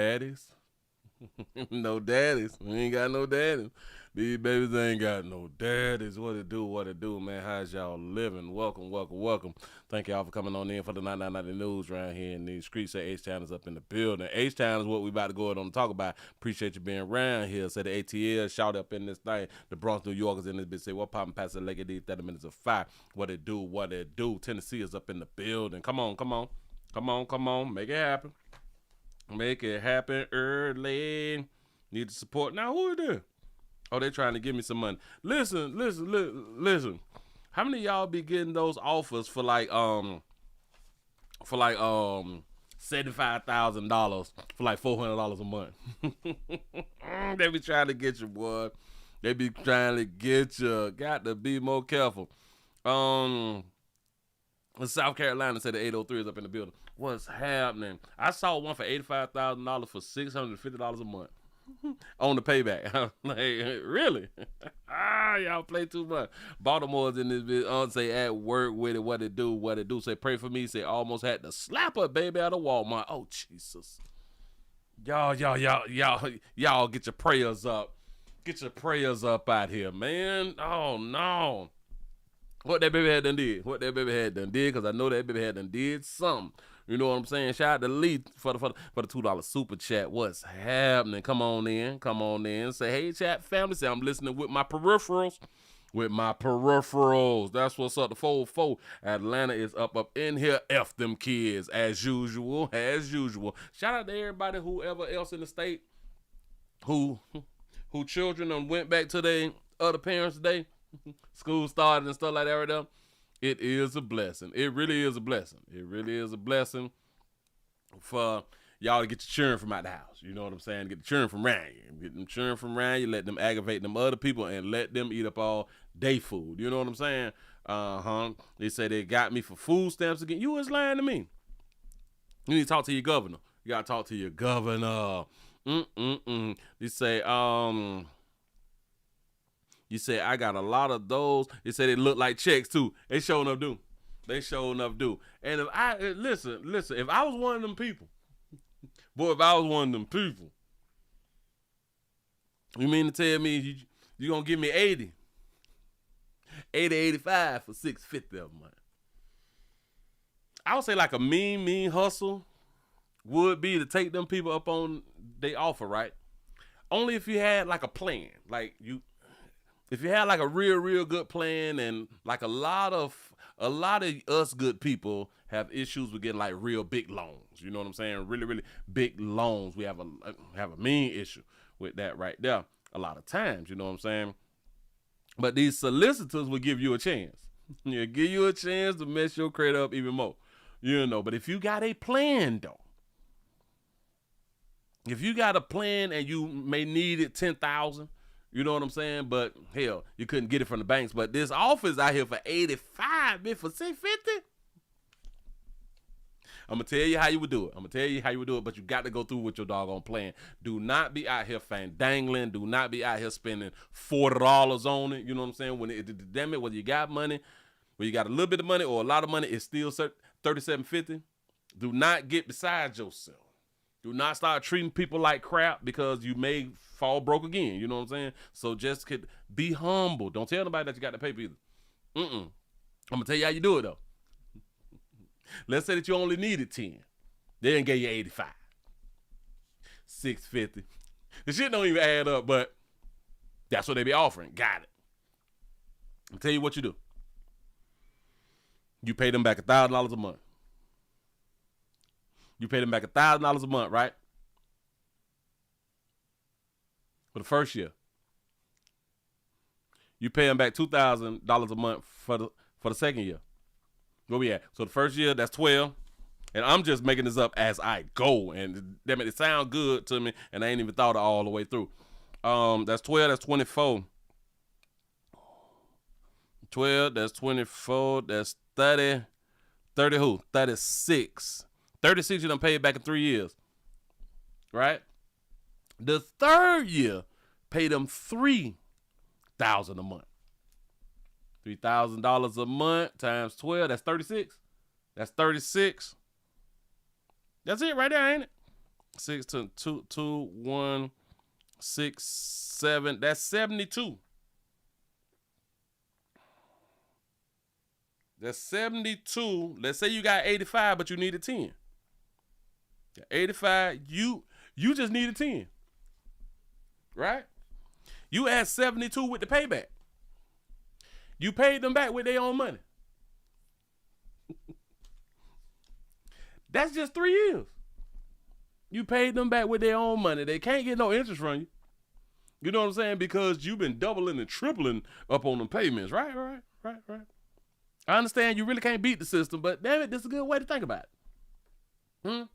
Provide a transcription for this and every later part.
daddies. No daddies. We ain't got no daddies. These babies ain't got no daddies. What it do, man? How's y'all living? Welcome, welcome, welcome. Thank y'all for coming on in for the 9990 news around here in these streets. Say H-Town is up in the building. H-Town is what we about to go on and talk about. Appreciate you being around here. Say the ATL, shout up in this thing. The Bronx, New York is in this bitch. Say, what poppin' past the leg of these 30 minutes of fire? What it do, what it do. Tennessee is up in the building. Come on, come on. Come on, come on. Make it happen. Make it happen early. Need the support. Now, who is this? Oh, they trying to give me some money. Listen. How many of y'all be getting those offers for $75,000 for like $400 a month? They be trying to get you, boy. They be trying to get you. Got to be more careful. South Carolina said the 803 is up in the building. What's happening? I saw one for $85,000 for $650 a month on the payback. Like, really? Y'all play too much. Baltimore's in this bitch. Say at work with it. What it do? Say pray for me. Say almost had to slap a baby out of Walmart. Oh Jesus! Y'all, get your prayers up. Get your prayers up out here, man. Oh no. What that baby had done did. Because I know that baby had done did something. You know what I'm saying? Shout out to Lee for the $2 super chat. What's happening? Come on in. Say, hey, chat family. Say, I'm listening with my peripherals. That's what's up. The 404. Atlanta is up in here. F them kids as usual. Shout out to everybody, whoever else in the state who children done went back to their other parents' day. School started and stuff like that right there. It is a blessing. It really is a blessing for y'all to get your children from out the house. You know what I'm saying? Get the children from around you. Get them children from around you. Let them aggravate them other people and let them eat up all day food. You know what I'm saying? They say they got me for food stamps again. You was lying to me. You need to talk to your governor. You got to talk to your governor. They say, you say, I got a lot of those. They say they look like checks too. They sure enough do. And if listen, if I was one of them people, you mean to tell me you gonna give me 85 for $650 a month? I would say like a mean hustle would be to take them people up on their offer, right? Only if you had like a plan, if you had like a real good plan, and like a lot of us good people have issues with getting like real big loans. You know what I'm saying? Really big loans. We have a mean issue with that right there a lot of times. You know what I'm saying? But these solicitors will give you a chance. They'll give you a chance to mess your credit up even more. You know, but if you got a plan though, if you got a plan and you may need it 10,000. You know what I'm saying? But hell, you couldn't get it from the banks. But this office out here for 85, bitch, for 650. I'm gonna tell you how you would do it. But you got to go through with your doggone plan. Do not be out here fandangling. Do not be out here spending $40 on it. You know what I'm saying? Damn it, whether you got money, whether you got a little bit of money or a lot of money, it's still $37.50. Do not get beside yourself. Do not start treating people like crap because you may fall broke again. You know what I'm saying? So just be humble. Don't tell nobody that you got the paper either. I'm going to tell you how you do it, though. Let's say that you only needed 10. They didn't give you 85. $650. The shit don't even add up, but that's what they be offering. Got it. I'll tell you what you do. You pay them back $1,000 a month. You pay them back $1,000 a month, right? For the first year. You pay them back $2,000 a month for the second year. Where we at? So the first year, that's 12. And I'm just making this up as I go. And damn it sound good to me. And I ain't even thought it all the way through. That's 12, that's 24. 12, that's 24, that's 30. 30 who? 36. 36 you done paid back in 3 years. Right? The third year, pay them $3,000 a month. $3,000 a month times 12, that's 36. That's 36. That's it right there, ain't it? 6 to 2, 2, 1, 6, 7. That's 72. That's 72. Let's say you got 85, but you needed 10. 85, you just needed 10. Right? You had 72 with the payback. You paid them back with their own money. That's just 3 years. You paid them back with their own money. They can't get no interest from you. You know what I'm saying? Because you've been doubling and tripling up on them payments. Right. I understand you really can't beat the system, but damn it, this is a good way to think about it.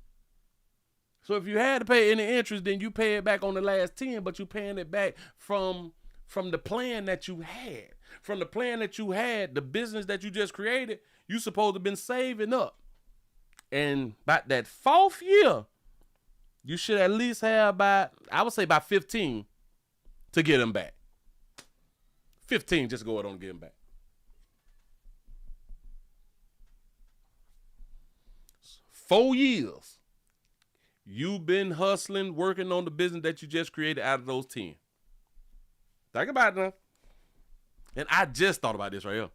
So if you had to pay any interest, then you pay it back on the last 10, but you paying it back from the plan that you had. From the plan that you had, the business that you just created, you supposed to have been saving up. And by that 4th year, you should at least have I would say about 15 to get them back. 15 just go ahead and get them back. Four years. You've been hustling, working on the business that you just created out of those 10. Think about it now. And I just thought about this right here.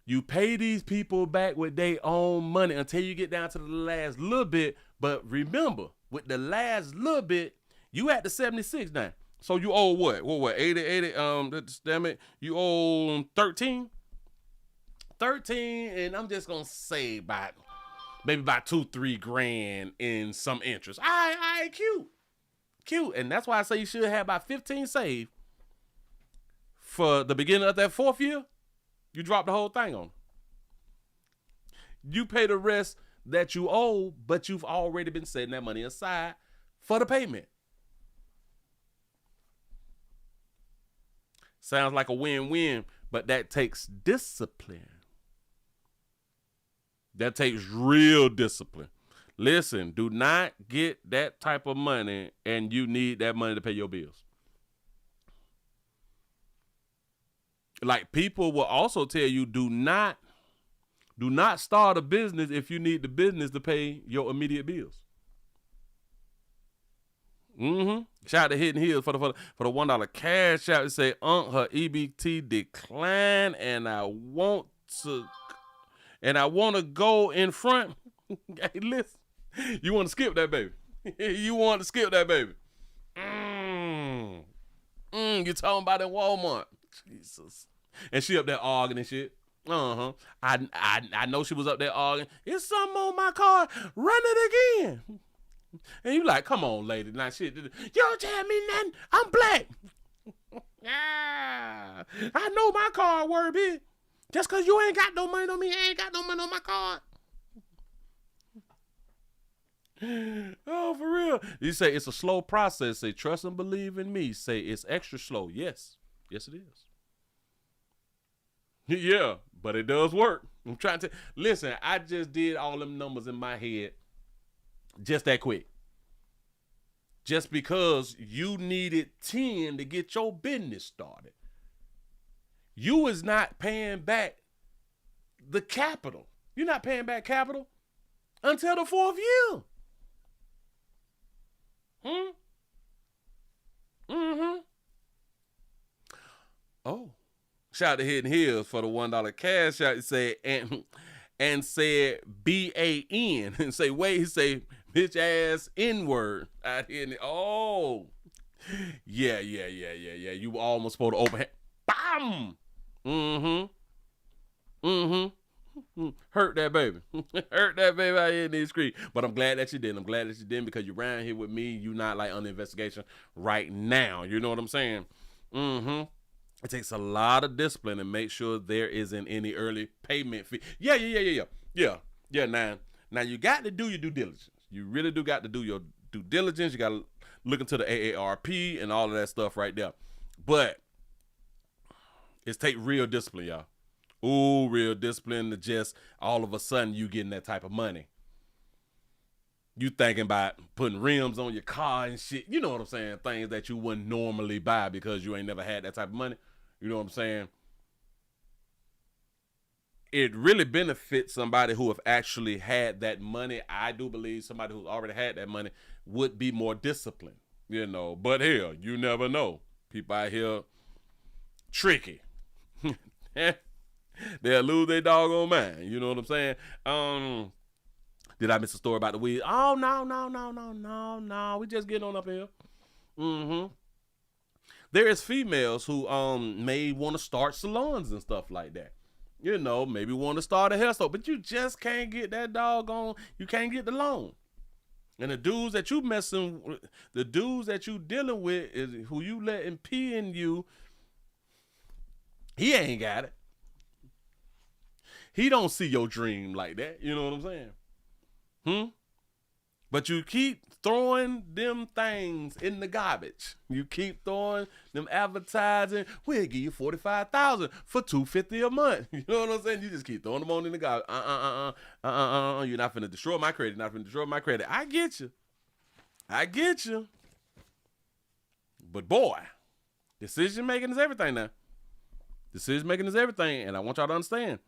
You pay these people back with their own money until you get down to the last little bit. But remember, with the last little bit, you at the 76 now. So you owe what? 80, damn it. You owe 13? 13, and I'm just going to say maybe about 2-3 grand in some interest. All right, cute. And that's why I say you should have about 15 saved for the beginning of that 4th year. You drop the whole thing on. You pay the rest that you owe, but you've already been setting that money aside for the payment. Sounds like a win-win, but that takes discipline. That takes real discipline. Listen, do not get that type of money and you need that money to pay your bills. Like, people will also tell you, do not start a business if you need the business to pay your immediate bills. Shout out to Hidden Hills for the $1 cash out. It say, her EBT declined, and I want to go in front. Hey, listen, you want to skip that, baby? You want to skip that, baby? You talking about in Walmart? Jesus. And she up there arguing and shit. I know she was up there arguing. It's something on my car. Run it again. And you like, come on, lady. Now shit. You don't tell me nothing. I'm black. I know my car word, bitch. Just because you ain't got no money on me, I ain't got no money on my card. Oh, for real. You say it's a slow process. Say, trust and believe in me. Say, it's extra slow. Yes, it is. Yeah, but it does work. I'm trying to listen. I just did all them numbers in my head just that quick. Just because you needed 10 to get your business started. You is not paying back the capital. You're not paying back capital until the 4th year. Oh, shout out to Hidden Hills for the $1 cash out. Say and said BAN and say wait. He say bitch ass N-word out here. Oh, yeah. You almost supposed to open. Bam. Hurt that baby. Hurt that baby out here in these streets. But I'm glad that you didn't. I'm glad that you didn't because you're around here with me. You're not like under investigation right now. You know what I'm saying? It takes a lot of discipline to make sure there isn't any early payment fee. Yeah. Now you got to do your due diligence. You really do got to do your due diligence. You got to look into the AARP and all of that stuff right there. But it's take real discipline, y'all. Ooh, real discipline to just all of a sudden you getting that type of money. You thinking about putting rims on your car and shit. You know what I'm saying? Things that you wouldn't normally buy because you ain't never had that type of money. You know what I'm saying? it really benefits somebody who have actually had that money. I do believe somebody who's already had that money would be more disciplined, But hell, you never know. People out here tricky. They'll lose their doggone mind. You know what I'm saying? Did I miss a story about the weed? Oh, no. We just getting on up here. Mm-hmm. There is females who may want to start salons and stuff like that. Maybe want to start a hair store, but you just can't get that doggone, you can't get the loan. And the dudes that you dealing with is who you letting pee in you, he ain't got it. He don't see your dream like that. You know what I'm saying? But you keep throwing them things in the garbage. You keep throwing them advertising. We'll give you $45,000 for $250 a month. You know what I'm saying? You just keep throwing them on in the garbage. You're not finna destroy my credit. Not finna destroy my credit. I get you. But boy, decision making is everything now. Decision making is everything, and I want y'all to understand.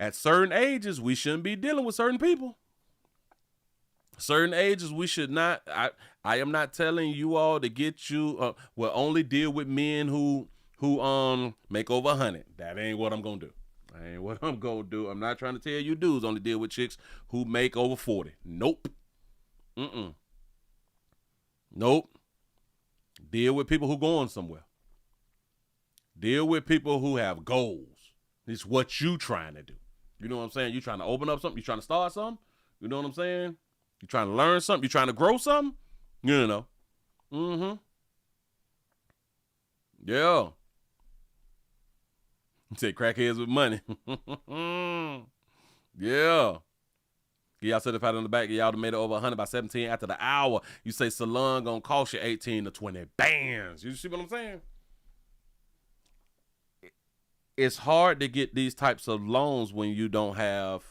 At certain ages, we shouldn't be dealing with certain people. Certain ages, we should not. I am not telling you all to get you. Will only deal with men who make over 100. That ain't what I'm gonna do. I'm not trying to tell you dudes only deal with chicks who make over 40. Nope. Nope. Deal with people who going somewhere. Deal with people who have goals. It's what you trying to do. You know what I'm saying? You trying to open up something. You trying to start something. You know what I'm saying? You trying to learn something? You trying to grow something? Yeah. You say crackheads with money. Yeah. Y'all said if I on the back, y'all made it over 100 by 17 after the hour. You say salon gonna cost you 18 to 20 bands. You see what I'm saying? It's hard to get these types of loans when you don't have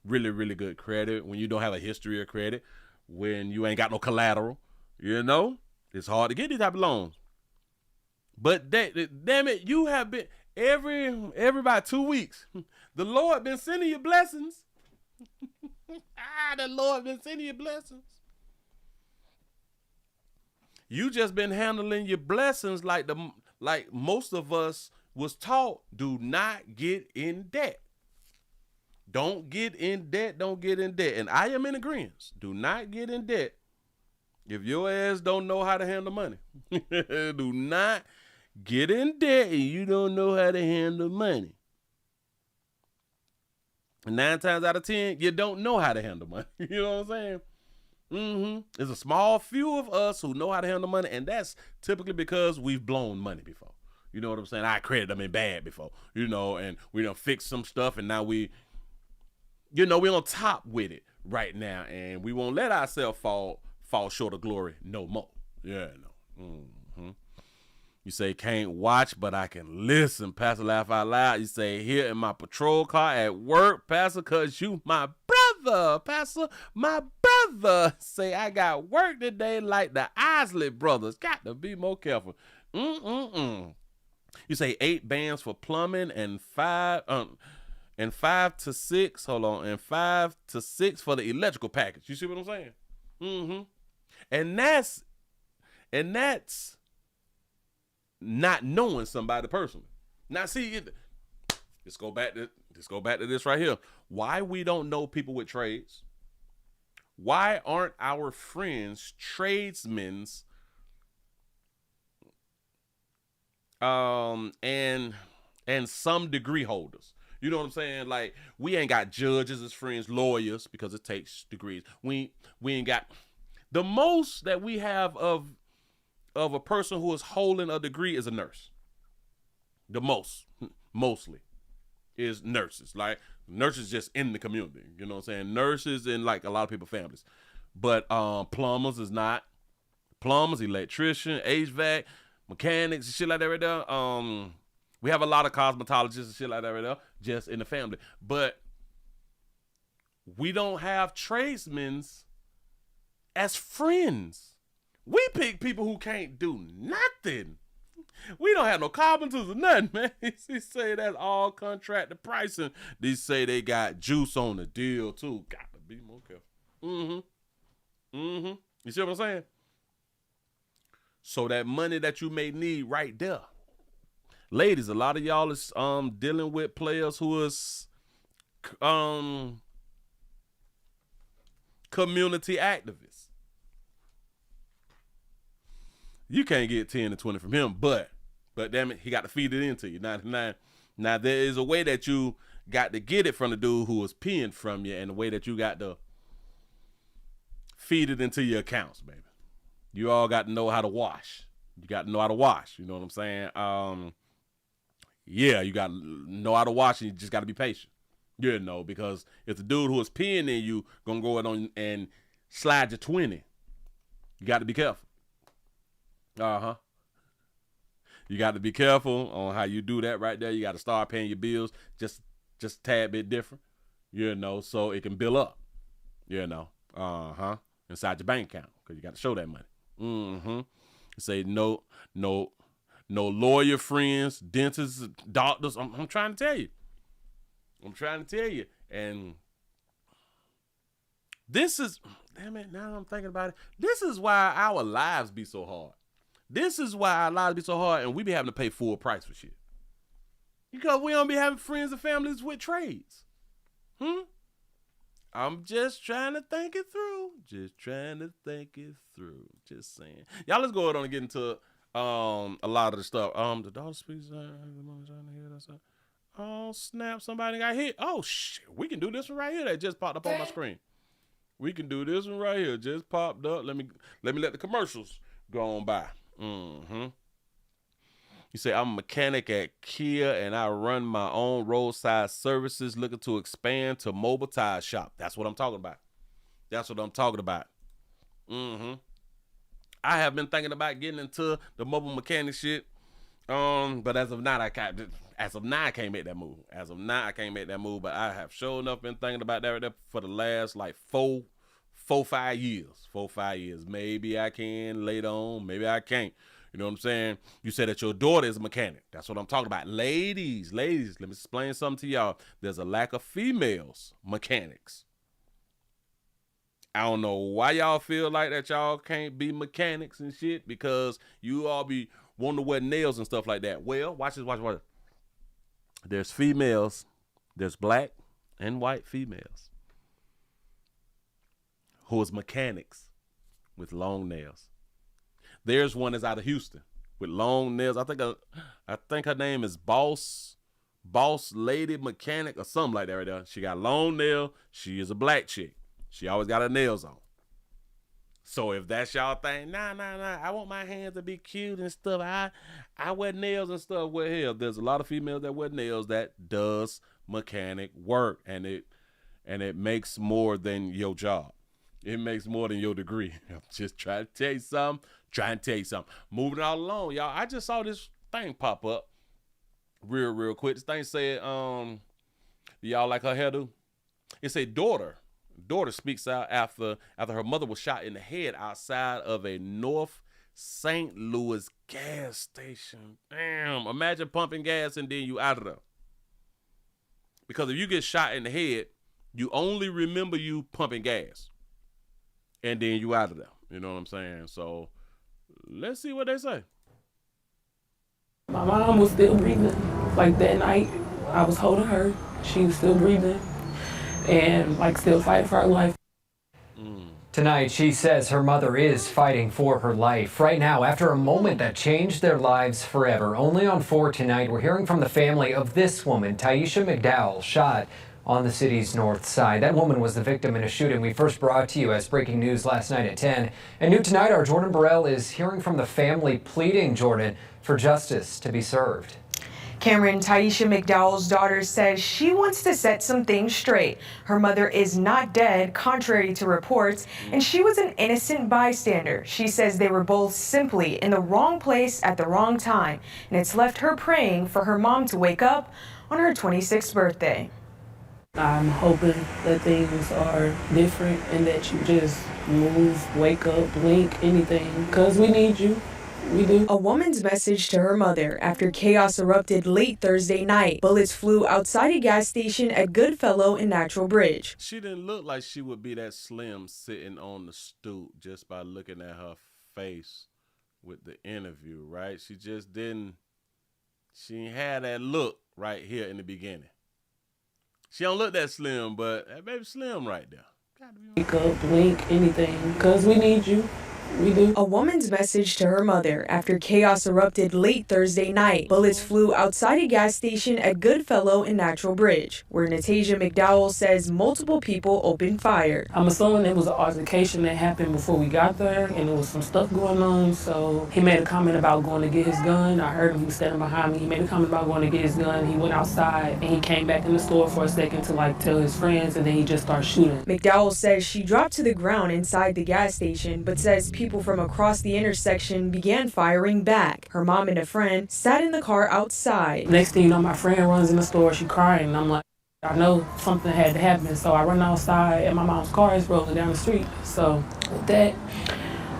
really, really good credit, when you don't have a history of credit, when you ain't got no collateral. It's hard to get these type of loans. But damn it, you have been every about 2 weeks. The Lord been sending you blessings. The Lord been sending you blessings. You just been handling your blessings like most of us was taught. Do not get in debt. Don't get in debt. Don't get in debt. And I am in agreement. Do not get in debt if your ass don't know how to handle money. Do not get in debt and you don't know how to handle money. 9 times out of 10, you don't know how to handle money. You know what I'm saying? There's a small few of us who know how to handle money, and that's typically because we've blown money before. You know what I'm saying? I credit them in bad before, and we done fixed some stuff, and now we on top with it right now, and we won't let ourselves fall short of glory no more. Yeah, no. You say can't watch, but I can listen. Pastor laugh out loud. You say here in my patrol car at work, Pastor, cause you my brother. Pastor, my brother. Say I got work today like the Isley brothers. Got to be more careful. You say 8 bands for plumbing and 5 to 6. Hold on, and 5 to 6 for the electrical package. You see what I'm saying? And that's not knowing somebody personally. Now, see, let's go back to this right here. Why we don't know people with trades? Why aren't our friends tradesmen and some degree holders? You know what I'm saying? Like, we ain't got judges as friends, lawyers, because it takes degrees. We ain't got the most that we have of a person who is holding a degree is a nurse. The mostly is nurses. Like, nurses just in the community. You know what I'm saying? Nurses in like a lot of people's families. But plumbers is not. Plumbers, electrician, HVAC, mechanics, and shit like that right there. We have a lot of cosmetologists and shit like that right there, just in the family. But we don't have tradesmen as friends. We pick people who can't do nothing. We don't have no carpenters or nothing, man. He say that's all contracted pricing. They say they got juice on the deal, too. Got to be more careful. You see what I'm saying? So that money that you may need right there. Ladies, a lot of y'all is dealing with players who is community activists. You can't get 10 to 20 from him, but damn it, he got to feed it into you. Now there is a way that you got to get it from the dude who was peeing from you, and the way that you got to feed it into your accounts, baby. You all got to know how to wash. You got to know how to wash. You know what I'm saying? Yeah, you got to know how to wash, and you just got to be patient. You know, because if the dude who is peeing in you gonna go on and slide your 20, you got to be careful. You got to be careful on how you do that right there. You got to start paying your bills just a tad bit different, you know, so it can build up, you know, inside your bank account, because you got to show that money. Say no lawyer friends, dentists, doctors. I'm trying to tell you. And this is, damn it, now I'm thinking about it. This is why our lives be so hard. And we be having to pay full price for shit. Because we don't be having friends and families with trades. I'm just trying to think it through. Just saying. Y'all, let's go ahead and get into a lot of the stuff. The daughter speaks. Oh, snap, somebody got hit. Oh, shit. We can do this one right here that just popped up on my screen. We can do this one right here. Just popped up. Let me let the commercials go on by. You say, I'm a mechanic at Kia and I run my own roadside services, looking to expand to mobile tire shop. That's what I'm talking about. I have been thinking about getting into the mobile mechanic shit. But as of now, I can't make that move. But I have sure enough been thinking about that right there for the last like 5 years. Maybe I can later on. Maybe I can't. You know what I'm saying? You said that your daughter is a mechanic. That's what I'm talking about. Ladies, let me explain something to y'all. There's a lack of females mechanics. I don't know why y'all feel like that y'all can't be mechanics and shit, because you all be wanting to wear nails and stuff like that. Well, watch this. There's females. There's black and white females who is mechanics with long nails. There's one that's out of Houston with long nails. I think her name is Boss Lady Mechanic or something like that right there. She got long nails. She is a black chick. She always got her nails on. So if that's y'all thing, nah, I want my hands to be cute and stuff. I wear nails and stuff. Well, hell, there's a lot of females that wear nails that does mechanic work, and it makes more than your job. It makes more than your degree. I'm just trying to tell you something. Moving all along, y'all. I just saw this thing pop up real quick. This thing said, do y'all like her hairdo? It said daughter speaks out after her mother was shot in the head outside of a North St. Louis gas station. Damn, imagine pumping gas and then you out of there. Because if you get shot in the head, you only remember you pumping gas. And then you out of there. You know what I'm saying? So let's see what they say. My mom was still breathing. Like that night, I was holding her. She was still breathing and like still fighting for her life. Tonight, she says her mother is fighting for her life. Right now, after a moment that changed their lives forever, only on 4 tonight, we're hearing from the family of this woman, Taisha McDowell, shot on the city's north side. That woman was the victim in a shooting we first brought to you as breaking news last night at 10. And new tonight, our Jordan Burrell is hearing from the family, pleading, Jordan, for justice to be served. Cameron, Taisha McDowell's daughter, says she wants to set some things straight. Her mother is not dead, contrary to reports, and she was an innocent bystander. She says they were both simply in the wrong place at the wrong time, and it's left her praying for her mom to wake up on her 26th birthday. I'm hoping that things are different and that you just move, wake up, blink, anything, because we need you. We do. A woman's message to her mother after chaos erupted late Thursday night. Bullets flew outside a gas station at Goodfellow in Natural Bridge. She didn't look like she would be that slim sitting on the stoop just by looking at her face with the interview, right? She just didn't. She had that look right here in the beginning. She don't look that slim, but that baby slim right there. Wake up, blink, anything, because we need you. We do. A woman's message to her mother after chaos erupted late Thursday night. Bullets flew outside a gas station at Goodfellow in Natural Bridge, where Natasha McDowell says multiple people opened fire. I'm assuming it was an altercation that happened before we got there, and there was some stuff going on, so he made a comment about going to get his gun. I heard him, he was standing behind me. He made a comment about going to get his gun. He went outside, and he came back in the store for a second to tell his friends, and then he just started shooting. McDowell says she dropped to the ground inside the gas station, but says people from across the intersection began firing back. Her mom and a friend sat in the car outside. Next thing you know, my friend runs in the store, she crying, and I'm like, I know something had to happen, so I run outside, and my mom's car is rolling down the street. So with that,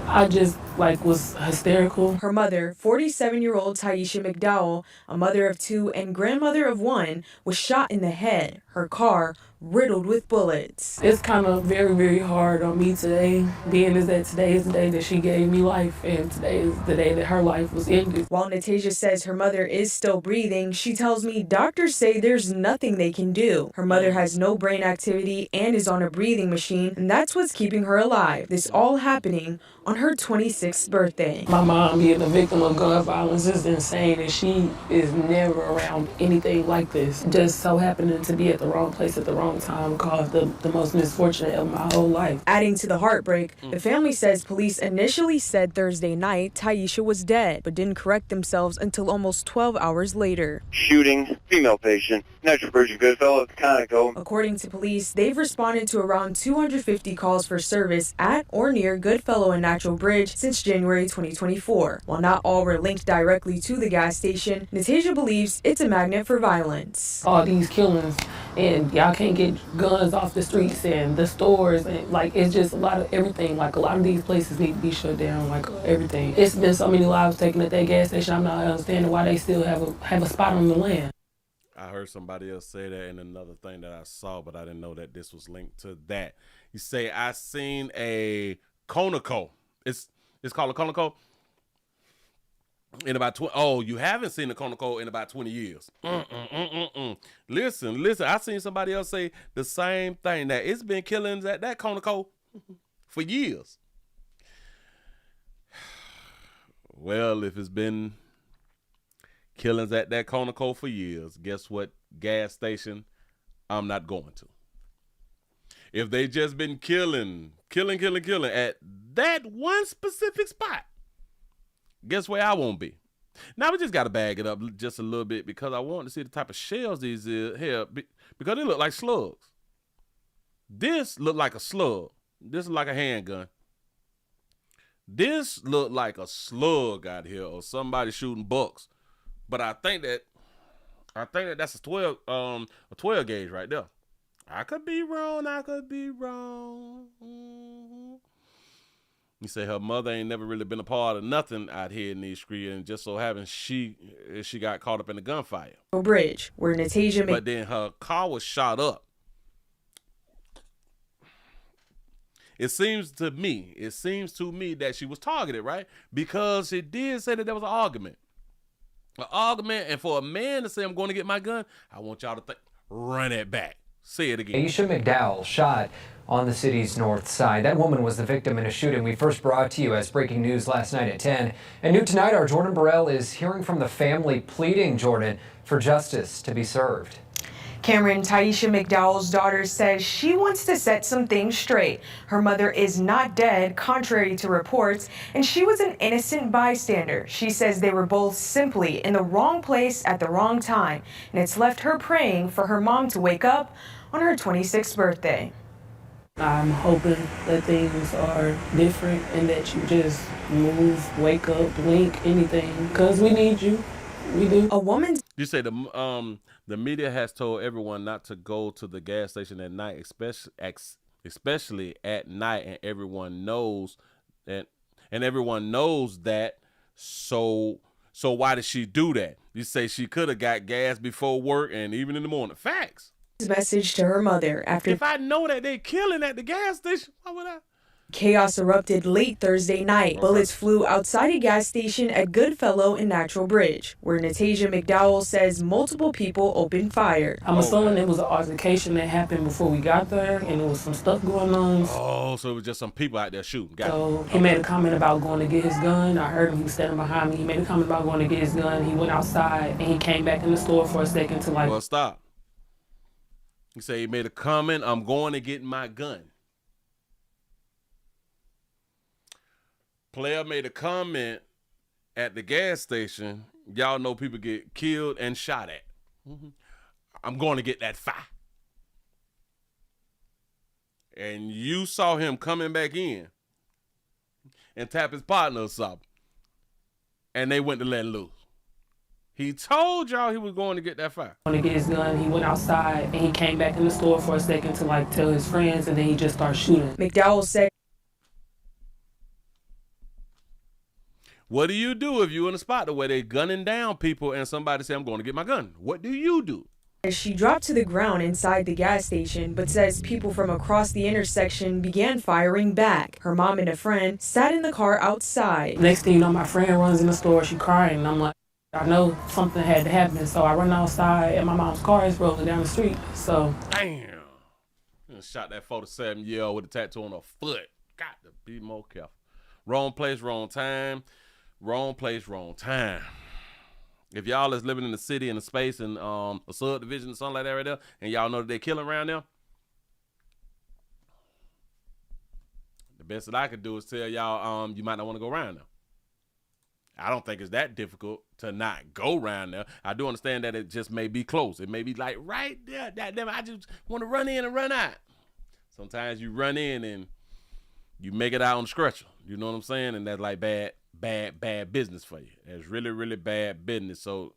I just was hysterical. Her mother, 47-year-old Taisha McDowell, a mother of two and grandmother of one, was shot in the head. Her car riddled with bullets. It's kind of very, very hard on me today, being that today is the day that she gave me life, and today is the day that her life was ended. While Natasha says her mother is still breathing, she tells me doctors say there's nothing they can do. Her mother has no brain activity and is on a breathing machine, and that's what's keeping her alive. This all happening on her 26th birthday. My mom being a victim of gun violence is insane, and she is never around anything like this. Just so happening to be at the wrong place at the wrong time caused the most misfortunate of my whole life. Adding to the heartbreak, the family says police initially said Thursday night Taisha was dead, but didn't correct themselves until almost 12 hours later. Shooting, female patient, Natural Bridge, Goodfellow, Conoco. According to police, they've responded to around 250 calls for service at or near Goodfellow and Natural Bridge since January 2024. While not all were linked directly to the gas station, Natasha believes it's a magnet for violence. All these killings, and y'all can't get guns off the streets and the stores, and it's just a lot of everything. A lot of these places need to be shut down, everything. It's been so many lives taken at that gas station. I'm not understanding why they still have a spot on the land. I heard somebody else say that in another thing that I saw, but I didn't know that this was linked to that. You say, I seen a Conoco. It's called a Conoco. In about 20, oh, you haven't seen a Conoco in about 20 years. Listen, I seen somebody else say the same thing, that it's been killings at that Conoco for years. Well, if it's been killings at that Conoco for years, guess what gas station I'm not going to? If they just been killing at that one specific spot, guess where I won't be? Now we just got to bag it up just a little bit because I want to see the type of shells these here because they look like slugs. This look like a slug. This look like a handgun. This look like a slug out here or somebody shooting bucks. But I think that that's a 12 gauge right there. I could be wrong. Mm-hmm. You say her mother ain't never really been a part of nothing out here in these streets, and just so happens she got caught up in the gunfire. Bridge, where Natasha. But then her car was shot up. It seems to me that she was targeted, right? Because it did say that there was an argument. And for a man to say, I'm going to get my gun, I want y'all to think, run it back. Say it again. Taisha McDowell shot on the city's north side. That woman was the victim in a shooting we first brought to you as breaking news last night at 10. And new tonight, our Jordan Burrell is hearing from the family, pleading, Jordan, for justice to be served. Cameron, Taisha McDowell's daughter, says she wants to set some things straight. Her mother is not dead, contrary to reports, and she was an innocent bystander. She says they were both simply in the wrong place at the wrong time, and it's left her praying for her mom to wake up on her 26th birthday. I'm hoping that things are different and that you just move, wake up, blink, anything, because we need you. We do. A woman. You say the media has told everyone not to go to the gas station at night, especially at night, and everyone knows that. So why did she do that? You say she could have got gas before work and even in the morning. Facts. Message to her mother after If I know that they killing at the gas station, why would I? chaos erupted late Thursday night. Okay. Bullets flew outside a gas station at Goodfellow and Natural Bridge, where Natasha McDowell says multiple people opened fire. I'm assuming it was an altercation that happened before we got there, and there was some stuff going on. Oh, so it was just some people out there shooting. Got So he made a comment about going to get his gun. I heard him, he was standing behind me. He made a comment about going to get his gun. He went outside, and he came back in the store for a second to Well, stop. He said he made a comment, I'm going to get my gun. Player made a comment at the gas station. Y'all know people get killed and shot at. I'm going to get that fire. And you saw him coming back in and tap his partner or something. And they went to let loose. He told y'all he was going to get that fire. to get his gun. He went outside, and he came back in the store for a second to tell his friends, and then he just started shooting. McDowell said What do you do if you're in a spot where they're gunning down people and somebody say, I'm going to get my gun? What do you do? she dropped to the ground inside the gas station, but says people from across the intersection began firing back. Her mom and a friend sat in the car outside. Next thing you know, my friend runs in the store. She crying, and I'm like, I know something had to happen, so I run outside, and my mom's car is rolling down the street. So Damn. Shot that 47-year-old with a tattoo on her foot. Got to be more careful. Wrong place, wrong time. Wrong place, wrong time. If y'all is living in the city, in a space, in a subdivision or something like that right there, and y'all know that they killing around there, the best that I could do is tell y'all you might not want to go around there. I don't think it's that difficult to not go around there. I do understand that it just may be close. It may be like right there. Damn, I just want to run in and run out. Sometimes you run in and you make it out on the stretcher. You know what I'm saying? And that's like bad business for you. That's really, really bad business. So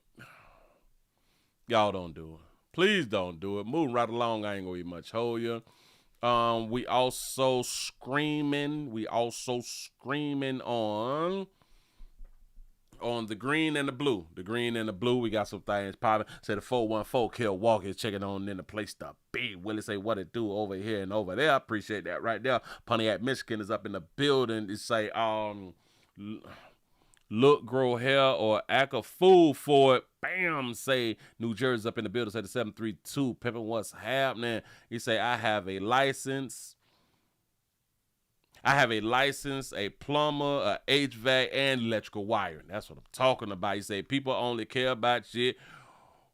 y'all don't do it. Please don't do it. Moving right along, I ain't gonna eat much hold you. We also screaming on the green and the blue. The green and the blue, we got some things popping. Say the 414 Kill Walker is checking on in the place to be. Willie say what it do over here and over there. I appreciate that right there. Pontiac, Michigan is up in the building. It say look, grow hair, or act a fool for it. Bam, say New Jersey's up in the building. Say the 732. Pimpin', what's happening? He say I have a license. A plumber, a HVAC, and electrical wiring. That's what I'm talking about. You say people only care about shit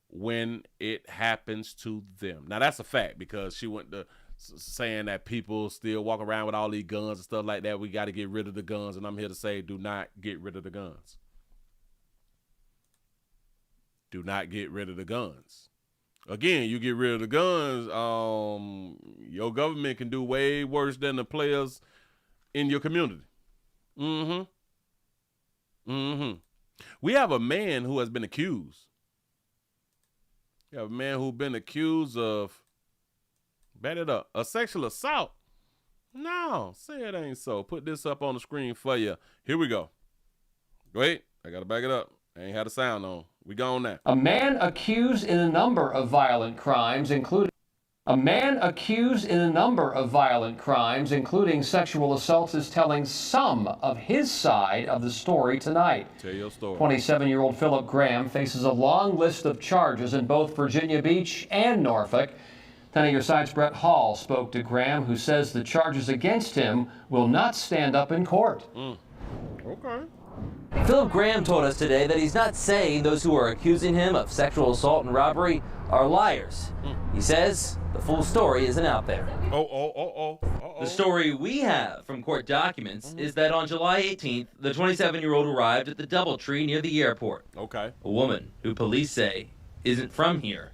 when it happens to them. Now, that's a fact, because she went to saying that people still walk around with all these guns and stuff like that. We got to get rid of the guns, and I'm here to say do not get rid of the guns. Do not get rid of the guns. Again, you get rid of the guns, your government can do way worse than the players in your community. We have a man who has been accused. We have a man who's been accused of, bet it up, a sexual assault. No, say it ain't so. Put this up on the screen for you. Here we go. Wait, I got to back it up. I ain't had the sound on. We gone now. A man accused in a number of violent crimes, including sexual assaults, is telling some of his side of the story tonight. Tell your story. 27-year-old Philip Graham faces a long list of charges in both Virginia Beach and Norfolk. 10 of your side's Brett Hall spoke to Graham, who says the charges against him will not stand up in court. Okay. Philip Graham told us today that he's not saying those who are accusing him of sexual assault and robbery are liars. He says the full story isn't out there. The story we have from court documents is that on July 18th, the 27-year-old arrived at the DoubleTree near the airport. Okay. A woman who police say isn't from here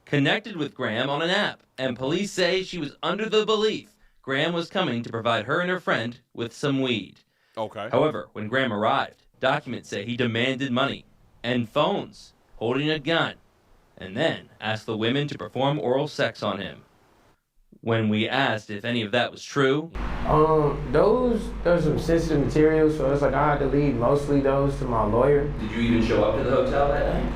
connected with Graham on an app, and police say she was under the belief Graham was coming to provide her and her friend with some weed. Okay. However, when Graham arrived, documents say he demanded money and phones, holding a gun, and then asked the women to perform oral sex on him. When we asked if any of that was true, those are some sensitive materials, so it's like I had to leave mostly those to my lawyer. did you even show up to the hotel that night?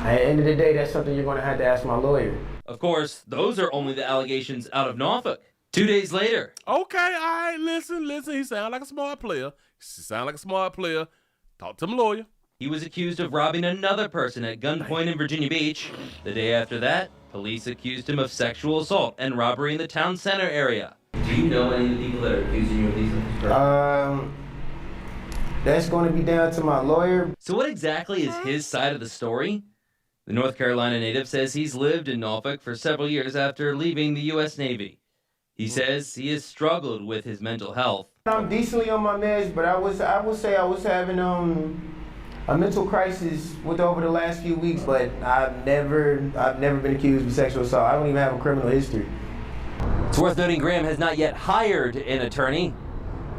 At the end of the day, that's something you're going to have to ask my lawyer. Of course, those are only the allegations out of Norfolk. 2 days later, Okay, all right, listen. He sound like a smart player. Talk to my lawyer. he was accused of robbing another person at gunpoint in Virginia Beach. The day after that, police accused him of sexual assault and robbery in the town center area. Do you know any of the people that are accusing you of these things? That's going to be down to my lawyer. So what exactly is his side of the story? The North Carolina native says he's lived in Norfolk for several years after leaving the U.S. Navy. He says he has struggled with his mental health. I'm decently on my meds, but I would say I was having a mental crisis over the last few weeks, but I've never been accused of sexual assault. I don't even have a criminal history. It's worth noting Graham has not yet hired an attorney.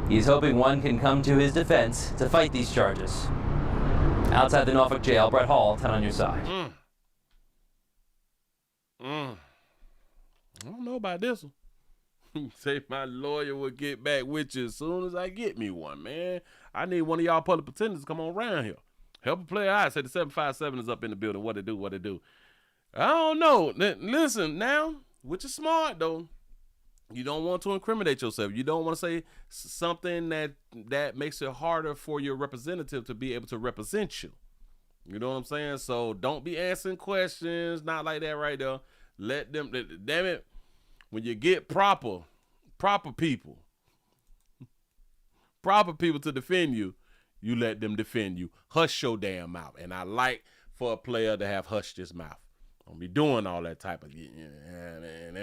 He's hoping one can come to his defense to fight these charges. Outside the Norfolk jail, Brett Hall, 10 on your side. I don't know about this one. Say my lawyer will get back with you as soon as I get me one, man. I need one of y'all public pretenders to come on around here. Help a player out. Say the 757 is up in the building. What it do? I don't know. Listen, now, which is smart, though. You don't want to incriminate yourself. You don't want to say something that makes it harder for your representative to be able to represent you. You know what I'm saying? So don't be asking questions. Not like that right there. Let them, damn it, when you get proper people to defend you, you let them defend you. Hush your damn mouth. And I like for a player to have hushed his mouth. Don't be doing all that type of, and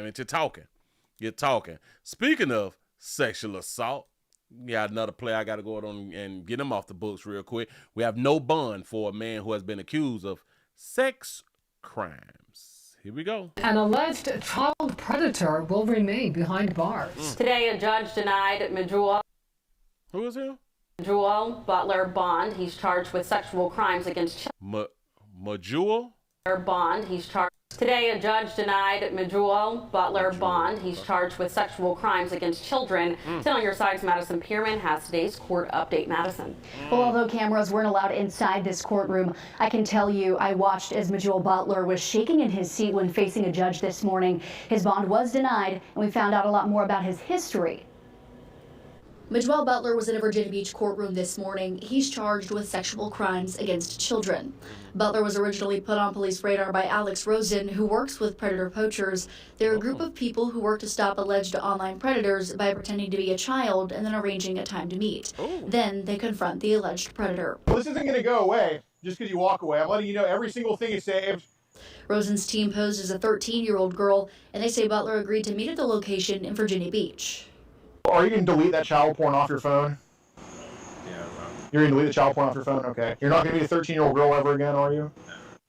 you're talking. Speaking of sexual assault, we got another player I got to go on and get him off the books real quick. We have no bond for a man who has been accused of sex crimes. Here we go. An alleged child predator will remain behind bars. Today, a judge denied Majul Who is him? Butler bond. He's charged with sexual crimes against Majul? Bond. He's charged. Today, a judge denied Majul Butler bond. He's charged with sexual crimes against children. 10 on your side's Madison Pierman has today's court update. Madison. Well, although cameras weren't allowed inside this courtroom, I can tell you I watched as Majul Butler was shaking in his seat when facing a judge this morning. His bond was denied, and we found out a lot more about his history. Majul Butler was in a Virginia Beach courtroom this morning. He's charged with sexual crimes against children. Butler was originally put on police radar by Alex Rosen, who works with predator poachers. They're a group of people who work to stop alleged online predators by pretending to be a child and then arranging a time to meet. Then they confront the alleged predator. Well, this isn't going to go away just because you walk away. I'm letting you know every single thing is saved. Rosen's team posed as a 13-year-old girl, and they say Butler agreed to meet at the location in Virginia Beach. Are you going to delete that child porn off your phone? Yeah. You're going to delete the child porn off your phone? Okay. You're not going to be a 13-year-old girl ever again, are you?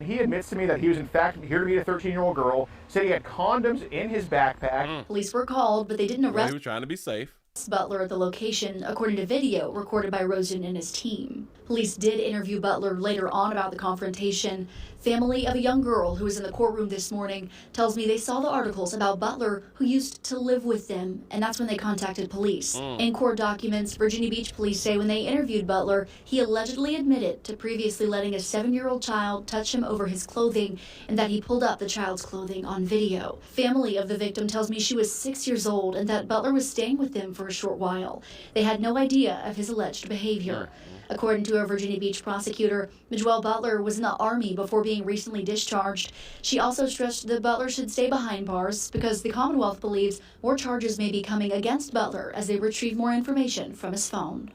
He admits to me that he was in fact here to meet a 13-year-old girl, said he had condoms in his backpack. Police were called, but they didn't arrest He was trying to be safe. Butler at the location, according to video recorded by Rosen and his team. Police did interview Butler later on about the confrontation. Family of a young girl who was in the courtroom this morning tells me they saw the articles about Butler, who used to live with them, and that's when they contacted police. In court documents, Virginia Beach police say when they interviewed Butler, he allegedly admitted to previously letting a 7-year-old child touch him over his clothing, and that he pulled up the child's clothing on video. Family of the victim tells me she was 6 years old and that Butler was staying with them for a short while. They had no idea of his alleged behavior. According to a Virginia Beach prosecutor, Majul Butler was in the Army before being recently discharged. She also stressed that Butler should stay behind bars because the Commonwealth believes more charges may be coming against Butler as they retrieve more information from his phone.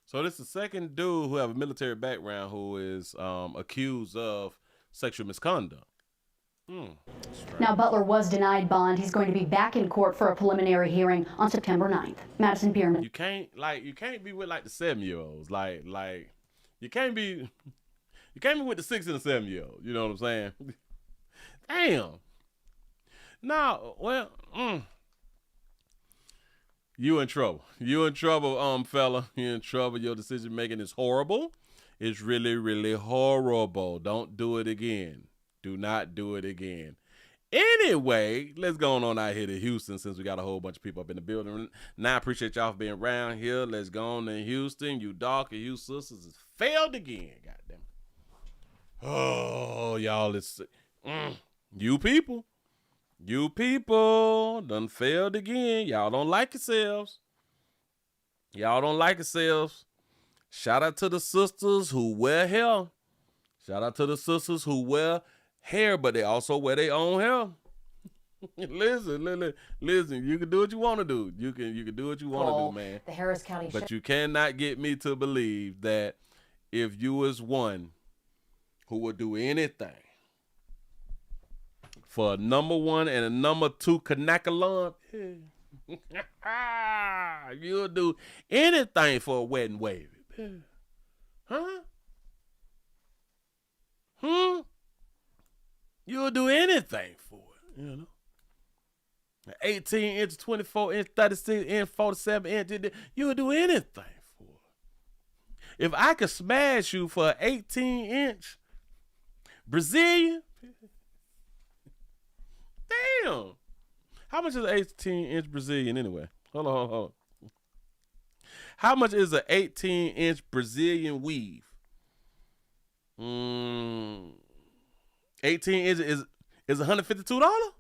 So this is the second dude who have a military background who is accused of sexual misconduct. Now, Butler was denied bond. He's going to be back in court for a preliminary hearing on September 9th. Madison Pierman. You can't be with like the 7-year-olds. Like you can't be with the 6 and the 7-year-old. You know what I'm saying? Damn. No, well, you in trouble. You in trouble, fella. You in trouble. Your decision making is horrible. It's really, really horrible. Don't do it again. Do not do it again. Anyway, let's go on out here to Houston since we got a whole bunch of people up in the building. Now, I appreciate y'all for being around here. Let's go on to Houston. You dark and you sisters has failed again. Goddamn. Oh, y'all, you people done failed again. Y'all don't like yourselves. Y'all don't like yourselves. Shout out to the sisters who wear hair. Shout out to the sisters who wear hair, but they also wear their own hair. Listen, you can do what you want to do. You can do what you want to do, man. The Harris County But you cannot get me to believe that if you was one who would do anything for a number one and a number two Kanakalan, you'll do anything for a wedding wavy. Huh? You'll do anything for it, you know. 18 inch, 24 inch, 36 inch, 47 inch, you'll do anything for it. If I could smash you for an 18 inch Brazilian, damn. How much is an 18 inch Brazilian anyway? Hold on. How much is an 18 inch Brazilian weave? 18 inches is $152?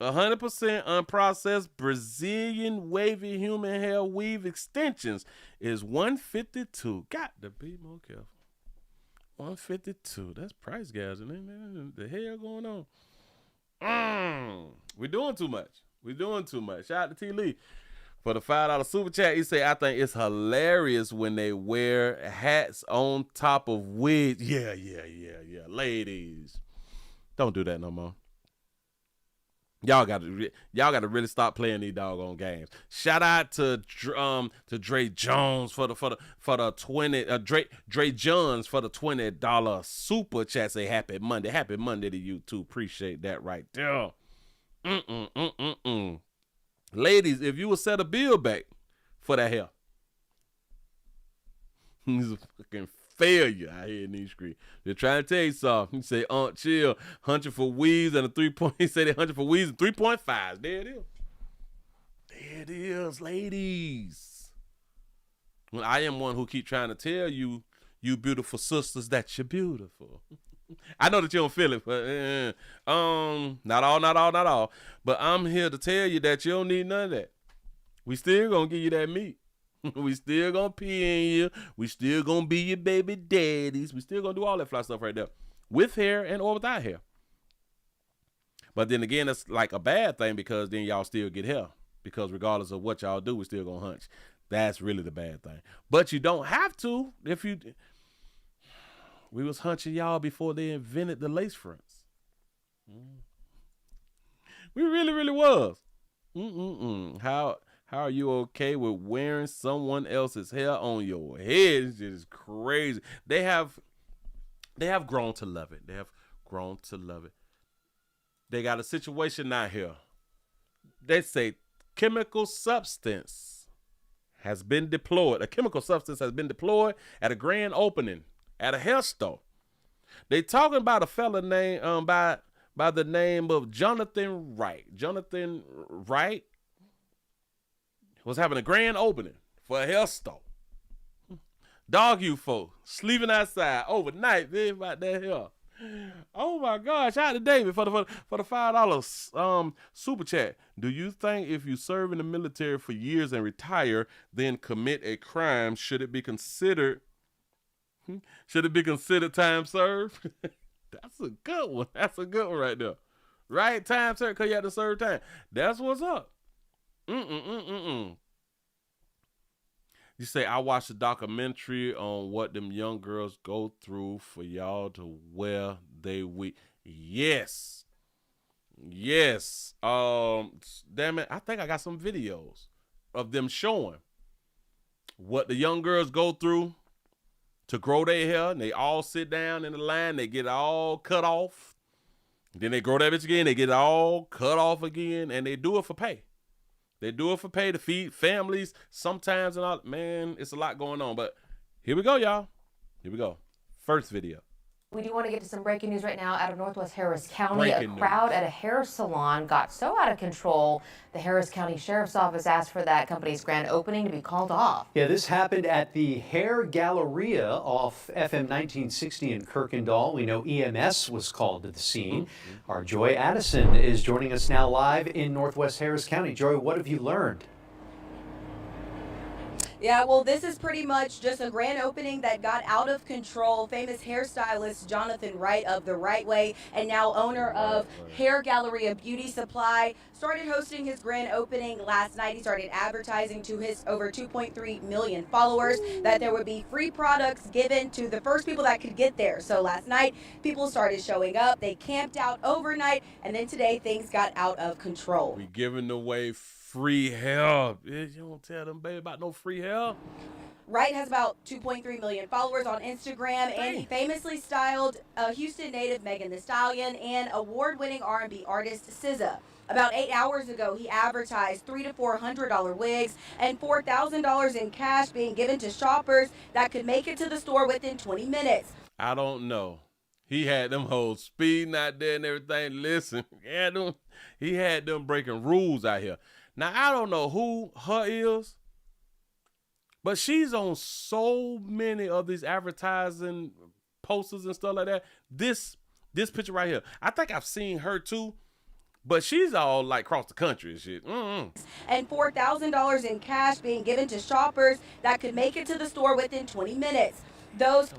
100% unprocessed Brazilian wavy human hair weave extensions is $152. Got to be more careful. $152. That's price gouging. The hell going on? We're doing too much. Shout out to T. Lee. For the $5 super chat, he say, I think it's hilarious when they wear hats on top of wigs. Yeah. Ladies, don't do that no more. Y'all got to really stop playing these doggone games. Shout out to Dre Jones for the 20 Dre Jones for the $20 super chat. Say happy Monday to you too. Appreciate that right there. Ladies, if you would set a bill back for that hair, he's a fucking failure out here in these streets. They're trying to tell you something. He say, chill, 100 for weaves and a 3 point. He said 100 for weaves and 3.5s. There it is. There it is, ladies. Well, I am one who keep trying to tell you, you beautiful sisters, that you're beautiful. I know that you don't feel it, but not all. But I'm here to tell you that you don't need none of that. We still gonna give you that meat. We still gonna pee in you. We still gonna be your baby daddies. We still gonna do all that fly stuff right there, with hair and or without hair. But then again, that's like a bad thing because then y'all still get hair. Because regardless of what y'all do, we still gonna hunch. That's really the bad thing. But you don't have to if you. We was hunching y'all before they invented the lace fronts. We really was. How are you okay with wearing someone else's hair on your head? It's just crazy. They have grown to love it. They got a situation out here. They say chemical substance has been deployed. A chemical substance has been deployed at a grand opening at a hair store. They talking about a fella named by the name of Jonathan Wright. Jonathan Wright was having a grand opening for a hair store. Dog you folks sleeping outside overnight, man, about that hair. Oh my gosh! Shout out to David for the $5 super chat. Do you think if you serve in the military for years and retire, then commit a crime, should it be considered? Should it be considered time served? That's a good one. That's a good one right there. Right? Time served because you had to serve time. That's what's up. You say, I watched a documentary on what them young girls go through for y'all to wear they weave. Yes. Damn it. I think I got some videos of them showing what the young girls go through to grow their hair, and they all sit down in the line, they get it all cut off. Then they grow that bitch again, they get it all cut off again, and they do it for pay. They do it for pay to feed families sometimes and all. Man, it's a lot going on. But here we go, y'all. Here we go. First video. We do want to get to some breaking news right now out of Northwest Harris County. A crowd at a hair salon got so out of control, the Harris County Sheriff's Office asked for that company's grand opening to be called off. Yeah, this happened at the Hair Galleria off FM 1960 in Kirkendall. We know EMS was called to the scene. Our Joy Addison is joining us now live in Northwest Harris County. Joy, what have you learned? Yeah, well, this is pretty much just a grand opening that got out of control. Famous hairstylist Jonathan Wright of the Right Way and now owner of Hair Galleria Beauty Supply started hosting his grand opening last night. He started advertising to his over 2.3 million followers that there would be free products given to the first people that could get there. So last night, people started showing up. They camped out overnight, and then today things got out of control. We giving away free hair. You don't tell them, baby, about no free hair. Wright has about 2.3 million followers on Instagram, and he famously styled Houston native Megan Thee Stallion and award-winning R&B artist SZA. About 8 hours ago, he advertised $300 to $400 wigs and $4,000 in cash being given to shoppers that could make it to the store within 20 minutes. I don't know. He had them hoes speeding out there and everything. Listen, he had them breaking rules out here. Now, I don't know who her is, but she's on so many of these advertising posters and stuff like that. This picture right here, I think I've seen her too, but she's all like across the country and shit. And $4,000 in cash being given to shoppers that could make it to the store within 20 minutes.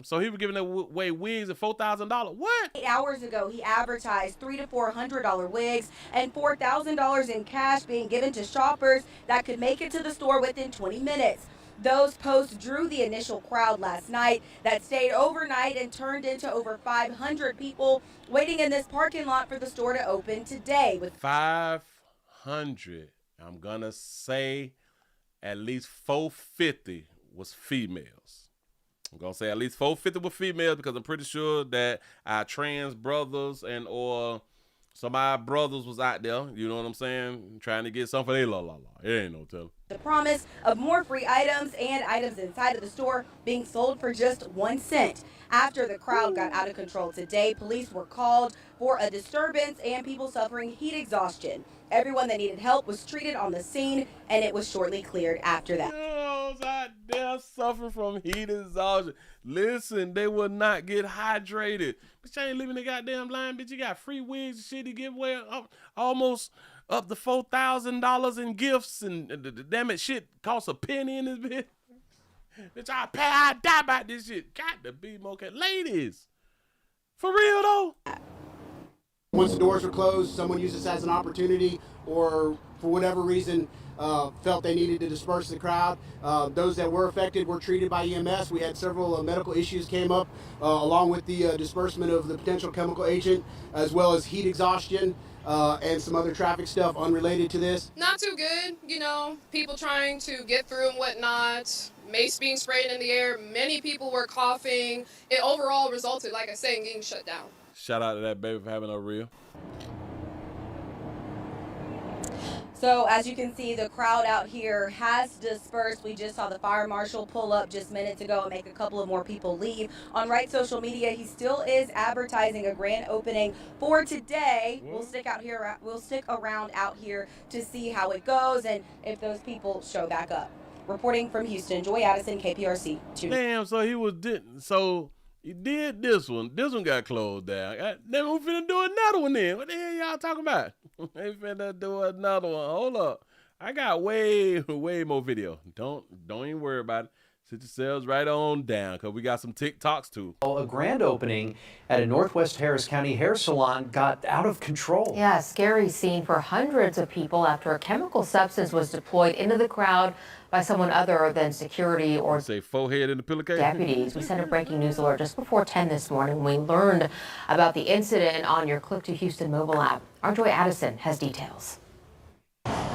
So he was giving away wigs at $4,000. What? 8 hours ago, he advertised $300 to $400 wigs and $4,000 in cash being given to shoppers that could make it to the store within 20 minutes. Those posts drew the initial crowd last night that stayed overnight and turned into over 500 people waiting in this parking lot for the store to open today. With 500, I'm gonna say at least 450 was females. I'm going to say at least 450 were females because I'm pretty sure that our trans brothers and or some of our brothers was out there, you know what I'm saying, trying to get something for their la. It ain't no telling. The promise of more free items and items inside of the store being sold for just 1 cent. After the crowd got out of control today, police were called for a disturbance and people suffering heat exhaustion. Everyone that needed help was treated on the scene, and it was shortly cleared after that. Those out there suffering from heat exhaustion. Listen, they will not get hydrated. But you ain't living the goddamn line, bitch. You got free wigs and shit to give away almost up to $4,000 in gifts, and damn it, shit costs a penny in this bitch. Bitch, I die about this shit. Got to be more ladies. For real though. Once the doors were closed, someone used this as an opportunity or for whatever reason felt they needed to disperse the crowd. Those that were affected were treated by EMS. We had several medical issues came up along with the disbursement of the potential chemical agent as well as heat exhaustion and some other traffic stuff unrelated to this. Not too good, you know, people trying to get through and whatnot, mace being sprayed in the air, many people were coughing. It overall resulted, like I say, in getting shut down. Shout out to that baby for having a reel. So as you can see, the crowd out here has dispersed. We just saw the fire marshal pull up just minutes ago and make a couple of more people leave. On Wright social media, he still is advertising a grand opening for today. We'll stick around out here to see how it goes and if those people show back up. Reporting from Houston, Joy Addison, KPRC. Damn, so he did this one. This one got closed down. Then we finna do another one then. What the hell y'all talking about? They finna do another one. Hold up. I got way more video. Don't even worry about it. Sit yourselves right on down because we got some TikToks too. A grand opening at a Northwest Harris County hair salon got out of control. Yeah, scary scene for hundreds of people after a chemical substance was deployed into the crowd by someone other than security or forehead in the pillowcase. Deputies. We sent a breaking news alert just before 10 this morning when we learned about the incident on your Click to Houston mobile app. Our Joy Addison has details.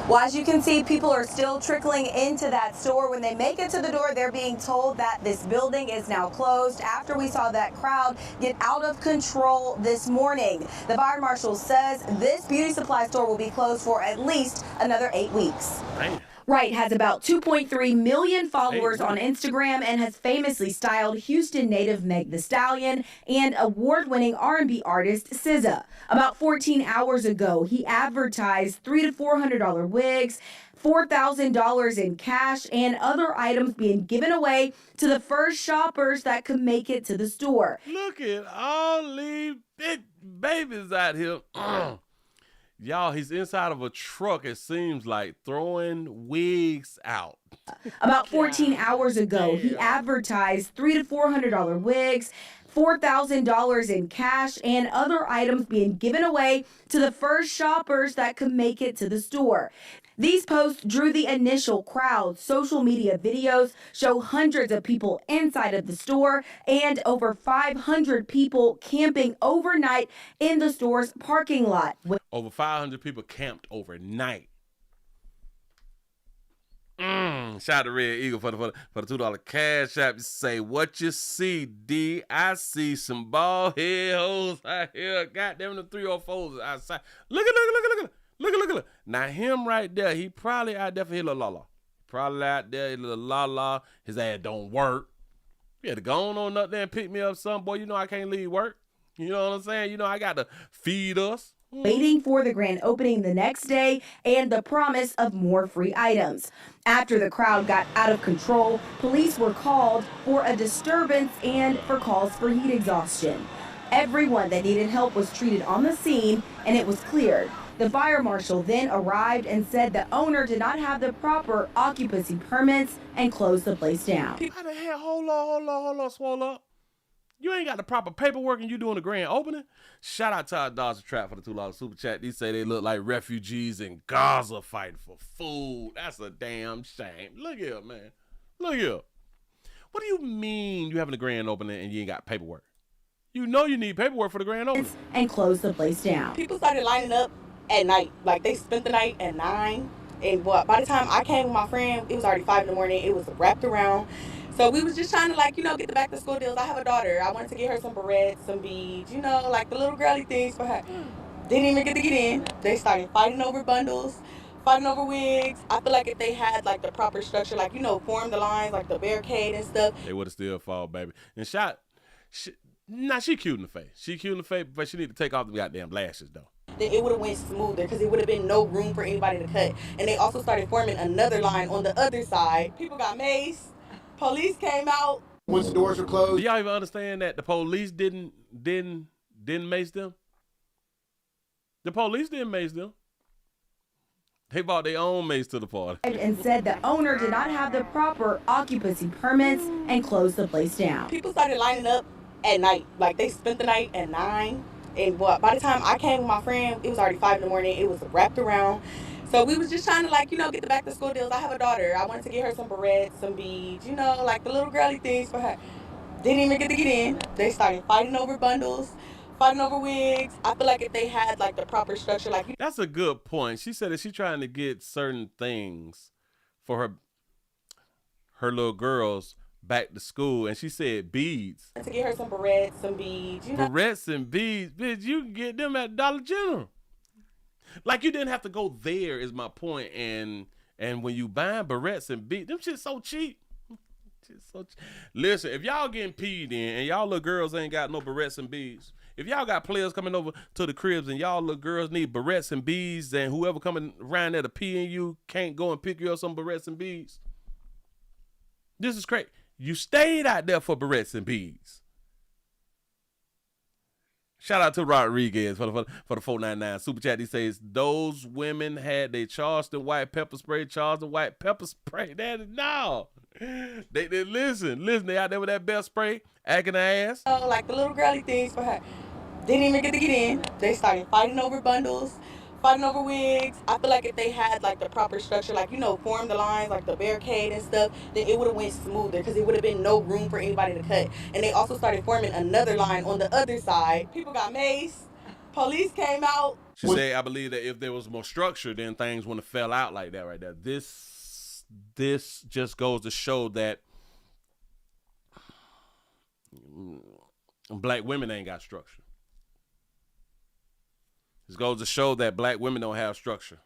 Well, as you can see, people are still trickling into that store. When they make it to the door, they're being told that this building is now closed after we saw that crowd get out of control this morning. The fire marshal says this beauty supply store will be closed for at least another 8 weeks. Wright has about 2.3 million followers on Instagram and has famously styled Houston native Meg Thee Stallion and award-winning R&B artist SZA. About 14 hours ago, he advertised $300 to $400 wigs, $4,000 in cash, and other items being given away to the first shoppers that could make it to the store. Look at all these big babies out here. Y'all, he's inside of a truck, it seems like, throwing wigs out. About 14 hours ago, he advertised $300 to $400 wigs, $4,000 in cash, and other items being given away to the first shoppers that could make it to the store. These posts drew the initial crowd. Social media videos show hundreds of people inside of the store and over 500 people camping overnight in the store's parking lot. Over 500 people camped overnight. Shout out to Red Eagle for the $2 cash app. You say, what you see, D? I see some bald head hoes out here. Goddamn, the 304s outside. Look at. Now him right there, he probably out there for his little la-la. Probably out there, his little la-la. His ass don't work. You had to go on up there and pick me up some, boy. You know I can't leave work. You know what I'm saying? You know I got to feed us. Waiting for the grand opening the next day and the promise of more free items. After the crowd got out of control, police were called for a disturbance and for calls for heat exhaustion. Everyone that needed help was treated on the scene and it was cleared. The fire marshal then arrived and said the owner did not have the proper occupancy permits and closed the place down. How the hell? Hold on, swole up. You ain't got the proper paperwork and you doing the grand opening? Shout out to our Dodger Trap for the $2 super chat. They say they look like refugees in Gaza fighting for food. That's a damn shame. Look here, man. Look here. What do you mean you having a grand opening and you ain't got paperwork? You know you need paperwork for the grand opening. And closed the place down. People started lining up at night. Like they spent the night at 9. And by the time I came with my friend, it was already 5 in the morning. It was wrapped around. So we was just trying to, like, you know, get the back to school deals. I have a daughter. I wanted to get her some barrettes, some beads, you know, like the little girly things for her. Didn't even get to get in. They started fighting over bundles, fighting over wigs. I feel like if they had, like, the proper structure, like, you know, form the lines, like the barricade and stuff. They would have still fought, baby. And she cute in the face. She cute in the face, but she need to take off the goddamn lashes, though. It would have went smoother because it would have been no room for anybody to cut. And they also started forming another line on the other side. People got maced. Police came out. Once the doors were closed. Do y'all even understand that the police didn't mace them? The police didn't mace them. They bought their own mace to the party. And said the owner did not have the proper occupancy permits and closed the place down. People started lining up at night. Like they spent the night at 9. And by the time I came with my friend, it was already 5 in the morning. It was wrapped around. So we was just trying to, like, you know, get the back to school deals. I have a daughter. I wanted to get her some barrettes, some beads, you know, like the little girly things for her. Didn't even get to get in. They started fighting over bundles, fighting over wigs. I feel like if they had, like, the proper structure, like... That's a good point. She said that she's trying to get certain things for her little girls back to school, and she said beads. To get her some barrettes, some beads, you know. Barrettes and beads, bitch, you can get them at Dollar General. Like, you didn't have to go there is my point. And when you buying barrettes and beads, them shit's so cheap. Listen, if y'all getting peed in and y'all little girls ain't got no barrettes and beads, if y'all got players coming over to the cribs and y'all little girls need barrettes and beads, and whoever coming around there to pee in you can't go and pick you up some barrettes and beads, this is crazy. You stayed out there for barrettes and beads. Shout out to Rodriguez for the $4.99 super chat. He says those women had their Charleston white pepper spray. That is no. They listen. They out there with that best spray, acting the ass. Oh, like the little girly things for her. Didn't even get to get in. They started fighting over bundles, fighting over wigs. I feel like if they had, like, the proper structure, like, you know, form the lines, like the barricade and stuff, then it would have went smoother because it would have been no room for anybody to cut. And they also started forming another line on the other side. People got maced. Police came out. She said, I believe that if there was more structure, then things wouldn't have fell out like that right there. This just goes to show that black women ain't got structure. This goes to show that black women don't have structure.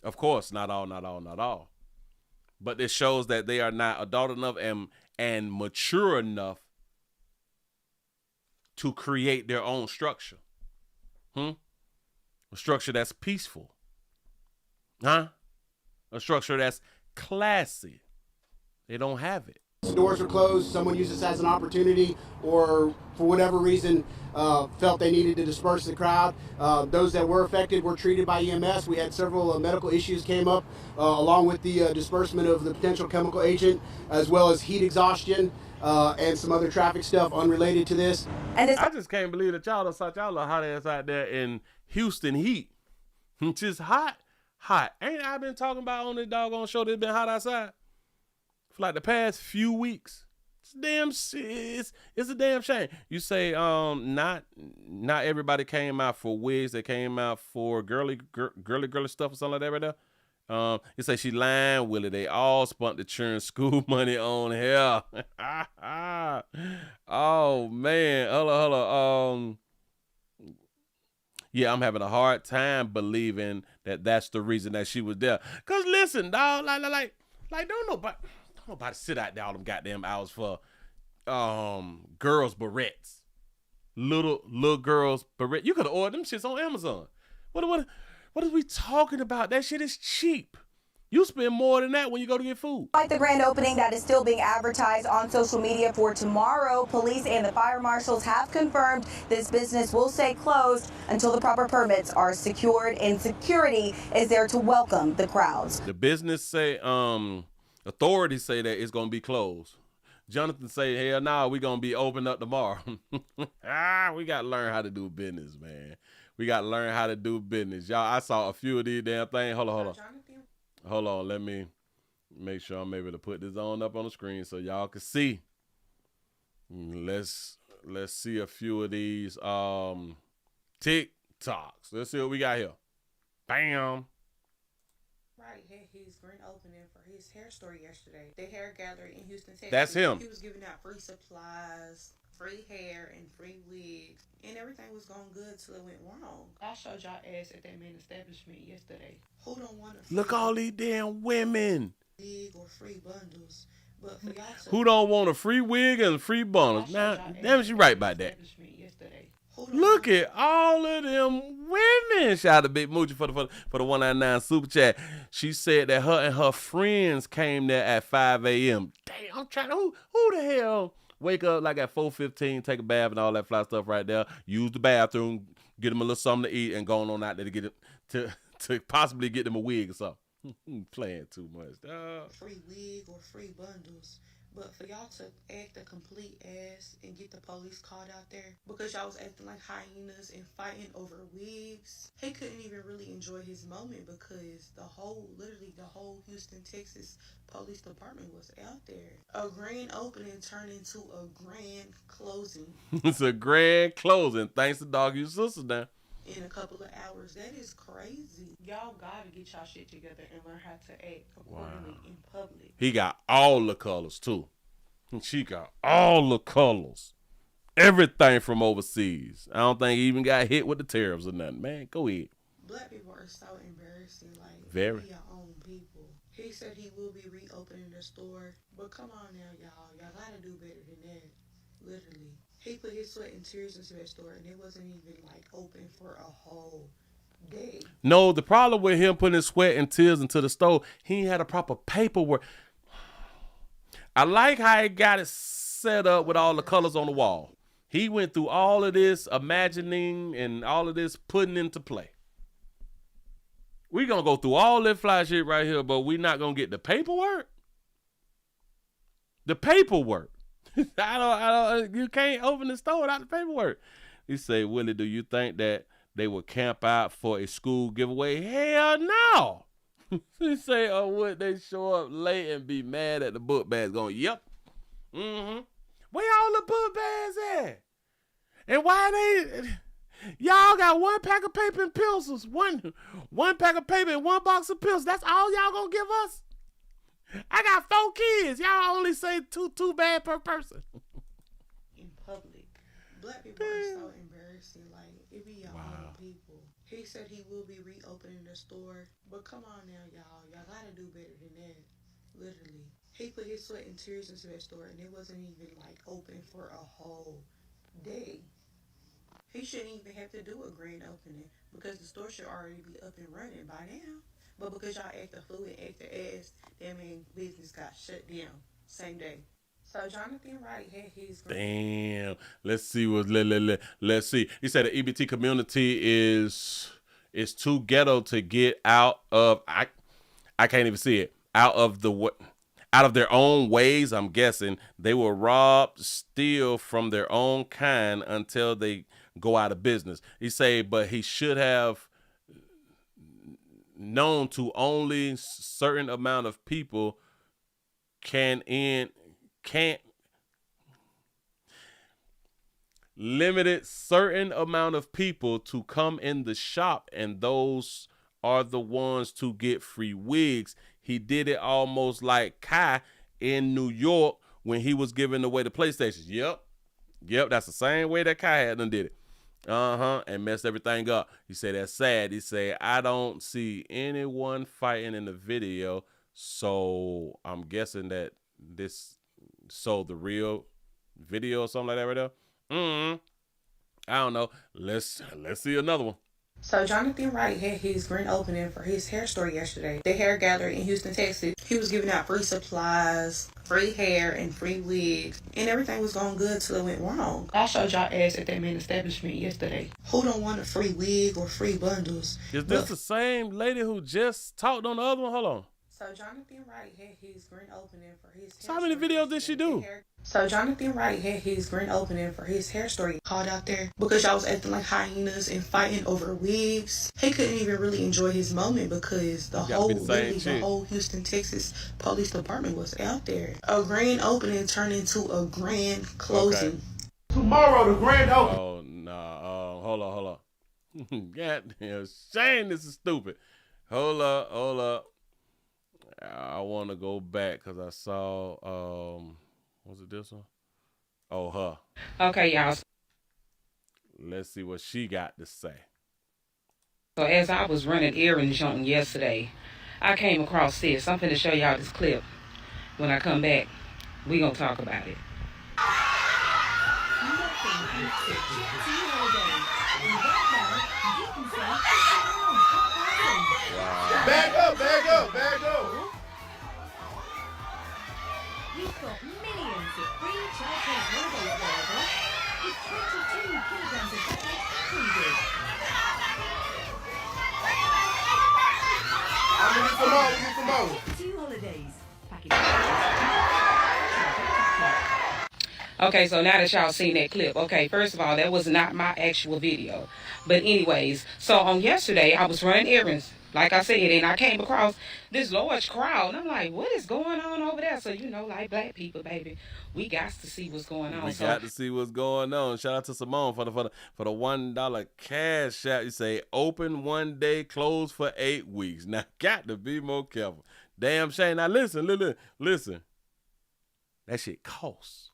Of course, not all. But it shows that they are not adult enough and mature enough to create their own structure. A structure that's peaceful. A structure that's classy. They don't have it. Doors are closed, someone used this as an opportunity, or for whatever reason felt they needed to disperse the crowd. Those that were affected were treated by EMS. We had several medical issues came up along with the disbursement of the potential chemical agent, as well as heat exhaustion and some other traffic stuff unrelated to this. And I just can't believe that y'all are hot ass out there in Houston heat. Just hot. Ain't I been talking about on this doggone show that it's been hot outside for like the past few weeks? It's a damn shame. You say not everybody came out for wigs. They came out for girly stuff or something like that right there. You say she lying, Willie. They all spent the churn school money on hair. Oh man, hold. Yeah, I'm having a hard time believing that that's the reason that she was there. Cause listen, dog, like don't nobody sit out there all them goddamn hours for girls barrettes, little girls barrettes. You could have ordered them shits on Amazon. What are we talking about? That shit is cheap. You spend more than that when you go to get food. Like the grand opening that is still being advertised on social media for tomorrow, police and the fire marshals have confirmed this business will stay closed until the proper permits are secured, and security is there to welcome the crowds. The business say, authorities say that it's gonna be closed. Jonathan say, hell nah, we gonna be open up tomorrow. We gotta learn how to do business, man. We gotta learn how to do business. Y'all, I saw a few of these damn things. Hold on, let me make sure I'm able to put this on up on the screen so y'all can see. Let's see a few of these TikToks. Let's see what we got here. Bam. Wright had his grand opening for his hair store yesterday. The hair gallery in Houston, Texas. That's him. He was giving out free supplies, free hair, and free wigs. And everything was going good till it went wrong. I showed y'all ass at that main establishment yesterday. Who don't want a Look all these damn women. wig or free bundles? But for y'all to Who don't want a free wig and free bundles? Now, damn, she right about that. Look at all of them women. Shout out to Big Moochie for the 199 super chat. She said that her and her friends came there at 5 a.m. Damn, I'm trying to, who the hell wake up like at 4:15, take a bath and all that fly stuff right there, use the bathroom, get them a little something to eat, and going on out there to get it to possibly get them a wig or something. Playing too much. free wig or free bundles. But for y'all to act a complete ass and get the police called out there because y'all was acting like hyenas and fighting over wigs, he couldn't even really enjoy his moment because literally the whole Houston, Texas police department was out there. A grand opening turned into a grand closing. It's a grand closing. Thanks to Doggy Sister now. In a couple of hours. That is crazy. Y'all gotta get y'all shit together and learn how to act accordingly in public. He got all the colors too. She got all the colors. Everything from overseas. I don't think he even got hit with the tariffs or nothing. Man, go ahead. Black people are so embarrassing. Like, very. We our own people. He said he will be reopening the store. But come on now, y'all. Y'all gotta do better than that. Literally. He put his sweat and tears into that store, and it wasn't even like open for a whole day. No, the problem with him putting his sweat and tears into the store, he ain't had a proper paperwork. I like how he got it set up with all the colors on the wall. He went through all of this imagining and all of this putting into play. We're gonna go through all this fly shit right here, but we're not gonna get the paperwork. The paperwork. I don't, you can't open the store without the paperwork. He say, Willie, do you think that they would camp out for a school giveaway? Hell no. He say, or would they show up late and be mad at the book bags going, yep. Mm-hmm. Where all the book bags at? And why y'all got one pack of paper and pencils, one pack of paper and one box of pencils. That's all y'all gonna give us? I got 4 kids. Y'all only say two bad per person. In public. Black people are so embarrassing. Like, it be your own people. He said he will be reopening the store. But come on now, y'all. Y'all gotta do better than that. Literally. He put his sweat and tears into that store, and it wasn't even, like, open for a whole day. He shouldn't even have to do a grand opening because the store should already be up and running by now. But because y'all act a fool and act the ass, that means business got shut down same day. So Jonathan Wright had his... Damn. Let's see what let's see. He said the EBT community is too ghetto to get out of. I can't even see it. Out of their own ways. I'm guessing they will rob, steal from their own kind until they go out of business. He say, but he should have known to only certain amount of people can't limited certain amount of people to come in the shop, and those are the ones to get free wigs. He did it almost like Kai in New York when he was giving away the PlayStations. Yep, that's the same way that Kai had done did it. And messed everything up. He said that's sad. He said, I don't see anyone fighting in the video, so I'm guessing that this sold the real video or something like that right there. I don't know. Let's see another one. So Jonathan Wright had his grand opening for his hair store yesterday. The hair gallery in Houston, Texas. He was giving out free supplies, free hair, and free wigs. And everything was going good till it went wrong. I showed y'all ads at that main establishment yesterday. Who don't want a free wig or free bundles? Is this the same lady who just talked on the other one? Hold on. So Jonathan Wright had his grand opening for his hair So how many videos did she do? So Jonathan Wright had his grand opening for his hair store. Called out there because y'all was acting like hyenas and fighting over wigs. He couldn't even really enjoy his moment because the whole Houston, Texas police department was out there. A grand opening turned into a grand closing. Okay. Tomorrow, the grand opening. Oh, nah. Hold on. Goddamn shame, this is stupid. Hold up. I want to go back because I saw, was it this one? Oh, her. Okay, y'all. Let's see what she got to say. So as I was running errands on yesterday, I came across this. I'm finna show y'all this clip. When I come back, we gonna talk about it. Back up. We've got millions of free childcare holidays available, with 22 kilograms of budget included. We get some more. 2 holidays. Okay, so now that y'all seen that clip, okay, first of all, that was not my actual video. But anyways, so on yesterday, I was running errands, like I said, and I came across this large crowd, and I'm like, what is going on over there? So, you know, like black people, baby, we got to see what's going on. Got to see what's going on. Shout out to Simone for the $1 cash out. You say, open one day, closed for 8 weeks. Now, got to be more careful. Damn shame. Now, listen. That shit costs.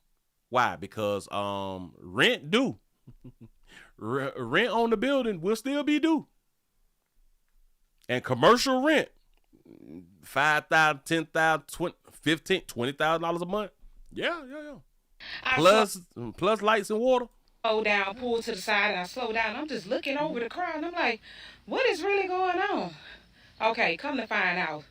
Why? Because rent due. Rent on the building will still be due. And commercial rent, $5,000, $10,000, $15,000, $20,000 a month. Yeah. Plus lights and water. Slow down, pull to the side, and I slow down. I'm just looking over the crowd, and I'm like, what is really going on? Okay, come to find out.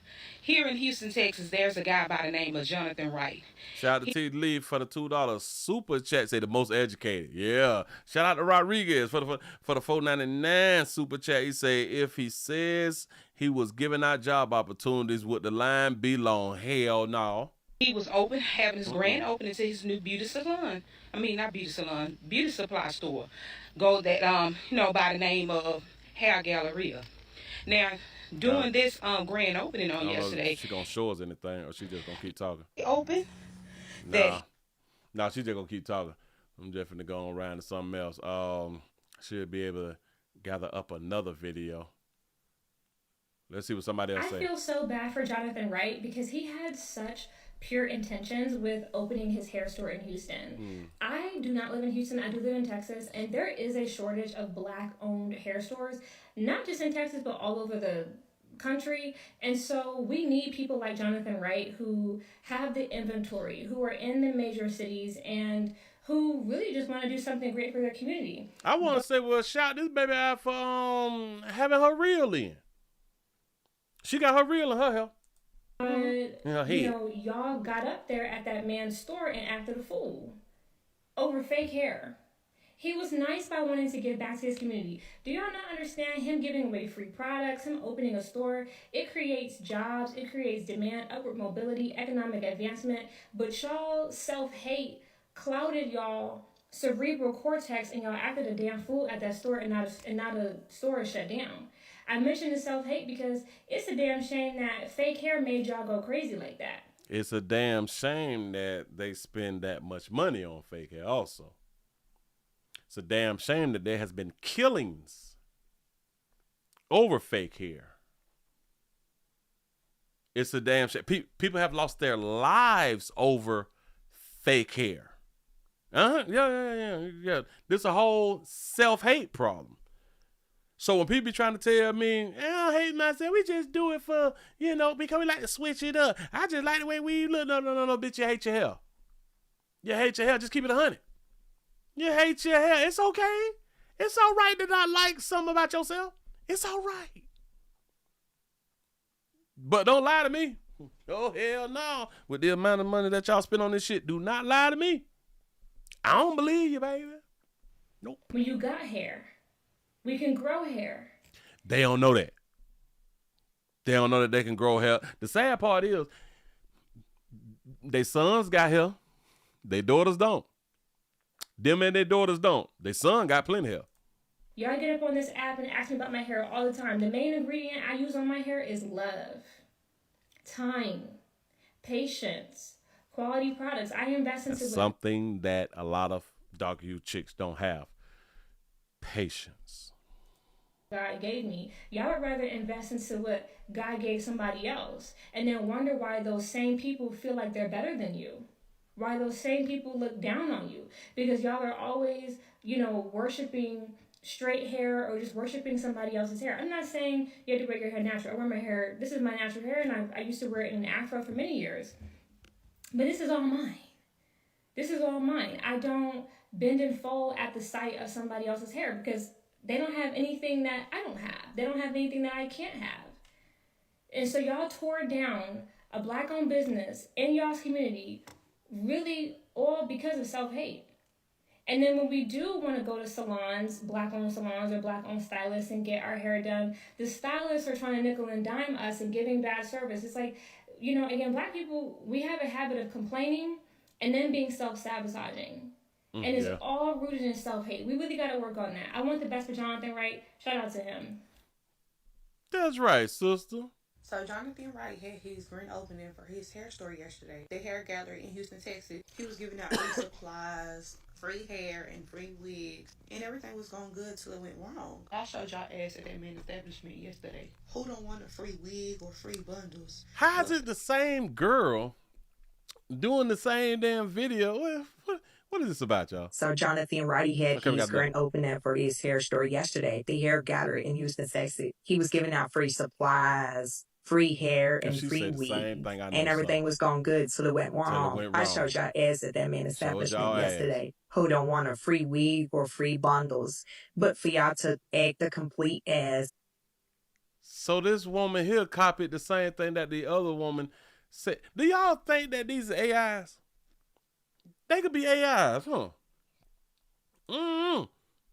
Here in Houston, Texas, there's a guy by the name of Jonathan Wright. Shout out to T. Lee for the $2 super chat. Say the most educated. Yeah. Shout out to Rodriguez for the $4.99 super chat. He say if he says he was giving out job opportunities, would the line be long? Hell no. He was having his grand opening to his new beauty salon. I mean, not beauty salon, beauty supply store. By the name of Hair Galleria. Now, doing this grand opening on yesterday. She gonna show us anything, or she just gonna keep talking? Open? Nah, she just gonna keep talking. I'm just gonna go around to something else. She'll be able to gather up another video. Let's see what somebody else I says. feel so bad for Jonathan Wright because he had such pure intentions with opening his hair store in Houston. I do not live in Houston. I do live in Texas, and there is a shortage of Black-owned hair stores, not just in Texas, but all over the country. And so we need people like Jonathan Wright who have the inventory, who are in the major cities, and who really just want to do something great for their community. I want to say, well, shout this baby out for having her reel in. She got her reel in her hair. But, y'all got up there at that man's store and acted a fool over fake hair. He was nice by wanting to give back to his community. Do y'all not understand him giving away free products, him opening a store? It creates jobs, it creates demand, upward mobility, economic advancement. But y'all self-hate clouded y'all cerebral cortex and y'all acted a damn fool at that store and not a store is shut down. I mentioned the self-hate because it's a damn shame that fake hair made y'all go crazy like that. It's a damn shame that they spend that much money on fake hair also. It's a damn shame that there has been killings over fake hair. It's a damn shame. People have lost their lives over fake hair. Yeah. This is a whole self-hate problem. So when people be trying to tell me, I don't hate myself, we just do it for, because we like to switch it up. I just like the way we look. No, bitch, you hate your hair. You hate your hair. Just keep it 100. You hate your hair. It's okay. It's all right to not like something about yourself. It's all right. But don't lie to me. Oh, hell no. With the amount of money that y'all spend on this shit, do not lie to me. I don't believe you, baby. Nope. When you got hair, we can grow hair. They don't know that. They don't know that they can grow hair. The sad part is, their sons got hair. Their daughters don't. Them and their daughters don't. Their son got plenty of hair. Y'all get up on this app and ask me about my hair all the time. The main ingredient I use on my hair is love, time, patience, quality products. I invest into something that a lot of dark hue chicks don't have. Patience. God gave me. Y'all would rather invest into what God gave somebody else and then wonder why those same people feel like they're better than you. Why those same people look down on you. Because y'all are always, worshiping straight hair or just worshiping somebody else's hair. I'm not saying you have to wear your hair natural. I wear my hair, this is my natural hair, and I used to wear it in an afro for many years. But this is all mine. This is all mine. I don't bend and fold at the sight of somebody else's hair because they don't have anything that I don't have. They don't have anything that I can't have. And so y'all tore down a Black-owned business in y'all's community really all because of self-hate. And then when we do want to go to salons, Black-owned salons or Black-owned stylists and get our hair done, the stylists are trying to nickel and dime us and giving bad service. It's like, again, Black people, we have a habit of complaining and then being self-sabotaging. And it's all rooted in self-hate. We really got to work on that. I want the best for Jonathan Wright. Shout out to him. That's right, sister. So Jonathan Wright had his grand opening for his hair store yesterday. The hair gallery in Houston, Texas. He was giving out free supplies, free hair, and free wigs. And everything was going good till it went wrong. I showed y'all ass at that main establishment yesterday. Who don't want a free wig or free bundles? How is it the same girl doing the same damn video? What is this about, y'all? So Jonathan Wright had his grand opening for his hair store yesterday at the hair gallery in Houston, Texas. He was giving out free supplies, free hair, and free weed. And everything was going good till it went wrong. I showed y'all ass at that main establishment yesterday. Who don't want a free wig or free bundles, but for y'all to act a complete ass. So this woman here copied the same thing that the other woman said. Do y'all think that these are AIs? They could be AIs, huh?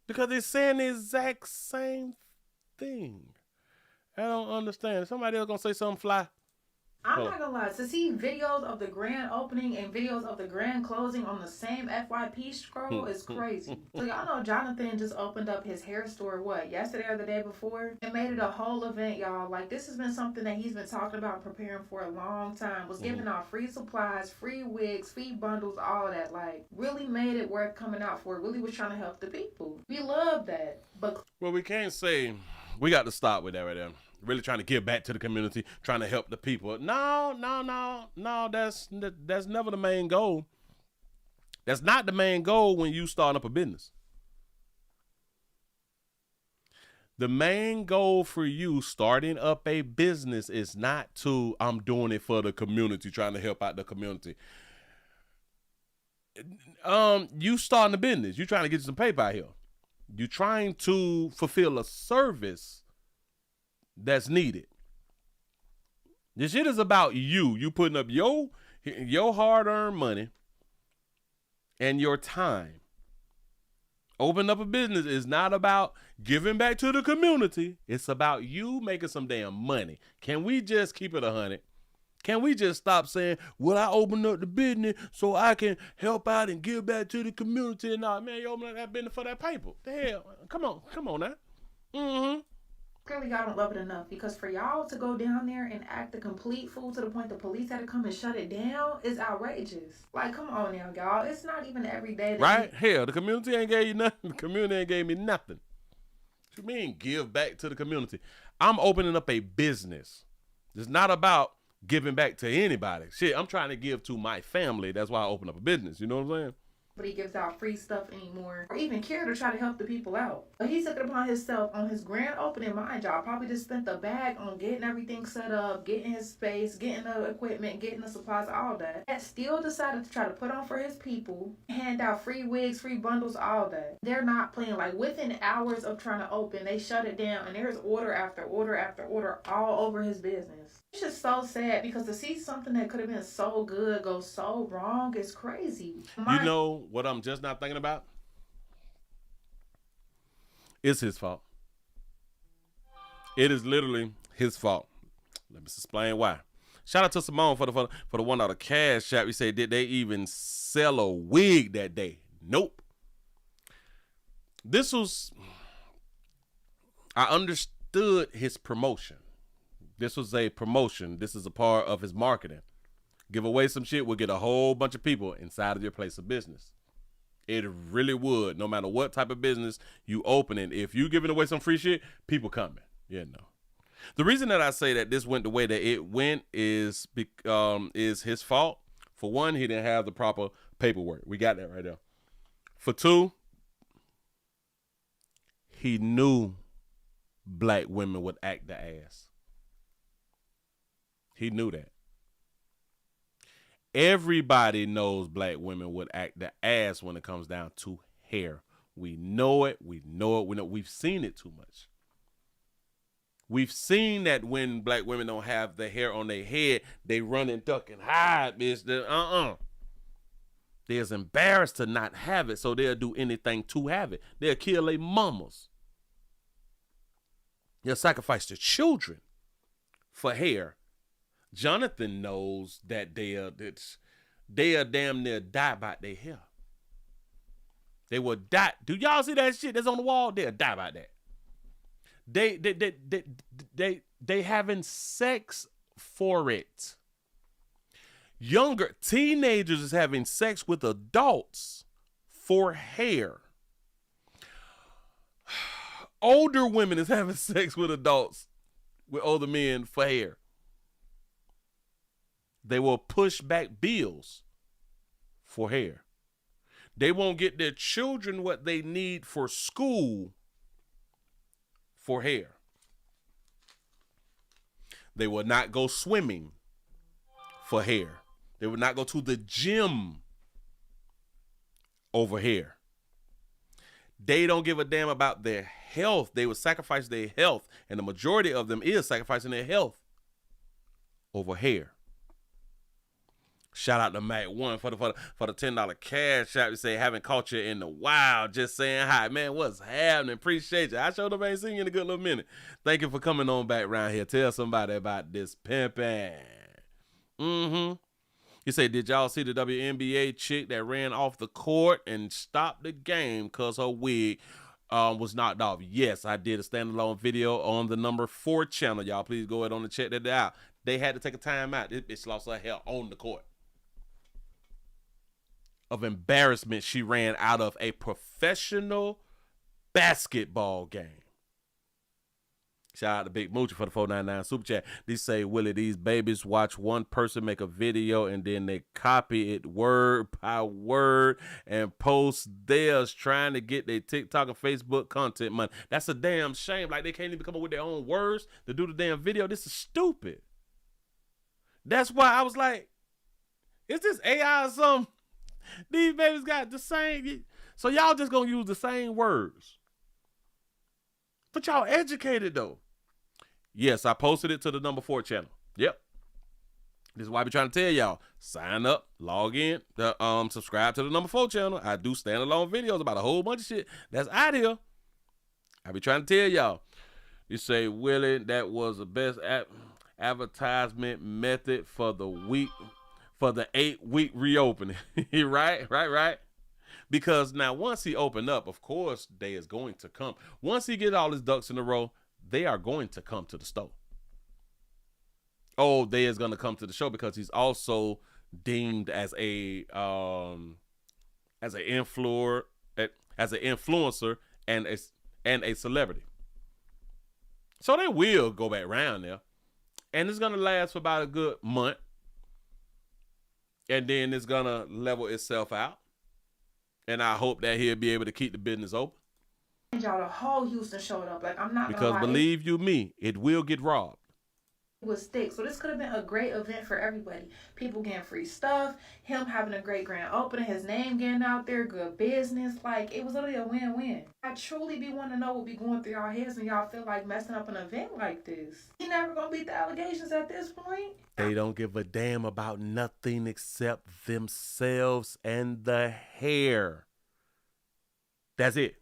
Because they're saying the exact same thing. I don't understand. Somebody else gonna say something fly? I'm not gonna lie. To see videos of the grand opening and videos of the grand closing on the same FYP scroll is crazy. So y'all know Jonathan just opened up his hair store, yesterday or the day before? And made it a whole event, y'all. Like, this has been something that he's been talking about and preparing for a long time. Was giving out free supplies, free wigs, free bundles, all that. Like, really made it worth coming out for. Really was trying to help the people. We love that. But well, we can't say... We got to stop with that right there. really trying to give back to the community, trying to help the people. No. That's never the main goal. That's not the main goal when you start up a business. The main goal for you starting up a business is not to, I'm doing it for the community, trying to help out the community. You starting a business. You trying to get you some paper out here. You trying to fulfill a service that's needed. This shit is about you. You putting up your hard-earned money and your time. Opening up a business is not about giving back to the community. It's about you making some damn money. Can we just keep it 100? Can we just stop saying, well, I opened up the business so I can help out and give back to the community? And all, man, you open up that business for that paper. The hell? Come on now. Mm-hmm. Clearly y'all don't love it enough, because for y'all to go down there and act a complete fool to the point the police had to come and shut it down is outrageous. Like, come on now, y'all. It's not even every day. Right? Hell, the community ain't gave you nothing. The community ain't gave me nothing. What you mean give back to the community? I'm opening up a business. It's not about giving back to anybody. Shit, I'm trying to give to my family. That's why I open up a business. You know what I'm saying? But he gives out free stuff anymore, or even care to try to help the people out. But he took it upon himself on his grand opening. Mind y'all, probably just spent the bag on getting everything set up, getting his space, getting the equipment, getting the supplies, all that. And still decided to try to put on for his people, hand out free wigs, free bundles, all that. They're not playing. Like, within hours of trying to open, they shut it down, and there's order after order after order all over his business. It's just so sad, because to see something that could have been so good go so wrong is crazy. You know what I'm just not thinking about? It's his fault. It is literally his fault. Let me explain why. Shout out to Simone for the $1 cash app. We say, did they even sell a wig that day? Nope. I understood his promotion. This was a promotion. This is a part of his marketing. Give away some shit, we'll get a whole bunch of people inside of your place of business. It really would. No matter what type of business you opening, if you giving away some free shit, people coming. Yeah, no. The reason that I say that this went the way that it went is his fault. For one, he didn't have the proper paperwork. We got that right there. For two, he knew black women would act the ass. He knew that. Everybody knows black women would act the ass when it comes down to hair. We know it. We know it. We've seen it too much. We've seen that when black women don't have the hair on their head, they run and duck and hide, bitch. They're as embarrassed to not have it, so they'll do anything to have it. They'll kill their mamas. They'll sacrifice their children for hair. Jonathan knows that they'll damn near die by their hair. They will die. Do y'all see that shit that's on the wall? They'll die by that. They having sex for it. Younger teenagers is having sex with adults for hair. Older women is having sex with adults, with older men for hair. They will push back bills for hair. They won't get their children what they need for school for hair. They will not go swimming for hair. They will not go to the gym over hair. They don't give a damn about their health. They will sacrifice their health, and the majority of them is sacrificing their health over hair. Shout out to Mac One for the $10 cash app. You say, haven't caught you in the wild. Just saying hi. Man, what's happening? Appreciate you. I showed up, ain't seen you in a good little minute. Thank you for coming on back around here. Tell somebody about this pimping. You say, did y'all see the WNBA chick that ran off the court and stopped the game because her wig was knocked off? Yes, I did a standalone video on the number 4 channel. Y'all please go ahead on and check that out. They had to take a time out. This bitch lost her hair on the court. Of embarrassment she ran out of a professional basketball game. Shout out to Big Moochie for the 499 super chat. They say, Willie, these babies watch one person make a video and then they copy it word by word and post theirs trying to get their TikTok and Facebook content money. That's a damn shame. Like, they can't even come up with their own words to do the damn video. This is stupid. That's why I was like, is this AI or something? These babies got the same. So y'all just gonna use the same words. But y'all educated though. Yes, I posted it to the number 4 channel. Yep. This is why I be trying to tell y'all. Sign up, log in, subscribe to the number 4 channel. I do standalone videos about a whole bunch of shit that's out here. I be trying to tell y'all. You say, Willie, that was the best advertisement method for the 8-week reopening. Right. Because now once he opened up, of course, they is going to come. Once he get all his ducks in a row, they are going to come to the store. Oh, they is going to come to the show because he's also deemed as a influencer and a celebrity. So they will go back around there. And it's going to last for about a good month. And then it's going to level itself out. And I hope that he'll be able to keep the business open. Y'all, the whole Houston showed up. Like, I'm not because gonna lie, believe you me, it will get robbed. It was thick. So this could have been a great event for everybody. People getting free stuff, him having a great grand opening, his name getting out there, good business. Like, it was literally a win-win. I truly be wanting to know what be going through y'all heads when y'all feel like messing up an event like this. He never gonna beat the allegations at this point. They don't give a damn about nothing except themselves and the hair. That's it.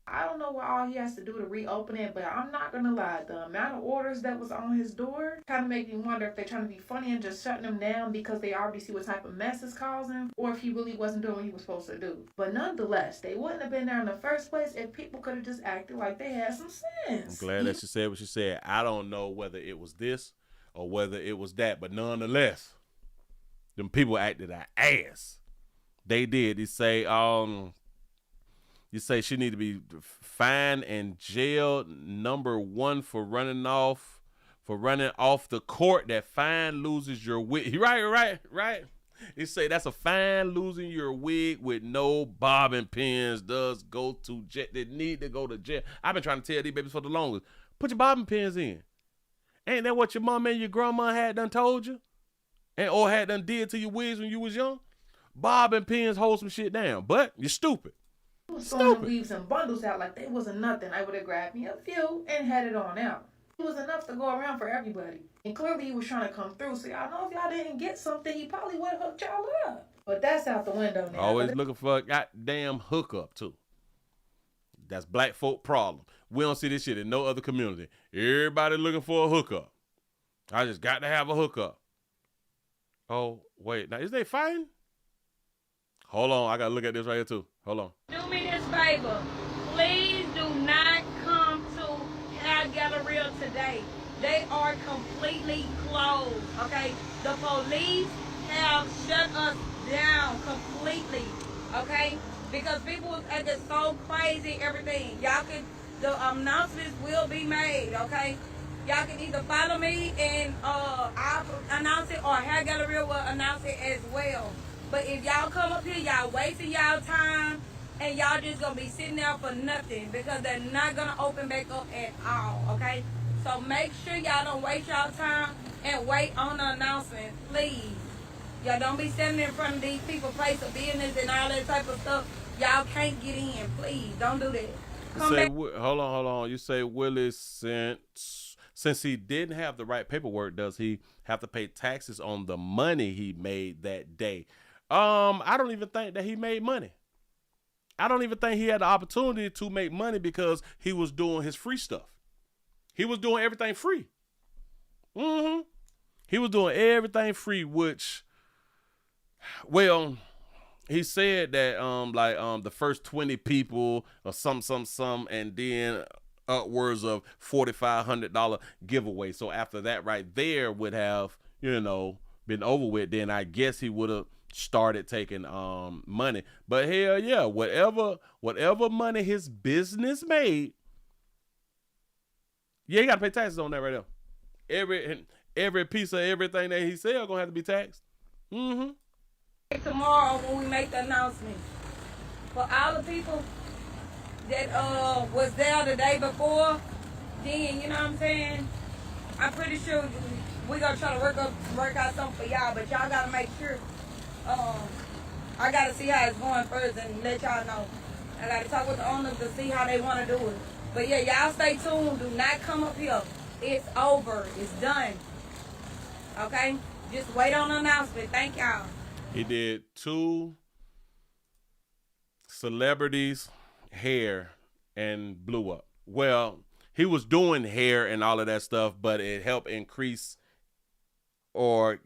I don't know what all he has to do to reopen it, but I'm not gonna lie, the amount of orders that was on his door kind of make me wonder if they're trying to be funny and just shutting him down because they already see what type of mess it's causing, or if he really wasn't doing what he was supposed to do. But nonetheless, they wouldn't have been there in the first place if people could have just acted like they had some sense. I'm glad that she said what she said. I don't know whether it was this or whether it was that, but nonetheless, them people acted an ass. They did. You say she need to be fined and jailed. Number 1 for running off the court. That fine loses your wig. Right. You say that's a fine losing your wig with no bobbing pins. Does go to jail. They need to go to jail. I've been trying to tell these babies for the longest. Put your bobbing pins in. Ain't that what your mom and your grandma had done told you? Or had done did to your wigs when you was young? Bobbing pins hold some shit down. But you're stupid. He was throwing weaves and bundles out like they wasn't nothing. I would have grabbed me a few and had it on out. It was enough to go around for everybody. And clearly he was trying to come through. So y'all know if y'all didn't get something, he probably would have hooked y'all up. But that's out the window now. Always looking for a goddamn hookup too. That's black folk problem. We don't see this shit in no other community. Everybody looking for a hookup. I just got to have a hookup. Oh, wait. Now, is they fighting? Hold on. I got to look at this right here too. Hold on. Do me this favor. Please do not come to Hair Galleria today. They are completely closed, okay? The police have shut us down completely, okay? Because people are just so crazy, everything. The announcements will be made, okay? Y'all can either follow me and I'll announce it, or Hair Galleria will announce it as well. But if y'all come up here, y'all wasting y'all time, and y'all just gonna be sitting there for nothing because they're not gonna open back up at all, okay? So make sure y'all don't waste y'all time and wait on the announcement, please. Y'all don't be standing in front of these people, place of business and all that type of stuff. Y'all can't get in, please. Don't do that. Hold on. You say Willie, since he didn't have the right paperwork, does he have to pay taxes on the money he made that day? I don't even think that he made money. I don't even think he had the opportunity to make money because he was doing his free stuff. He was doing everything free. He was doing everything free, which, well, he said that the first 20 people or some, and then upwards of $4,500 giveaway. So after that right there would have, been over with, then I guess he would have started taking money. But hell yeah, whatever money his business made, Yeah, he got to pay taxes on that right there. Every piece of everything that he sells gonna have to be taxed. Mm-hmm. Tomorrow when we make the announcement, for all the people that was there the day before, then you know what I'm saying. I'm pretty sure we gonna try to work out something for y'all, but y'all gotta make sure. I gotta see how it's going first and let y'all know. I gotta talk with the owners to see how they want to do it. But yeah, y'all stay tuned. Do not come up here. It's over. It's done. Okay? Just wait on the announcement. Thank y'all. He did 2 celebrities' hair and blew up. Well, he was doing hair and all of that stuff, but it helped increase or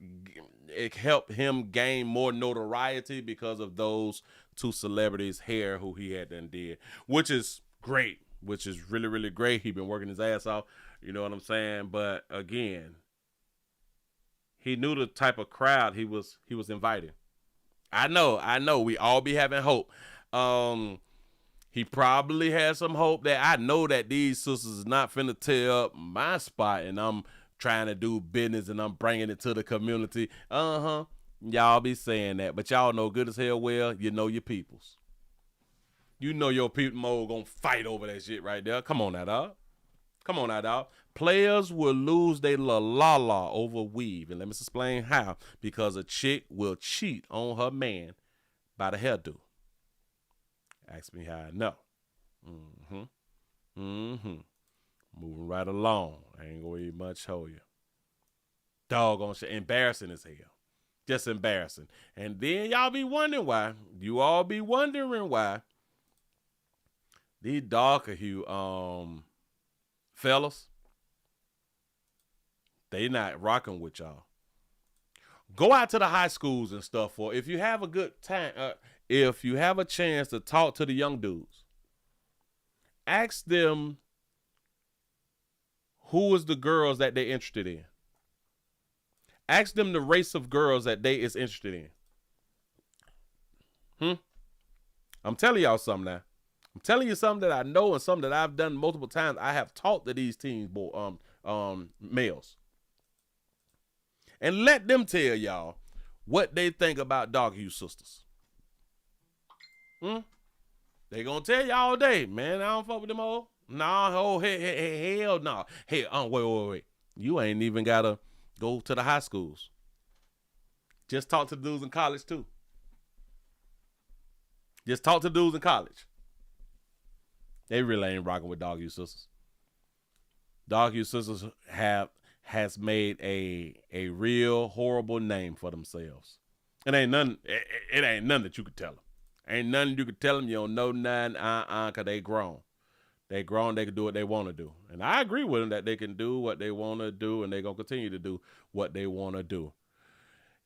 it helped him gain more notoriety because of those 2 celebrities' hair who he had done did, which is great, which is really, really great. He been working his ass off, you know what I'm saying? But again, he knew the type of crowd he was inviting. I know. We all be having hope. He probably had some hope that I know that these sisters is not finna tear up my spot and I'm trying to do business and I'm bringing it to the community. Y'all be saying that, but y'all know good as hell well, you know your peoples. You know your people mode gonna fight over that shit right there. Come on now, dog. Players will lose their la over weave. And let me explain how. Because a chick will cheat on her man by the hairdo. Ask me how I know. Moving right along. I ain't gonna even much show you. Doggone shit. Embarrassing as hell. Just embarrassing. And then y'all be wondering why. You all be wondering why. These darker hue fellas, they not rocking with y'all. Go out to the high schools and stuff, or if you have a good time, if you have a chance to talk to the young dudes, ask them who is the girls that they're interested in. Ask them the race of girls that they is interested in. I'm telling y'all something now. I'm telling you something that I know and something that I've done multiple times. I have talked to these teens, males. And let them tell y'all what they think about dog hue sisters. They gonna tell you all day, man, I don't fuck with them all. Nah, hell no. Hey, wait. You ain't even gotta go to the high schools. Just talk to the dudes in college too. Just talk to dudes in college. They really ain't rocking with dog hue sisters. Dog hue sisters has made a real horrible name for themselves. It ain't nothing that you could tell them. Ain't nothing you could tell them. You don't know nothing, cause they grown. They grown, they can do what they want to do. And I agree with them that they can do what they want to do and they gonna continue to do what they want to do.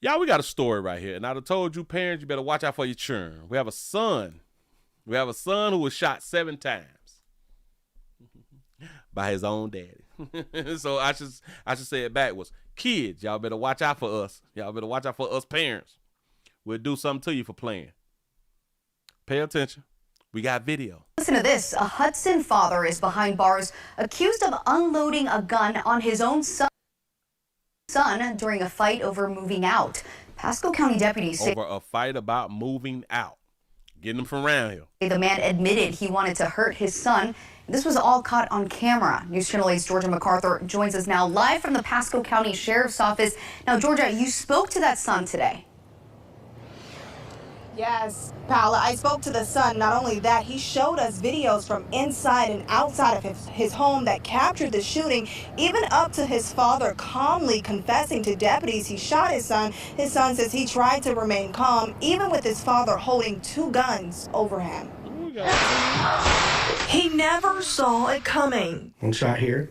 Y'all, we got a story right here. And I done told you parents, you better watch out for your children. We have a son who was shot 7 times by his own daddy. So I should say it backwards. Kids, y'all better watch out for us. Y'all better watch out for us parents. We'll do something to you for playing. Pay attention. We got video. Listen to this. A Hudson father is behind bars accused of unloading a gun on his own son during a fight over moving out. Pasco County deputies say over a fight about moving out. Getting them from around here. The man admitted he wanted to hurt his son. This was all caught on camera. News Channel 8's Georgia MacArthur joins us now live from the Pasco County Sheriff's Office. Now, Georgia, you spoke to that son today. Yes, Paula, I spoke to the son. Not only that, he showed us videos from inside and outside of his home that captured the shooting, even up to his father calmly confessing to deputies he shot his son. His son says he tried to remain calm, even with his father holding 2 guns over him. He never saw it coming. One shot here,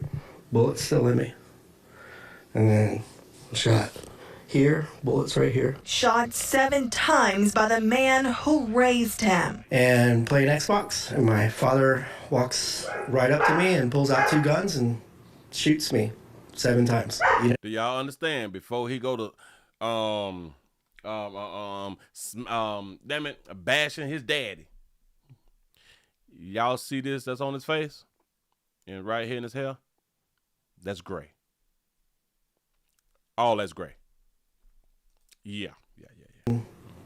bullet's still in me. And then one shot here, bullets right here. Shot 7 times by the man who raised him. And playing Xbox, and my father walks right up to me and pulls out 2 guns and shoots me 7 times. You know? Do y'all understand? Before he go to bashing his daddy. Y'all see this that's on his face? And right here in his hair? That's gray. All that's gray. Yeah.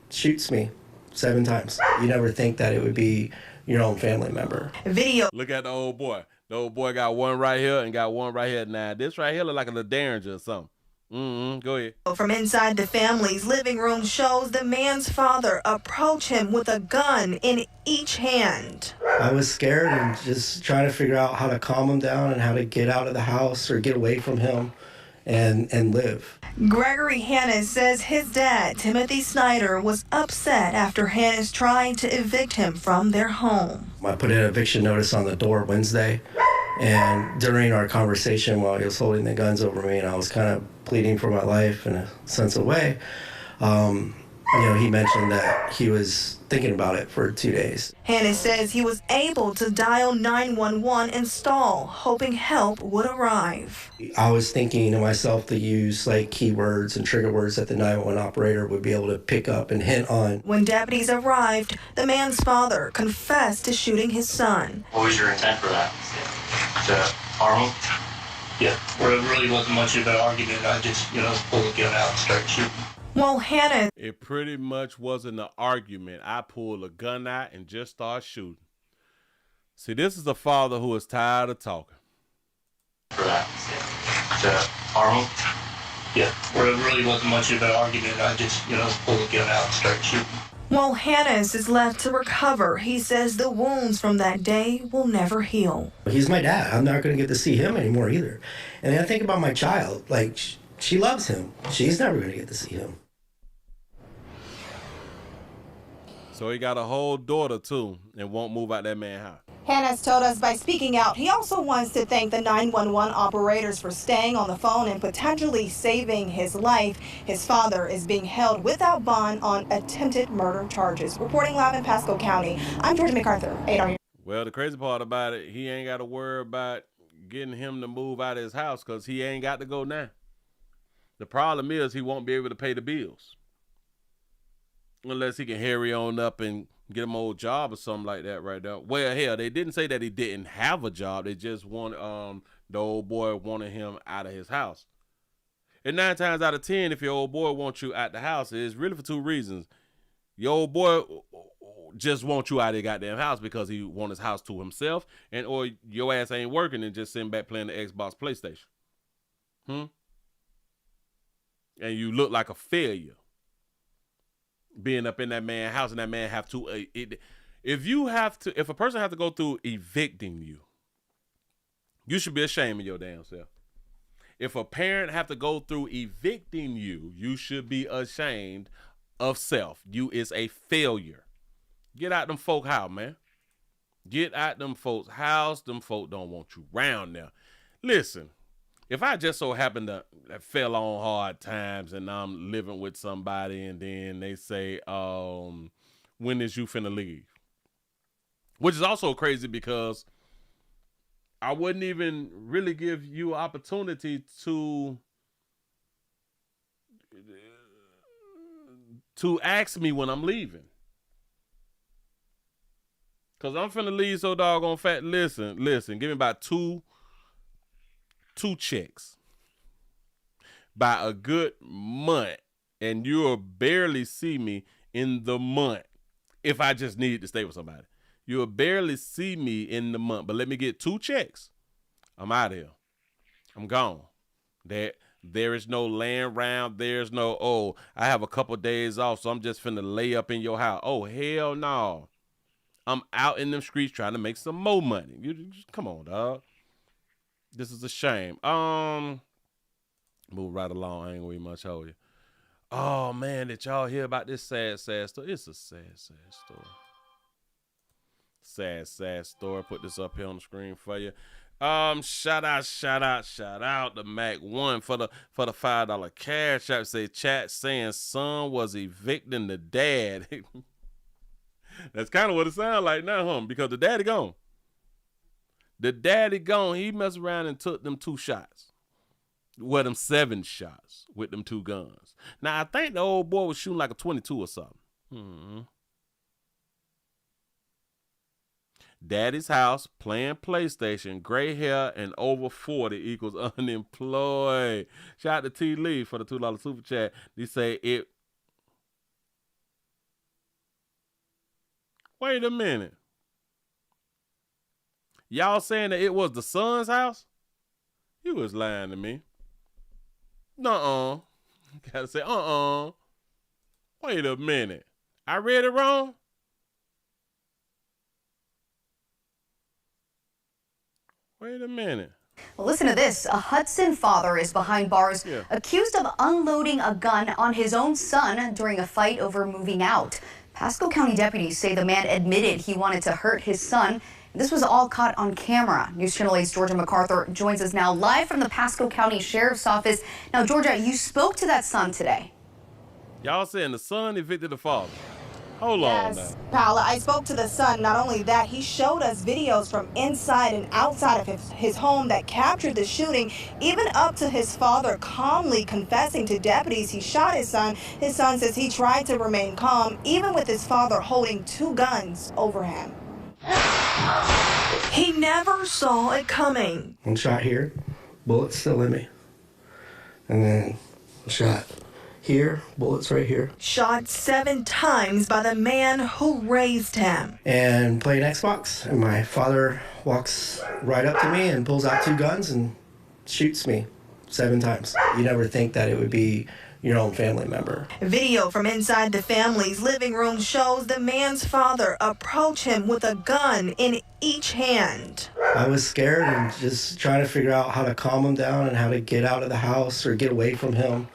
Shoots me 7 times. You never think that it would be your own family member. Video. Look at the old boy. The old boy got one right here and got one right here. Now, this right here look like a little Derringer or something. Go ahead. From inside the family's living room shows the man's father approach him with a gun in each hand. I was scared and just trying to figure out how to calm him down and how to get out of the house or get away from him and live. Gregory Hannes says his dad, Timothy Snyder, was upset after Hannes tried to evict him from their home. I put an eviction notice on the door Wednesday, and during our conversation while he was holding the guns over me and I was kind of pleading for my life in a sense of way, he mentioned that he was thinking about it for 2 days. Hannes says he was able to dial 911 and stall, hoping help would arrive. I was thinking to myself to use like keywords and trigger words that the 911 operator would be able to pick up and hint on. When deputies arrived, the man's father confessed to shooting his son. What was your intent for that? To harm him? Yeah, well, it really wasn't much of an argument. I just, pulled the gun out and started shooting. Well, Hannes... It pretty much wasn't an argument. I pulled a gun out and just started shooting. See, this is a father who is tired of talking. For that, to harm him? Yeah, well, it really wasn't much of an argument. I just, pulled the gun out and started shooting. While Hannes is left to recover, he says the wounds from that day will never heal. He's my dad. I'm not going to get to see him anymore either. And I think about my child. Like, she loves him. She's never going to get to see him. So he got a whole daughter, too, and won't move out that man's house. Hannes told us by speaking out, he also wants to thank the 911 operators for staying on the phone and potentially saving his life. His father is being held without bond on attempted murder charges. Reporting live in Pasco County, I'm Georgia MacArthur, 8 Well, the crazy part about it, he ain't got to worry about getting him to move out of his house because he ain't got to go now. The problem is he won't be able to pay the bills. Unless he can hurry on up and get him an old job or something like that right now. Well, hell, they didn't say that he didn't have a job. They just wanted, the old boy wanted him out of his house. And 9 times out of 10, if your old boy wants you out the house, it's really for 2 reasons. Your old boy just wants you out of the goddamn house because he wants his house to himself, and or your ass ain't working and just sitting back playing the Xbox PlayStation. And you look like a failure being up in that man's house, and that man have to if a person have to go through evicting you, you should be ashamed of your damn self. If a parent have to go through evicting you, you should be ashamed of self. You is a failure. Get out them folk house, man. Get out them folks house. Them folk don't want you round there. Listen, if I just so happen to fell on hard times and I'm living with somebody and then they say, when is you finna leave? Which is also crazy because I wouldn't even really give you an opportunity to ask me when I'm leaving. Because I'm finna leave so doggone fat. Listen, give me about two checks by a good month, and you'll barely see me in the month if I just needed to stay with somebody. You'll barely see me in the month, but let me get 2 checks. I'm out of here. I'm gone. There is no laying around. There's no, I have a couple days off, so I'm just finna lay up in your house. Oh, hell no. I'm out in them streets trying to make some more money. You just, come on, dog. This is a shame. Move right along. I ain't gonna be much hold you. Oh man, did y'all hear about this sad story? It's a sad story. Sad story. Put this up here on the screen for you. Shout out to Mac 1 for the $5 cash app. Say chat saying son was evicting the dad. That's kind of what it sounds like now, because the daddy gone. The daddy gone. He messed around and took them 2 shots. Well, them 7 shots with them 2 guns. Now, I think the old boy was shooting like a 22 or something. Daddy's house, playing PlayStation, gray hair, and over 40 equals unemployed. Shout out to T. Lee for the $2 super chat. They say it. Wait a minute. Y'all saying that it was the son's house? You was lying to me. Nuh-uh. Gotta say, Wait a minute. I read it wrong? Wait a minute. Well, listen to this. A Hudson father is behind bars accused of unloading a gun on his own son during a fight over moving out. Pasco County deputies say the man admitted he wanted to hurt his son. This was all caught on camera. News Channel 8's Georgia MacArthur joins us now live from the Pasco County Sheriff's Office. Now, Georgia, you spoke to that son today. Y'all saying the son evicted the father. Hold on now. Paola, I spoke to the son. Not only that, he showed us videos from inside and outside of his home that captured the shooting, even up to his father calmly confessing to deputies he shot his son. His son says he tried to remain calm, even with his father holding 2 guns over him. He never saw it coming. One shot here, bullet still in me. And then a shot here, bullets right here. Shot 7 times by the man who raised him. And playing Xbox, and my father walks right up to me and pulls out 2 guns and shoots me 7 times. You never think that it would be your own family member. Video from inside the family's living room shows the man's father approach him with a gun in each hand. I was scared and just trying to figure out how to calm him down and how to get out of the house or get away from him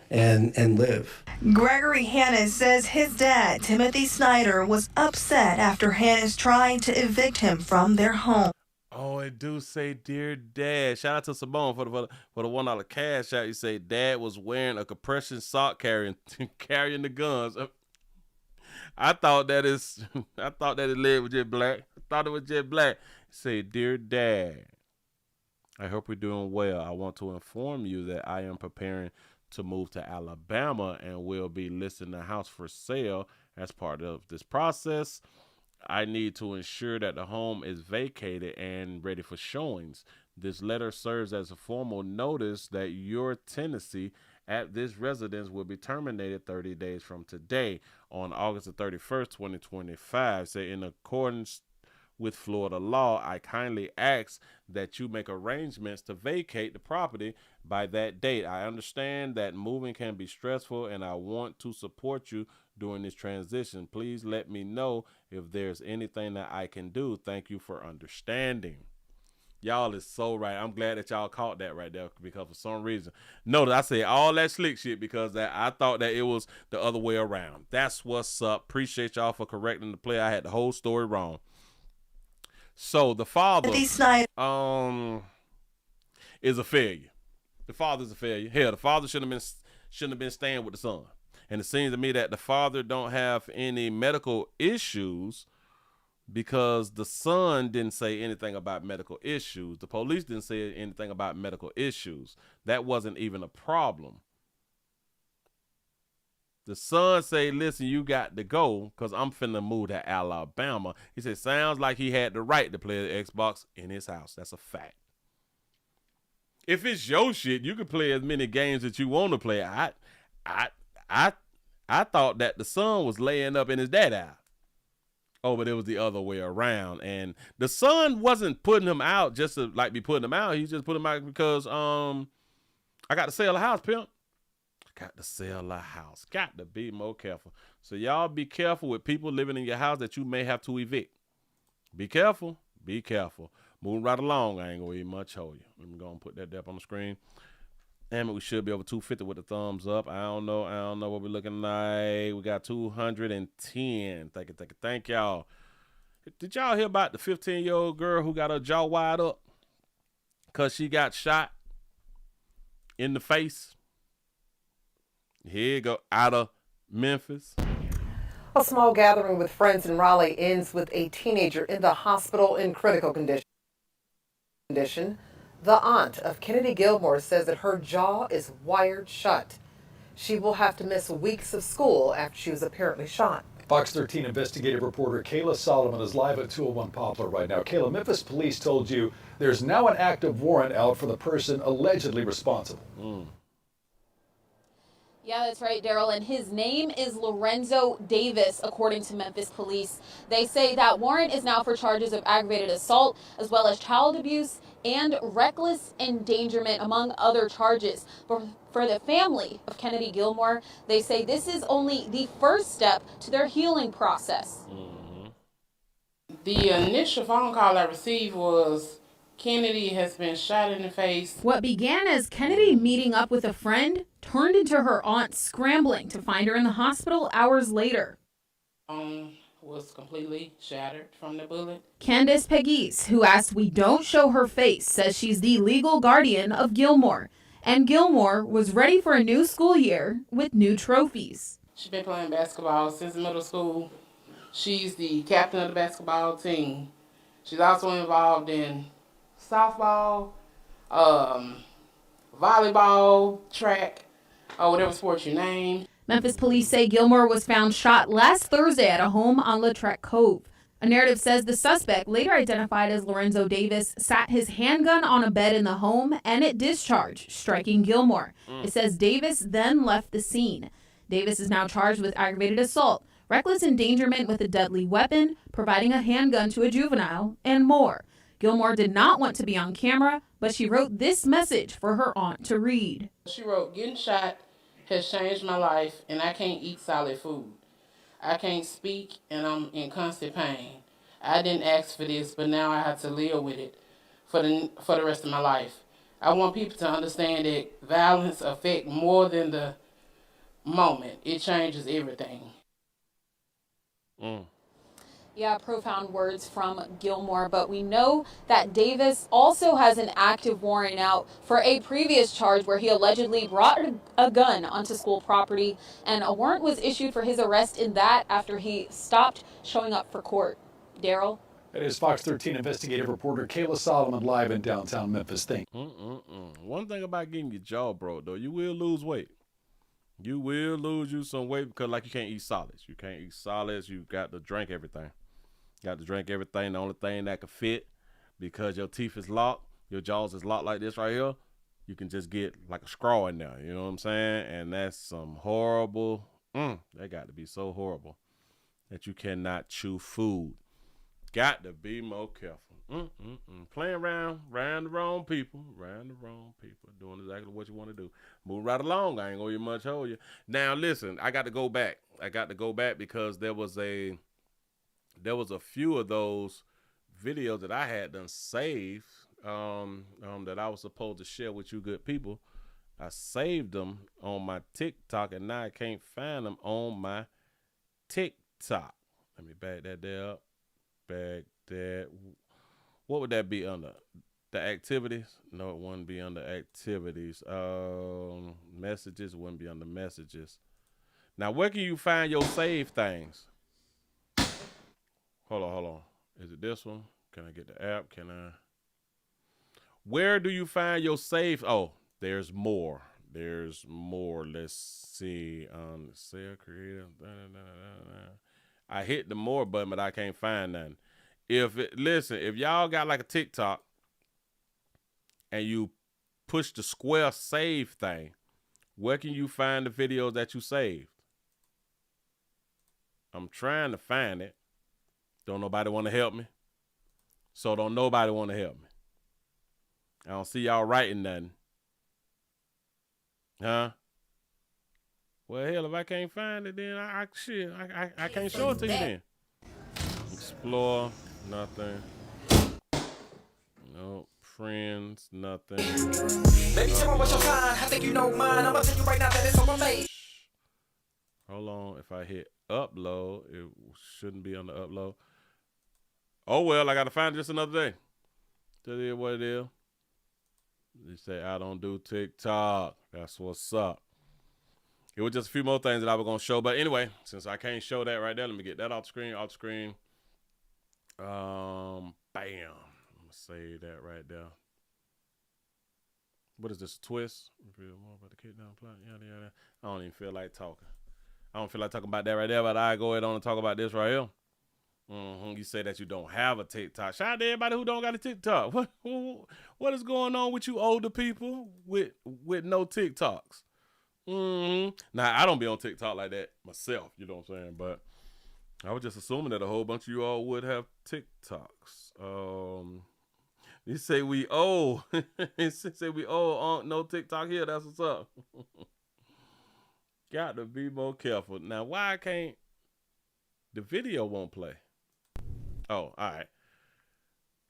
and live. Gregory Hannes says his dad, Timothy Snyder, was upset after Hannes tried to evict him from their home. Oh, it do say, dear dad. Shout out to Simone for the $1 cash out. You say dad was wearing a compression sock carrying the guns. I thought that his leg was jet black. I thought it was jet black. Say, dear dad, I hope you're doing well. I want to inform you that I am preparing to move to Alabama and will be listing the house for sale as part of this process. I need to ensure that the home is vacated and ready for showings. This letter serves as a formal notice that your tenancy at this residence will be terminated 30 days from today on August the 31st, 2025. Say, in accordance with Florida law, I kindly ask that you make arrangements to vacate the property by that date. I understand that moving can be stressful and I want to support you during this transition. Please let me know if there's anything that I can do. Thank you for understanding. Y'all is so right. I'm glad that y'all caught that right there, because for some reason, notice I say all that slick shit because I thought that it was the other way around. That's what's up. Appreciate y'all for correcting the play. I had the whole story wrong. So the father is a failure. The father's a failure. Hell, the father shouldn't have been staying with the son. And it seems to me that the father don't have any medical issues because the son didn't say anything about medical issues. The police didn't say anything about medical issues. That wasn't even a problem. The son say, listen, you got to go because I'm finna move to Alabama. He said, sounds like he had the right to play the Xbox in his house. That's a fact. If it's your shit, you can play as many games that you want to play. I thought that the son was laying up in his dad's house. Oh, but it was the other way around. And the son wasn't putting him out just to like be putting him out. He just put him out because I got to sell a house, pimp. Got to sell a house. Got to be more careful. So y'all be careful with people living in your house that you may have to evict. Be careful. Be careful. Moving right along. I ain't going to even much hold you. Let me go and put that up on the screen. Damn it, we should be over 250 with the thumbs up. I don't know what we're looking like. We got 210. Thank y'all. Did y'all hear about the 15-year-old girl who got her jaw wide up because she got shot in the face? Here you go, out of Memphis. A small gathering with friends in Raleigh ends with a teenager in the hospital in critical condition. The aunt of Kennedy Gilmore says that her jaw is wired shut. She will have to miss weeks of school after she was apparently shot. Fox 13 investigative reporter Kayla Solomon is live at 201 Poplar right now. Kayla, Memphis police told you there's now an active warrant out for the person allegedly responsible. Yeah, that's right, Daryl. And his name is Lorenzo Davis, according to Memphis police. They say that warrant is now for charges of aggravated assault, as well as child abuse and reckless endangerment, among other charges. But for the family of Kennedy Gilmore, they say this is only the first step to their healing process. The initial phone call I received was Kennedy has been shot in the face. What began as Kennedy meeting up with a friend turned into her aunt scrambling to find her in the hospital hours later. Was completely shattered from the bullet. Candace Pegues, who asked we don't show her face, says she's the legal guardian of Gilmore. And Gilmore was ready for a new school year with new trophies. She's been playing basketball since middle school. She's the captain of the basketball team. She's also involved in softball, volleyball, track, or whatever sport you name. Memphis police say Gilmore was found shot last Thursday at a home on Lautrec Cove. A narrative says the suspect, later identified as Lorenzo Davis, sat his handgun on a bed in the home and it discharged, striking Gilmore. It says Davis then left the scene. Davis is now charged with aggravated assault, reckless endangerment with a deadly weapon, providing a handgun to a juvenile, and more. Gilmore did not want to be on camera, but she wrote this message for her aunt to read. She wrote, "Getting shot has changed my life, and I can't eat solid food. I can't speak, and I'm in constant pain. I didn't ask for this, but now I have to live with it for the rest of my life. I want people to understand that violence affects more than the moment. It changes everything." Yeah, profound words from Gilmore, but we know that Davis also has an active warrant out for a previous charge where he allegedly brought a gun onto school property, and a warrant was issued for his arrest in that after he stopped showing up for court. Daryl? That is Fox 13 investigative reporter Kayla Solomon live in downtown Memphis. Thank you. One thing about getting your jaw broke, though, you will lose weight. You will lose you some weight because, like, you can't eat solids. You can't eat solids. You got to drink everything. Got to drink everything. The only thing that can fit, because your teeth is locked, your jaws is locked like this right here, you can just get like a straw in there. You know what I'm saying? And that's some horrible, that got to be so horrible that you cannot chew food. Got to be more careful. Playing around the wrong people, doing exactly what you want to do. Move right along. I ain't gonna much hold you. Now listen, I got to go back. Because there was a few of those videos that I had done saved that I was supposed to share with you good people. I saved them on my TikTok, and now I can't find them on my TikTok. Let me back that there up. Back that. What would that be under? The activities? No, it wouldn't be under activities. Messages wouldn't be under messages. Now, where can you find your saved things? Hold on. Is it this one? Can I get the app? Where do you find your save? Oh, there's more. Let's see. Sale creative. I hit the more button, but I can't find nothing. If y'all got like a TikTok and you push the square save thing, where can you find the videos that you saved? I'm trying to find it. Don't nobody want to help me. So don't nobody want to help me. I don't see y'all writing nothing. Huh? Well, hell, if I can't find it, then I can't show it to you then. Explore, nothing. Nope. Friends, nothing. Baby, tell me what's your sign. I think you know mine. I'm gonna tell you right now that it's on my face. Hold on. If I hit upload, it shouldn't be on the upload. Oh, well, I got to find it just another day. Tell you what it is. They say, I don't do TikTok. That's what's up. It was just a few more things that I was going to show. But anyway, since I can't show that right there, let me get that off screen. Bam. I'm going to save that right there. What is this, twist? More about the kick down plot. Yada, yada. I don't even feel like talking. I don't feel like talking about that right there, but I go ahead on and talk about this right here. You say that you don't have a TikTok. Shout out to everybody who don't got a TikTok. What is going on with you older people with no TikToks? Now, I don't be on TikTok like that myself, you know what I'm saying? But I was just assuming that a whole bunch of you all would have TikToks. You say we old. You say we old. No TikTok here. That's what's up. Got to be more careful. Now, why can't the video won't play? Oh, all right.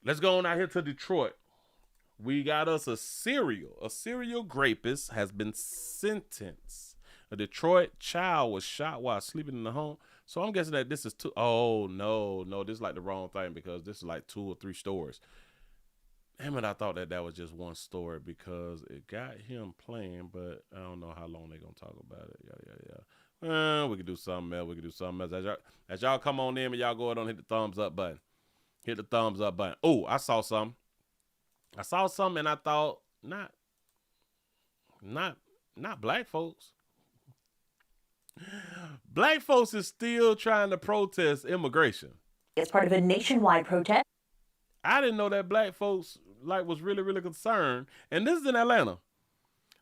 Let's go on out here to Detroit. We got us a serial rapist has been sentenced. A Detroit child was shot while sleeping in the home. So I'm guessing that this is two. Oh, no, this is like the wrong thing because this is like 2 or 3 stories. Damn it, I thought that was just one story because it got him playing, but I don't know how long they're going to talk about it. Yeah. We could do something else. As y'all come on in and y'all go ahead and hit the thumbs up button. Oh, I saw something and I thought, not black folks. Black folks is still trying to protest immigration. As part of a nationwide protest. I didn't know that black folks was really, really concerned. And this is in Atlanta.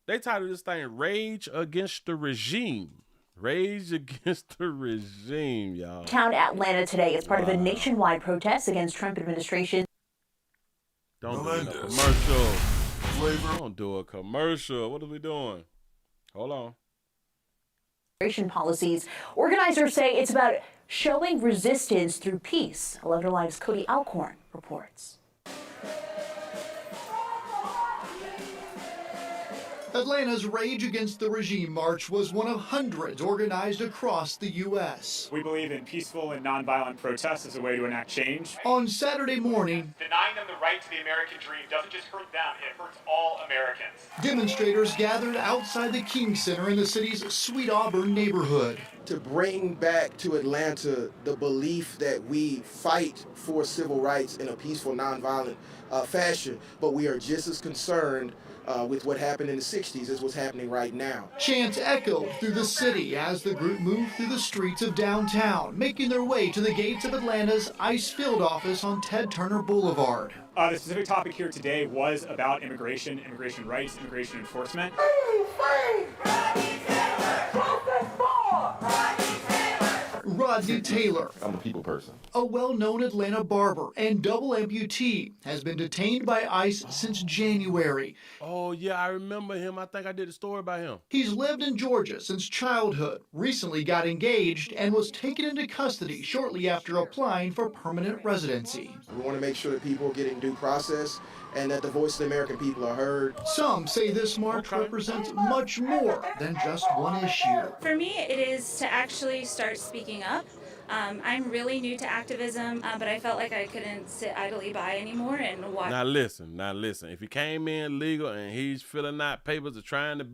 They titled this thing Rage Against the Regime. Rage Against the Regime, y'all. Town Atlanta today as part of a nationwide protest against Trump administration. Don't do a commercial. Flavor. Don't do a commercial. What are we doing? Hold on. Policies. Organizers say it's about showing resistance through peace. 11 Alive's Cody Alcorn reports. Atlanta's Rage Against the Regime March was one of hundreds organized across the U.S. We believe in peaceful and nonviolent protest as a way to enact change. On Saturday morning, denying them the right to the American dream doesn't just hurt them, it hurts all Americans. Demonstrators gathered outside the King Center in the city's Sweet Auburn neighborhood. To bring back to Atlanta the belief that we fight for civil rights in a peaceful, nonviolent fashion, but we are just as concerned with what happened in the 60s as what's happening right now. Chants echoed through the city as the group moved through the streets of downtown, making their way to the gates of Atlanta's ICE field office on Ted Turner Boulevard. The specific topic here today was about immigration rights, immigration enforcement. Rodney Taylor, I'm a people person, a well-known Atlanta barber and double amputee, has been detained by ICE since January. Oh, yeah, I remember him. I think I did a story about him. He's lived in Georgia since childhood, recently got engaged, and was taken into custody shortly after applying for permanent residency. We want to make sure that people are getting due process and that the voice of the American people are heard. Some say this march represents much more than just one issue. For me, it is to actually start speaking up. I'm really new to activism, but I felt like I couldn't sit idly by anymore and watch. Now listen. If he came in legal and he's filling out papers or trying to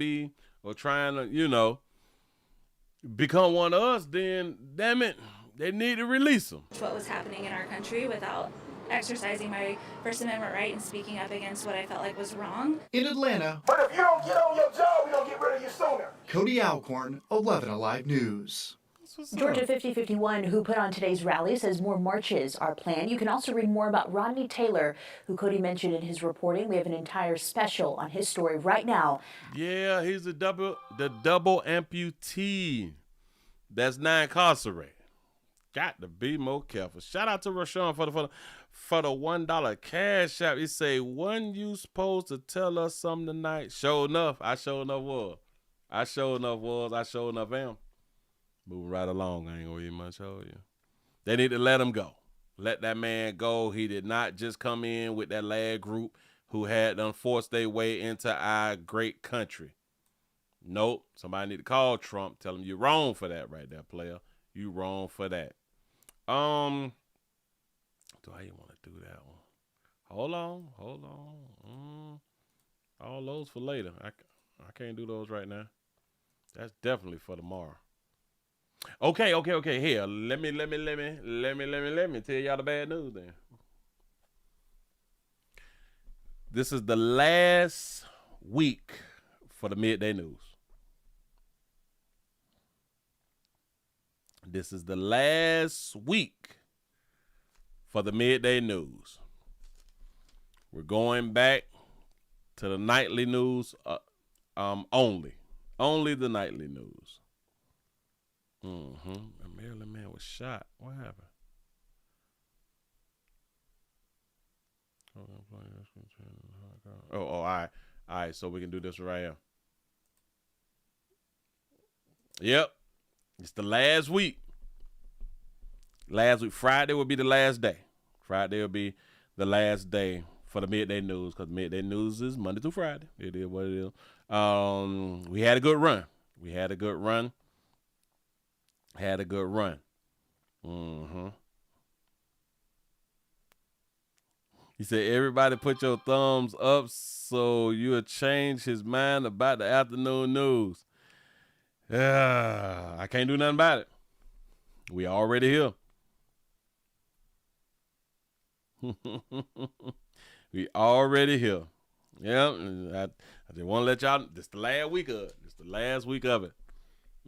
become one of us, then damn it, they need to release him. What was happening in our country without exercising my First Amendment right and speaking up against what I felt like was wrong. In Atlanta, but if you don't get on your job, we're going to get rid of you sooner. Cody Alcorn, 11 Alive News. Georgia 5051, who put on today's rally, says more marches are planned. You can also read more about Rodney Taylor, who Cody mentioned in his reporting. We have an entire special on his story right now. Yeah, he's the double amputee that's now incarcerated. Got to be more careful. Shout out to Rashawn for the $1 cash app. He say, "Wasn't you supposed to tell us something tonight?" Sure enough, I sure enough am. Moving right along. I ain't gonna even much show you. They need to let him go. Let that man go. He did not just come in with that lad group who had done forced their way into our great country. Nope. Somebody need to call Trump. Tell him you're wrong for that right there, player. You wrong for that. Do I even want to do that one? Hold on. All those for later. I can't do those right now. That's definitely for tomorrow. Okay. Here, let me tell y'all the bad news then. This is the last week for the midday news. This is the last week for the midday news. We're going back to the nightly news only. Only the nightly news. A Maryland man was shot. What happened? Oh, all right. All right, so we can do this right here. Yep. It's the last week. Last week. Friday will be the last day. Friday will be the last day for the midday news, because midday news is Monday through Friday. It is what it is. We had a good run. He said, everybody put your thumbs up so you'll change his mind about the afternoon news. I can't do nothing about it. We already here. We already here. Yeah, I just want to let y'all, this the last week of it. This the last week of it.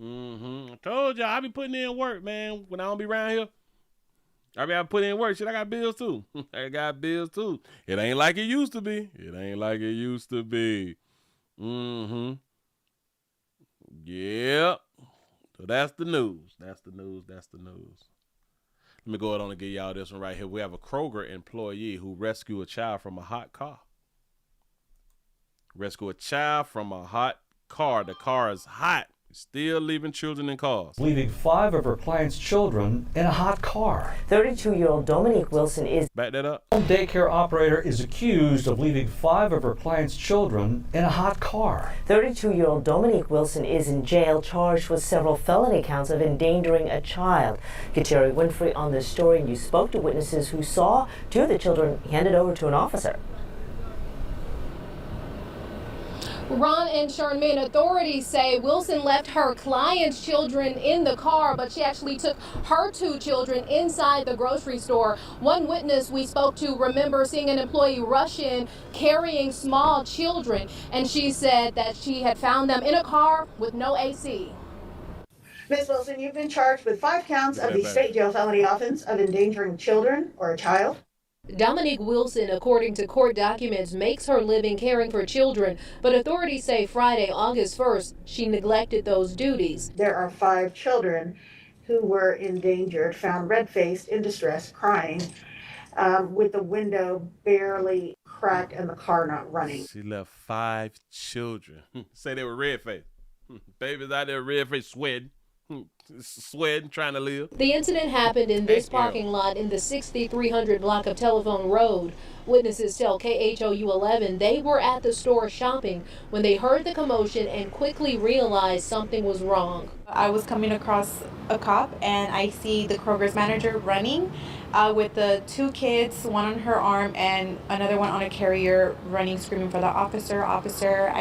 I told y'all I be putting in work, man. When I don't be around here, I put in work. Shit, I got bills too. It ain't like it used to be. Yep. So that's the news. Let me go ahead on and give y'all this one right here. We have a Kroger employee who rescued a child from a hot car. The car is hot. Still leaving children in cars. Leaving 5 of her client's children in a hot car. 32-year-old Dominique Wilson is... Back that up. A daycare operator is accused of leaving 5 of her client's children in a hot car. 32-year-old Dominique Wilson is in jail, charged with several felony counts of endangering a child. Kateri Winfrey on this story, and you spoke to witnesses who saw 2 of the children handed over to an officer. Ron and Charmaine, authorities say Wilson left her client's children in the car, but she actually took her 2 children inside the grocery store. One witness we spoke to remember seeing an employee rush in carrying small children, and she said that she had found them in a car with no AC. Ms. Wilson, you've been charged with 5 counts of the state jail felony offense of endangering children or a child. Dominique Wilson, according to court documents, makes her living caring for children, but authorities say Friday, August 1st, she neglected those duties. There are 5 children who were endangered, found red-faced, in distress, crying, with the window barely cracked and the car not running. She left 5 children. Say they were red-faced. Babies out there red-faced, sweating, trying to live. The incident happened in this parking lot in the 6300 block of Telephone Road. Witnesses tell KHOU 11 they were at the store shopping when they heard the commotion and quickly realized something was wrong. I was coming across a cop and I see the Kroger's manager running with the 2 kids, one on her arm and another one on a carrier, running, screaming for the officer. I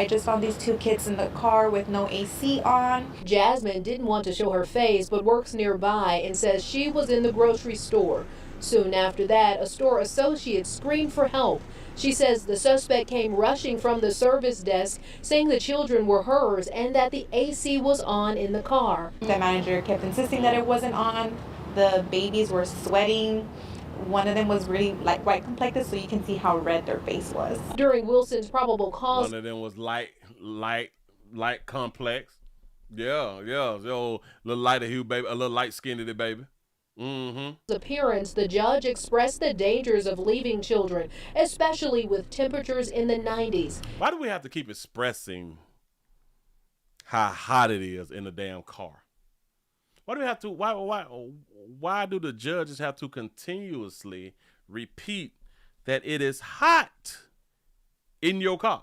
just found these 2 kids in the car with no AC on. Jasmine didn't want to show her face but works nearby and says she was in the grocery store. Soon after that, a store associate screamed for help. She says the suspect came rushing from the service desk, saying the children were hers and that the AC was on in the car. The manager kept insisting that it wasn't on. The babies were sweating. One of them was really white complected, so you can see how red their face was. During Wilson's probable cause, one of them was light complex. Yeah, so little lighter hue baby, a little light skinned baby. Appearance, the judge expressed the dangers of leaving children, especially with temperatures in the 90s. Why do we have to keep expressing how hot it is in the damn car? Why do we have to? Why do the judges have to continuously repeat that it is hot in your car?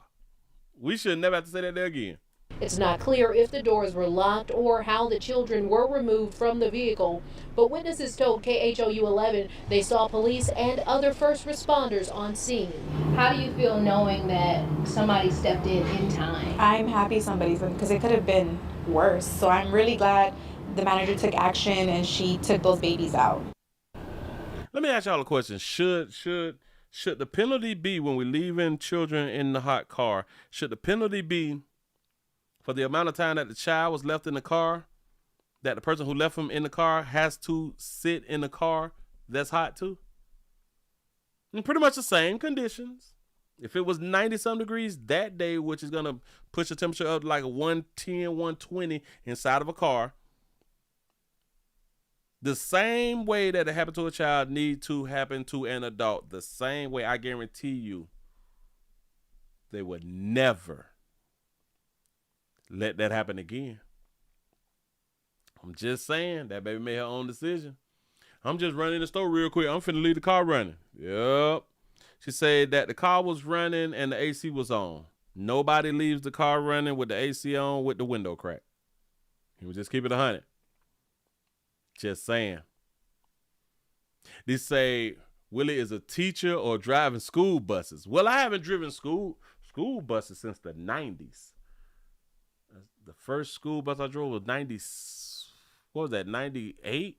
We should never have to say that there again. It's not clear if the doors were locked or how the children were removed from the vehicle, but witnesses told KHOU 11 they saw police and other first responders on scene. How do you feel knowing that somebody stepped in time? I'm happy somebody's in, because it could have been worse. So I'm really glad the manager took action and she took those babies out. Let me ask y'all a question. Should the penalty be when we're leaving children in the hot car? Should the penalty be for the amount of time that the child was left in the car, that the person who left him in the car has to sit in the car that's hot too? And pretty much the same conditions. If it was 90-some degrees that day, which is going to push the temperature up like 110, 120 inside of a car, the same way that it happened to a child need to happen to an adult. The same way, I guarantee you, they would never let that happen again. I'm just saying, that baby made her own decision. I'm just running the store real quick. I'm finna leave the car running. Yep. She said that the car was running and the AC was on. Nobody leaves the car running with the AC on with the window cracked. He was just keep it 100. Just saying. They say Willie is a teacher or driving school buses. Well, I haven't driven school buses since the 90s. The first school bus I drove was what was that, 98?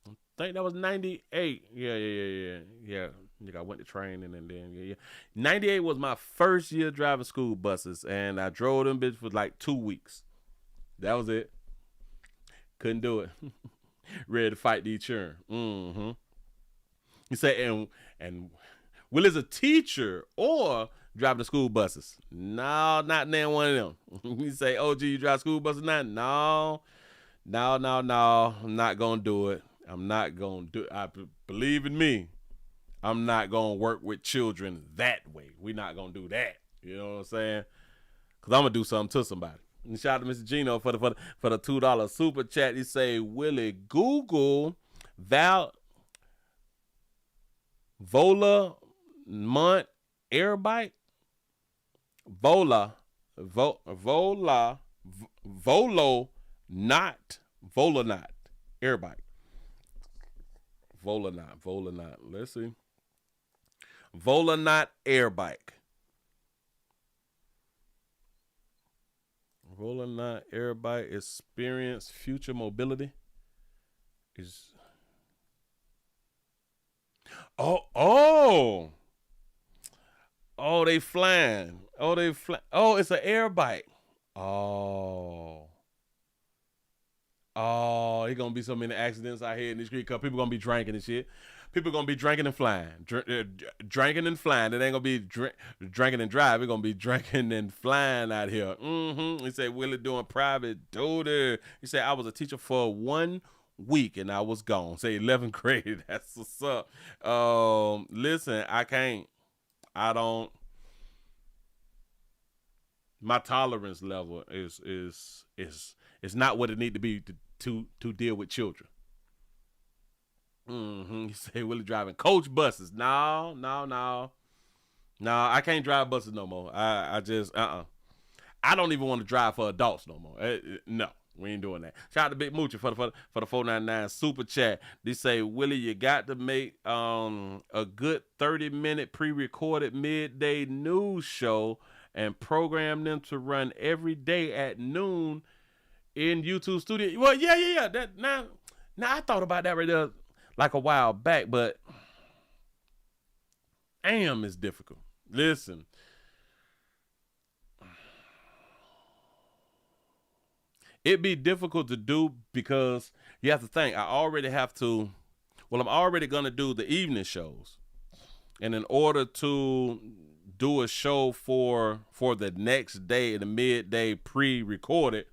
I think that was 98. Yeah. I went to training and then, yeah. 98 was my first year driving school buses, and I drove them bitches for like 2 weeks. That was it. Couldn't do it. Ready to fight the insurance. Mm-hmm. He said, and Willie's a teacher or driving the school buses. No, not none one of them. He say, oh, gee, you drive school buses now? No. I'm not going to do it. I'm not going to do it. Believe in me, I'm not going to work with children that way. We're not going to do that. You know what I'm saying? Because I'm going to do something to somebody. And shout out to Mr. Gino for the $2 super chat. He say, Willie, Google Vola Mont Airbike. Vola not Airbike. Vola not. Let's see. Vola not Airbike. Vola not Airbike. Experience future mobility. Is Oh, they flying. Oh, it's an air bike. Oh, there's gonna be so many accidents out here in the street because people gonna be drinking and shit. People gonna be drinking and flying. Drinking and flying. It ain't gonna be drinking and driving. It's gonna be drinking and flying out here. He said, Willie doing private tutor. He said, I was a teacher for 1 week and I was gone. Say 11th grade. That's what's up. Listen, I don't. My tolerance level is not what it need to be to deal with children. You say Willie driving coach buses. No, I can't drive buses no more. I just I don't even want to drive for adults no more. No. We ain't doing that. Shout out to Big Moochie for the 499 super chat. They say, Willie, you got to make a good 30-minute pre-recorded midday news show and program them to run every day at noon in YouTube studio. Well, yeah. That now I thought about that right there like a while back, but AM is difficult. Listen. It'd be difficult to do because you have to think, I'm already going to do the evening shows. And in order to do a show for the next day, the midday pre-recorded,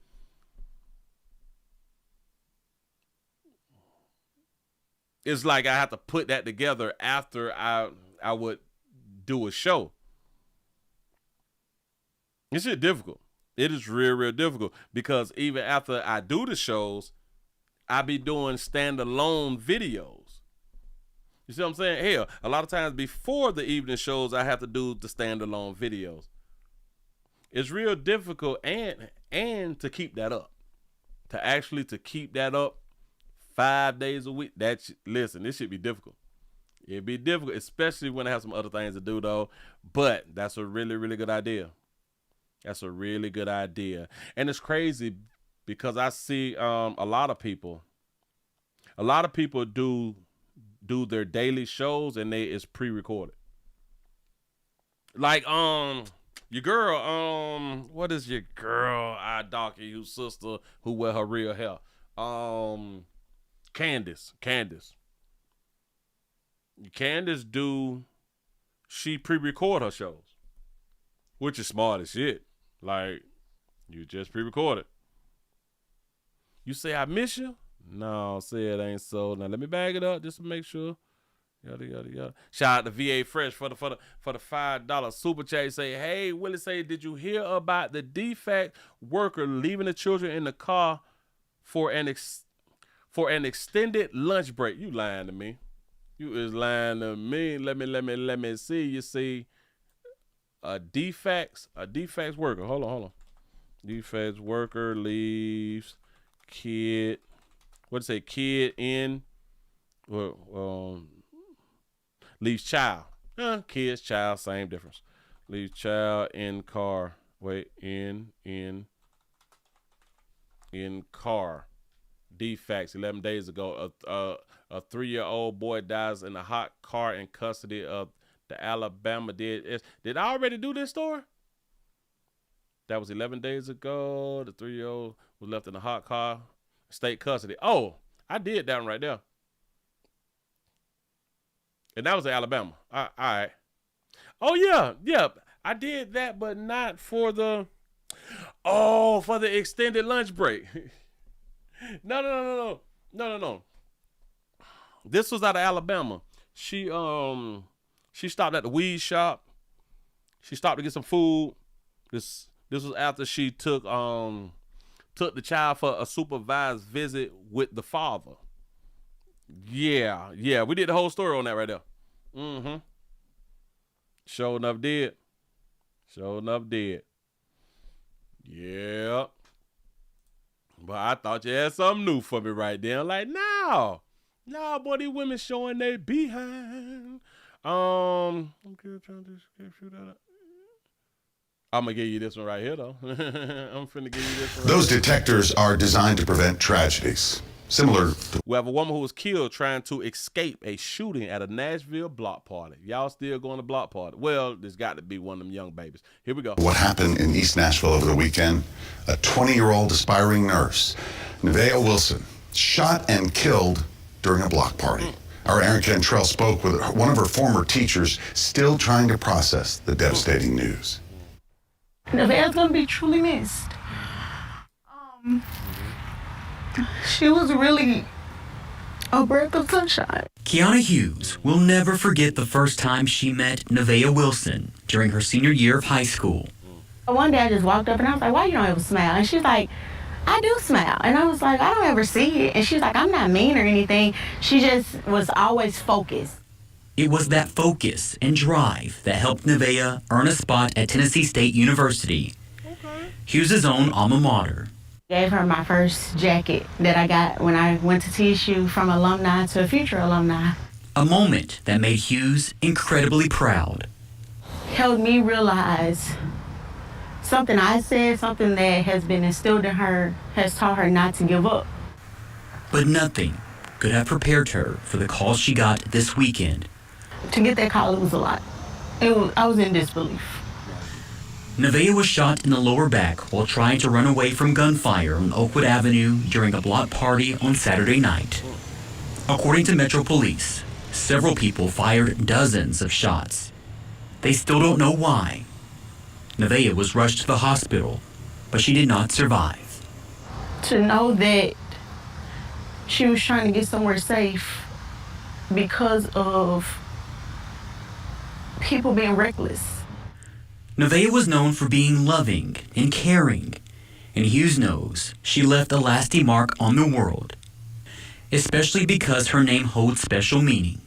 it's like I have to put that together after I would do a show. It's just difficult. It is real difficult because even after I do the shows, I be doing standalone videos. You see what I'm saying? Hell, a lot of times before the evening shows, I have to do the standalone videos. It's real difficult and to keep that up. To keep that up 5 days a week. Listen, this should be difficult. It'd be difficult, especially when I have some other things to do though. But that's a really good idea. That's a really good idea. And it's crazy because I see a lot of people do their daily shows and it's pre-recorded. Like your girl, what is your girl, I donkey, whose sister who wear her real hair? Candace. She pre-record her shows, which is smart as shit. Like, you just pre-record it. You say, I miss you? No, say it ain't so. Now let me bag it up just to make sure. Yada yada yada. Shout out to VA Fresh for the $5 super chat. Say, hey, Willie, say, did you hear about the defect worker leaving the children in the car for an extended lunch break? You lying to me. You is lying to me. Let me see. You see, a defects worker. Hold on. Defects worker leaves kid. What'd it say? Kid in. Leaves child. Kids, child, same difference. Leaves child in car. Wait, in car. Defects 11 days ago. A 3-year-old boy dies in a hot car in custody of the Alabama. Did I already do this story? That was 11 days ago. The 3-year-old was left in a hot car, state custody. Oh, I did that one right there. And that was in Alabama. All right. Oh, yeah. I did that, but not for the extended lunch break. No. This was out of Alabama. She stopped at the weed shop. She stopped to get some food. This was after she took the child for a supervised visit with the father. Yeah, we did the whole story on that right there. Mm-hmm. Sure enough did. Yeah. But I thought you had something new for me right there. I'm like, no, boy, these women showing they behind. I'm gonna give you this one right here, though. I'm finna give you this one. Those detectors are designed to prevent tragedies. Similar to... We have a woman who was killed trying to escape a shooting at a Nashville block party. Y'all still going to block party? Well, there's got to be one of them young babies. Here we go. What happened in East Nashville over the weekend? A 20-year-old aspiring nurse, Nevaeh Wilson, shot and killed during a block party. Our Aaron Cantrell spoke with one of her former teachers, still trying to process the devastating news. Nevaeh's going to be truly missed. She was really a breath of sunshine. Kiana Hughes will never forget the first time she met Nevaeh Wilson during her senior year of high school. One day I just walked up and I was like, why you don't ever smile? And she's like, I do smile. And I was like, I don't ever see it. And she's like, I'm not mean or anything. She just was always focused. It was that focus and drive that helped Nevaeh earn a spot at Tennessee State University, Hughes' own alma mater. Gave her my first jacket that I got when I went to TSU from alumni to a future alumni. A moment that made Hughes incredibly proud. Helped me realize something I said, something that has been instilled in her, has taught her not to give up. But nothing could have prepared her for the call she got this weekend. To get that call, it was a lot. I was in disbelief. Nevaeh was shot in the lower back while trying to run away from gunfire on Oakwood Avenue during a block party on Saturday night. According to Metro Police, several people fired dozens of shots. They still don't know why. Nevaeh was rushed to the hospital, but she did not survive. To know that she was trying to get somewhere safe because of people being reckless. Nevaeh was known for being loving and caring, and Hughes knows she left a lasting mark on the world, especially because her name holds special meaning.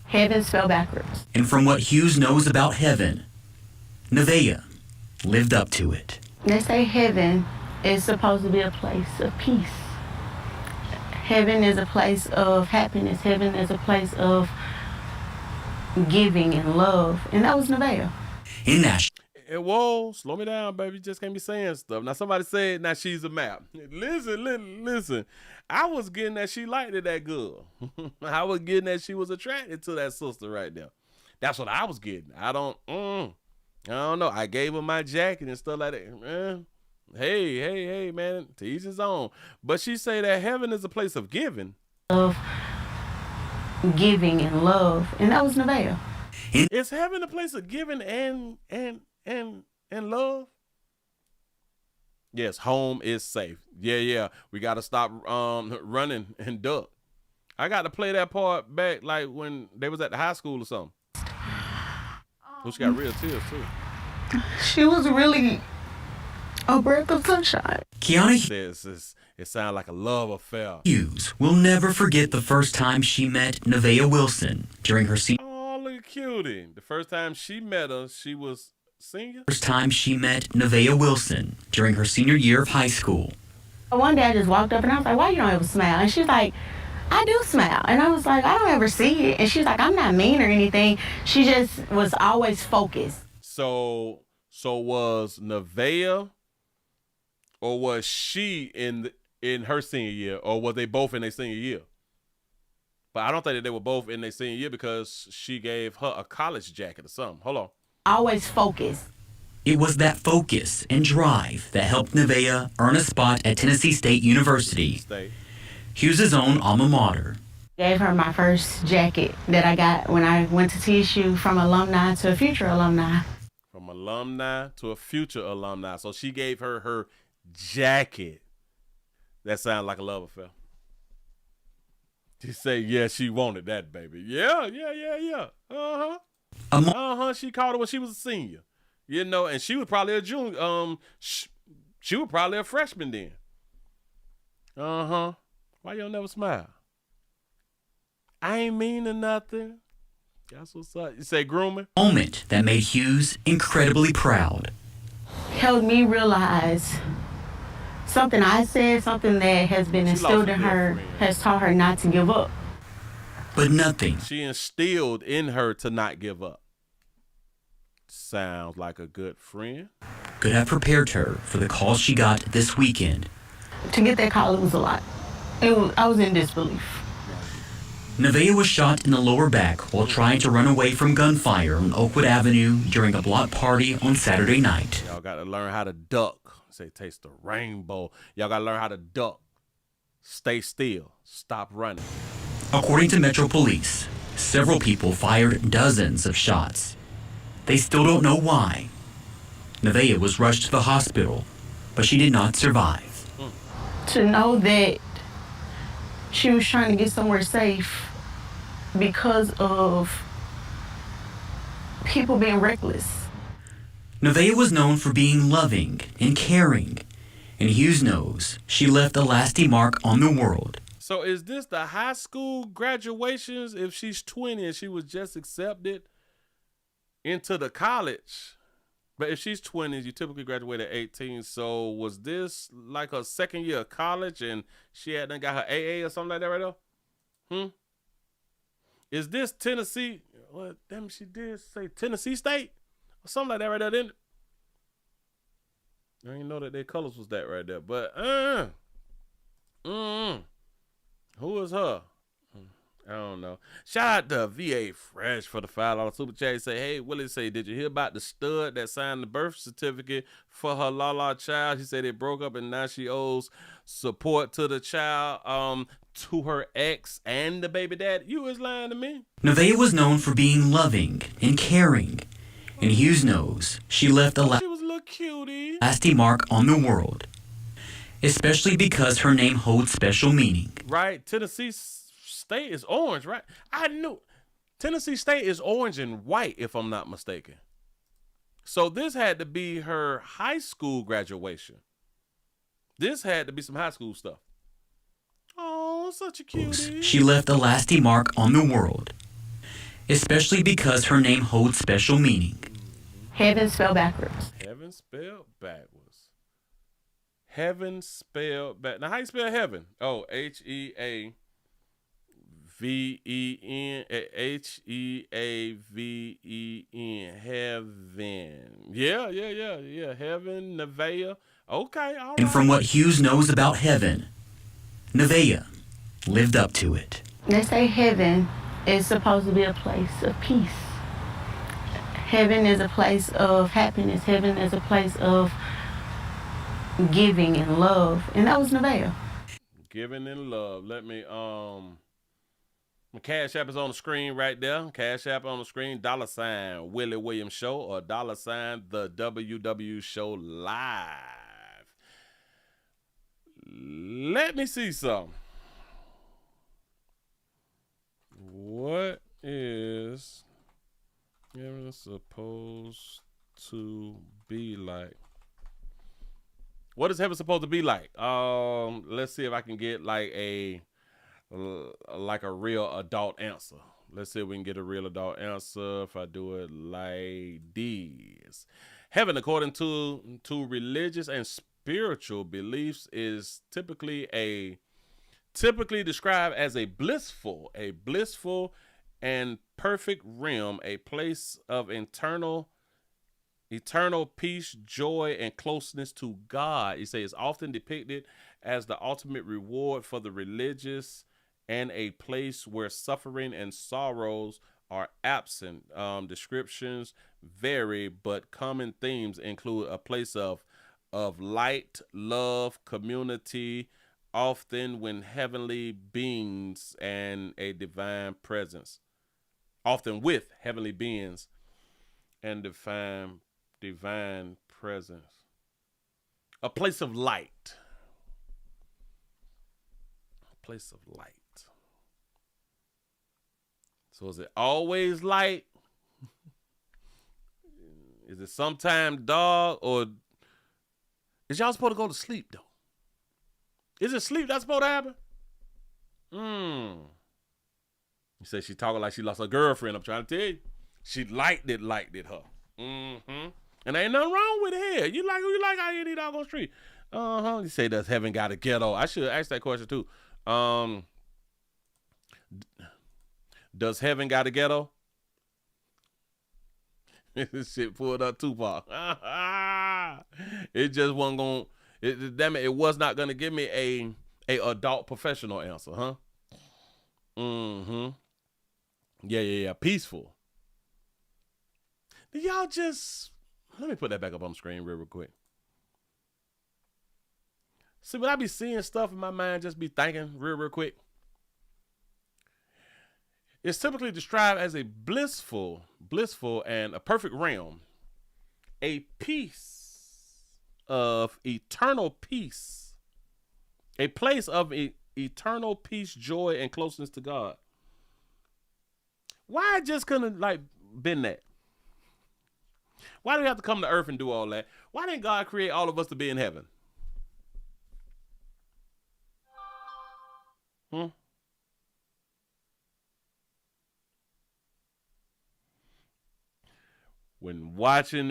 Heaven spelled backwards. And from what Hughes knows about heaven, Nevaeh lived up to it. They say heaven is supposed to be a place of peace. Heaven is a place of happiness. Heaven is a place of giving and love. And that was Nevaeh. In Nashville. Whoa, slow me down, baby. You just can't be saying stuff. Now, somebody said, now she's a map. Listen. I was getting that she liked it that good. I was getting that she was attracted to that sister right there. That's what I was getting. I don't know. I gave her my jacket and stuff like that. Hey, man, to each his own. But she say that heaven is a place of giving. Of giving and love, and that was Nevaeh. Is heaven a place of giving and love? Yes, home is safe. Yeah. We got to stop running and duck. I got to play that part back like when they was at the high school or something. She got real tears too. She was really a breath of sunshine. Kiana says it sounded like a love affair. Hughes will never forget the first time she met Nevaeh Wilson during her senior. Oh, look at cutie. The first time she met her, she was senior. First time she met Nevaeh Wilson during her senior year of high school. One day I just walked up and I was like, "Why you don't ever smile?" And she's like, "I do smile." And I was like, "I don't ever see it." And she's like, "I'm not mean or anything." She just was always focused. So was Nevaeh, or was she in her senior year, or were they both in their senior year? But I don't think that they were both in their senior year because she gave her a college jacket or something. Hold on. Always focused. It was that focus and drive that helped Nevaeh earn a spot at Tennessee State University, Hughes' own alma mater. Gave her my first jacket that I got when I went to TSU, from alumni to a future alumni. From alumni to a future alumni. So she gave her jacket. That sounds like a love affair. She said, yeah, she wanted that, baby. Yeah. She called her when she was a senior. You know, and she was probably a junior. She was probably a freshman then. Why you don't never smile? I ain't meaning nothing. That's what's up. You say grooming? Moment that made Hughes incredibly proud. Helped me realize something I said, something that has been instilled in her, has taught her not to give up. But nothing. She instilled in her to not give up. Sounds like a good friend. Could have prepared her for the call she got this weekend. To get that call, it was a lot. I was in disbelief. Nevaeh was shot in the lower back while trying to run away from gunfire on Oakwood Avenue during a block party on Saturday night. Y'all got to learn how to duck. Say, taste the rainbow. Y'all got to learn how to duck. Stay still. Stop running. According to Metro Police, several people fired dozens of shots. They still don't know why. Nevaeh was rushed to the hospital, but she did not survive. To know that she was trying to get somewhere safe because of people being reckless. Nevaeh was known for being loving and caring, and Hughes knows she left a lasting mark on the world. So is this the high school graduations if she's 20 and she was just accepted into the college? But if she's 20, you typically graduate at 18. So was this like her second year of college and she had done got her AA or something like that right there? Is this Tennessee? Well, damn, she did say Tennessee State or something like that right there, didn't it? I didn't know that their colors was that right there. But who is her? I don't know. Shout out to VA Fresh for the $5 super chat. He say, hey, Willie, say, did you hear about the stud that signed the birth certificate for her Lala child? He said they broke up and now she owes support to the child, to her ex and the baby dad. You was lying to me. Nevaeh was known for being loving and caring, and Hughes knows she left a she was a little cutie. lasting mark on the world, especially because her name holds special meaning. Right, Tennessee State is orange, right? I knew Tennessee State is orange and white, if I'm not mistaken. So this had to be her high school graduation. This had to be some high school stuff. Oh, such a cutie. She left a lasting mark on the world, especially because her name holds special meaning. Heaven spelled backwards. Heaven spelled backwards. Heaven spelled back. Now, how you spell heaven? Oh, Heaven. Heaven. Heaven. Yeah. Heaven, Nevaeh. Okay, all right. And from what Hughes knows about heaven, Nevaeh lived up to it. They say heaven is supposed to be a place of peace. Heaven is a place of happiness. Heaven is a place of giving and love, and that was Nevaeh. Giving and love. Let me my Cash App is on the screen right there. Cash App on the screen. $ Willie Williams Show or $ the WW Show Live. Let me see something. What is heaven supposed to be like? What is heaven supposed to be like? Let's see if I can get like a real adult answer. Let's see if we can get a real adult answer if I do it like this. Heaven, according to religious and spiritual beliefs, is typically described as a blissful and perfect realm, a place of eternal peace, joy, and closeness to God. You say it's often depicted as the ultimate reward for the religious and a place where suffering and sorrows are absent. Descriptions vary, but common themes include a place of light, love, community, often when heavenly beings and a divine presence. Often with heavenly beings and divine presence. A place of light. A place of light. So is it always light? Is it sometime dark? Or is y'all supposed to go to sleep though? Is it sleep that's supposed to happen? You say she talking like she lost her girlfriend. I'm trying to tell you. She liked it her. And there ain't nothing wrong with it here. You like out here in these doggone street. You say, does heaven got a ghetto? I should ask that question too. Does heaven got a ghetto? This shit pulled up Tupac. It just wasn't going. It was not gonna give me a adult professional answer, huh? Yeah. Peaceful. Y'all just let me put that back up on the screen real quick. See, when I be seeing stuff in my mind, just be thinking real quick. It's typically described as a blissful and a perfect realm, a peace of eternal peace, a place of eternal peace, joy, and closeness to God. Why just couldn't like been that? Why do we have to come to earth and do all that? Why didn't God create all of us to be in heaven? When watching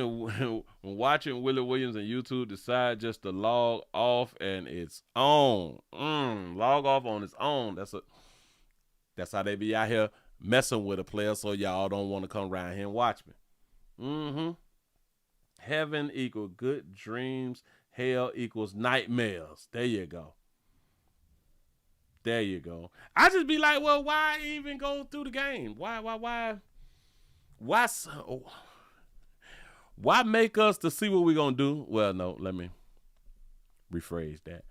Willie Williams and YouTube decide just to log off and it's on. Log off on its own. That's how they be out here messing with a player so y'all don't want to come around here and watch me. Heaven equals good dreams. Hell equals nightmares. There you go. I just be like, well, why even go through the game? Why make us to see what we're going to do? Well, no, let me rephrase that.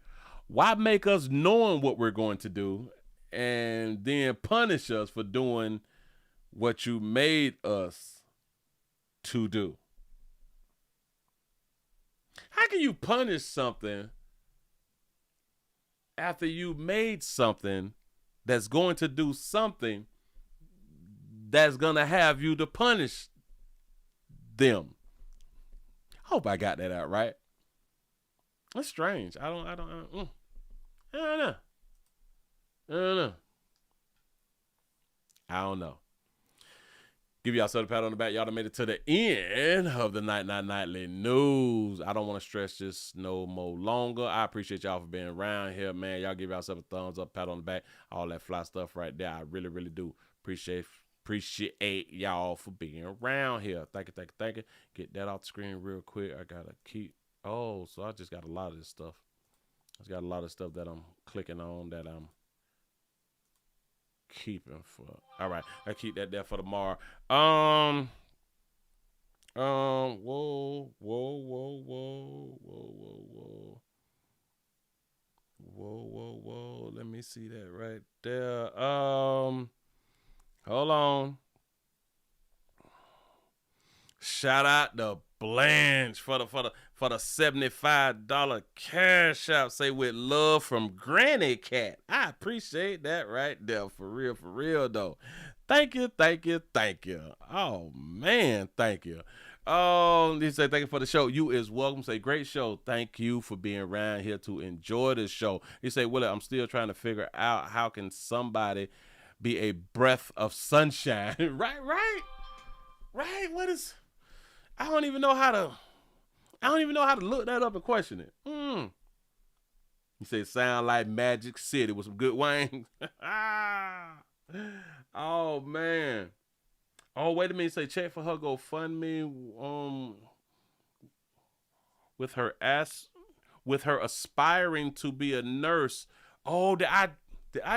Why make us knowing what we're going to do and then punish us for doing what you made us to do? How can you punish something after you made something that's going to do something that's going to have you to punish them? Hope I got that out right. That's strange. I don't know. Give y'all a pat on the back. Y'all done made it to the end of the Nightly News. I don't want to stress this no more longer. I appreciate y'all for being around here, man. Y'all give yourself a thumbs up, pat on the back, all that fly stuff right there. I really, really do appreciate y'all for being around here. Thank you. Get that off the screen real quick. I gotta keep. Oh, so I just got a lot of this stuff. I got a lot of stuff that I'm clicking on that I'm keeping for. All right, I keep that there for tomorrow. Whoa. Let me see that right there. Hold on. Shout out to Blanche for the $75 cash out. Say with love from Granny Cat. I appreciate that right there. For real though. Thank you. Oh man, thank you. He said thank you for the show. You is welcome. Say great show. Thank you for being around here to enjoy this show. He said, Willie, I'm still trying to figure out how can somebody be a breath of sunshine. Right. What is? I don't even know how to look that up and question it. You say sound like Magic City with some good wings. Oh man. Oh wait a minute. Say check for her GoFundMe. With her aspiring to be a nurse. Oh, did I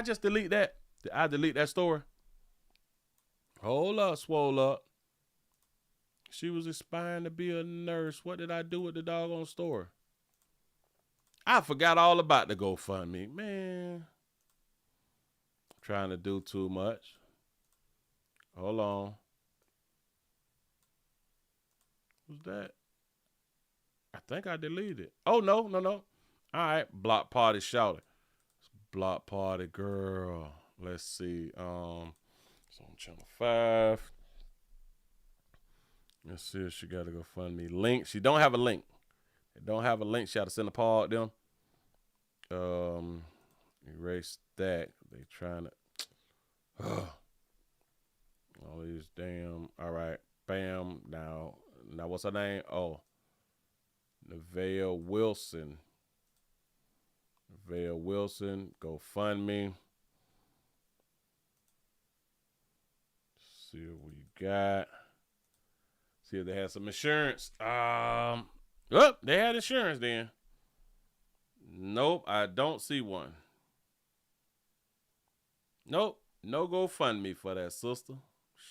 just delete that? Did I delete that story? Hold up, swole up. She was aspiring to be a nurse. What did I do with the doggone story? I forgot all about the GoFundMe. Man. Trying to do too much. Hold on. Who's that? I think I deleted it. Oh, no. All right. Block party shouted. Block party girl. Let's see. It's on channel 5. Let's see if she got to GoFundMe link. She don't have a link. They don't have a link. She had to send a pod them. Erase that. They trying to. All these damn. All right. Bam. Now what's her name? Oh. Nevaeh Wilson. GoFundMe. See what we got. See if they had some insurance. They had insurance then. Nope, I don't see one. Nope, no GoFundMe for that sister.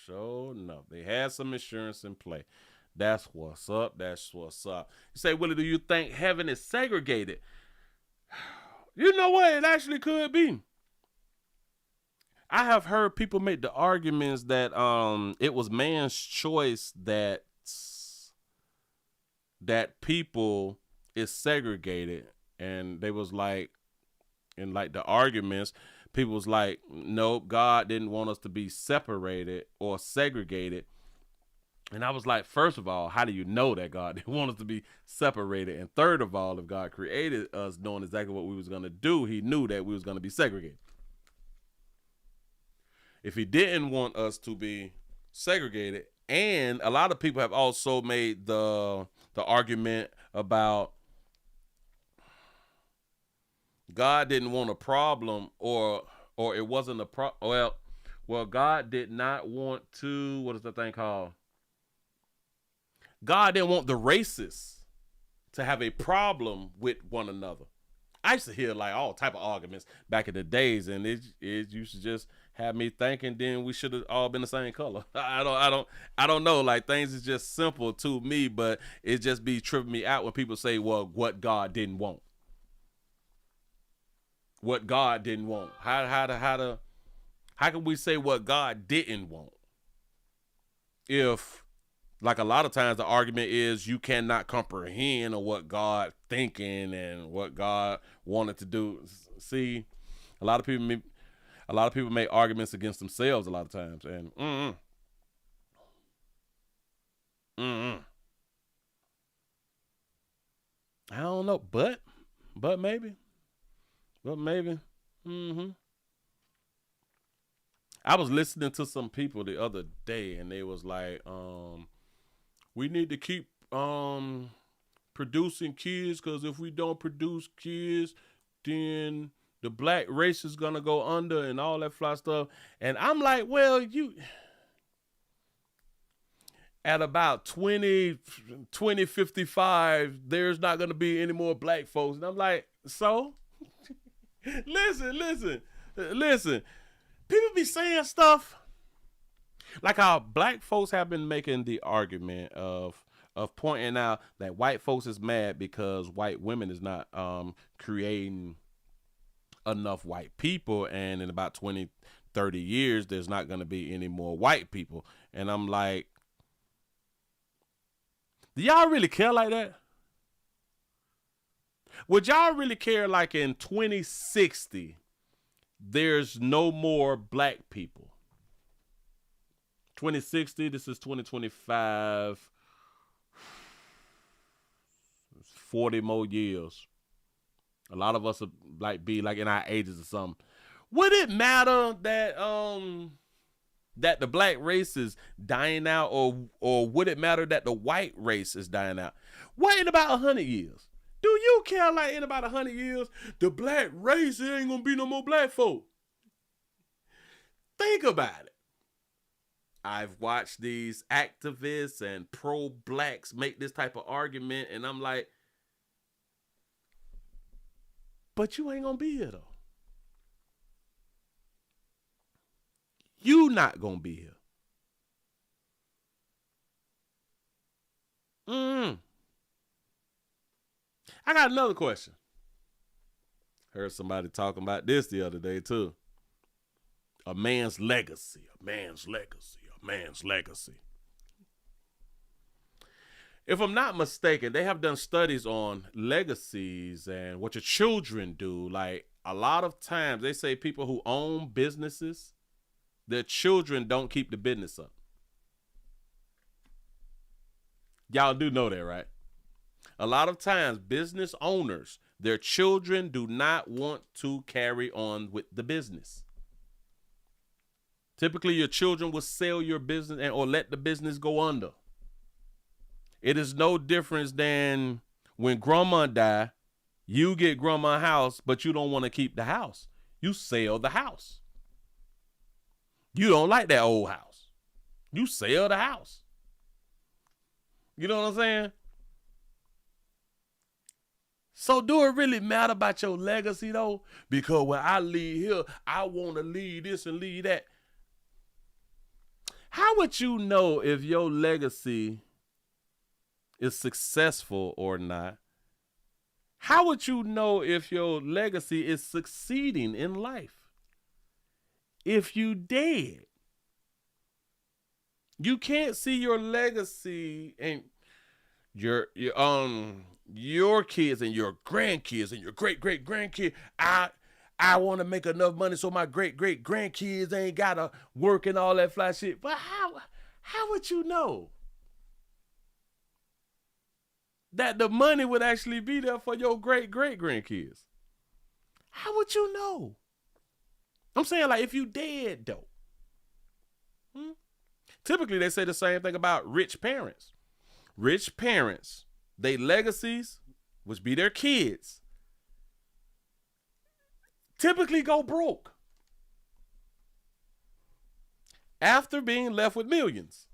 Sure enough, they had some insurance in play. That's what's up. You say, Willie, do you think heaven is segregated? You know what? It actually could be. I have heard people make the arguments that it was man's choice that people is segregated, and they was like, in like the arguments, people was like, nope, God didn't want us to be separated or segregated. And I was like, first of all, how do you know that God didn't want us to be separated? And third of all, if God created us knowing exactly what we was going to do, he knew that we was going to be segregated. If he didn't want us to be segregated, and a lot of people have also made the argument about God didn't want a problem, or it wasn't a problem. Well, God did not want to, what is that thing called? God didn't want the racists to have a problem with one another. I used to hear like all type of arguments back in the days, and it used to just have me thinking then we should have all been the same color. I don't know. Like, things is just simple to me, but it just be tripping me out when people say, well, what God didn't want. What God didn't want. How can we say what God didn't want? If, like, a lot of times the argument is you cannot comprehend of what God thinking and what God wanted to do. See, a lot of people make arguments against themselves a lot of times, and I don't know, but maybe. I was listening to some people the other day, and they was like, we need to keep producing kids, because if we don't produce kids, then the black race is gonna go under and all that fly stuff. And I'm like, well, at about 2055, there's not gonna be any more black folks. And I'm like, so listen. People be saying stuff, Like how black folks have been making the argument of pointing out that white folks is mad because white women is not creating enough white people, and in about 20, 30 years, there's not going to be any more white people. And I'm like, do y'all really care like that? Would y'all really care like in 2060, there's no more black people? 2060, this is 2025, 40 more years. A lot of us will be like in our ages or something. Would it matter that that the black race is dying out, or would it matter that the white race is dying out? What in about 100 years? Do you care like in about 100 years, the black race, it ain't gonna be no more black folk? Think about it. I've watched these activists and pro-blacks make this type of argument, and I'm like, but you ain't gonna be here though. You not gonna be here. I got another question. Heard somebody talking about this the other day too. A man's legacy, a man's legacy, a man's legacy. If I'm not mistaken, they have done studies on legacies and what your children do. Like a lot of times they say people who own businesses, their children don't keep the business up. Y'all do know that, right? A lot of times business owners, their children do not want to carry on with the business. Typically, your children will sell your business or let the business go under. It is no difference than when grandma die, you get grandma a house, but you don't want to keep the house. You sell the house. You don't like that old house. You sell the house. You know what I'm saying? So do it really matter about your legacy though? Because when I leave here, I want to leave this and leave that. How would you know if your legacy is successful or not? How would you know if your legacy is succeeding in life? If you dead. You can't see your legacy and your kids and your grandkids and your great-great-grandkids. I want to make enough money so my great-great-grandkids ain't got to work and all that fly shit. But how would you know that the money would actually be there for your great-great-grandkids? How would you know? I'm saying, like, if you dead, though. Typically, they say the same thing about rich parents. Rich parents, they legacies, which be their kids, typically go broke after being left with millions.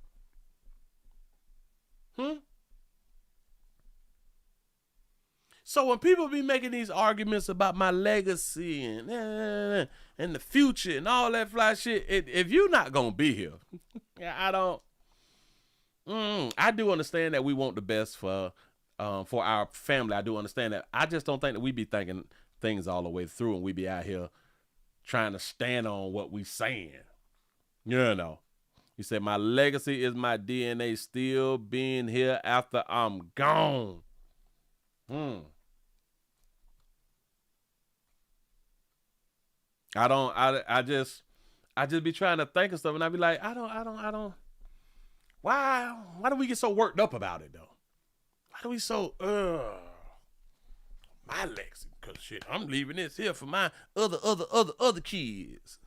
So when people be making these arguments about my legacy and the future and all that fly shit, if you're not gonna be here, I do understand that we want the best for our family. I do understand that. I just don't think that we be thinking things all the way through, and we be out here trying to stand on what we saying. You know, you said my legacy is my DNA still being here after I'm gone. I just be trying to think of stuff, and I be like, I don't. Why do we get so worked up about it though? Why do we so my legacy? Cause shit, I'm leaving this here for my other kids.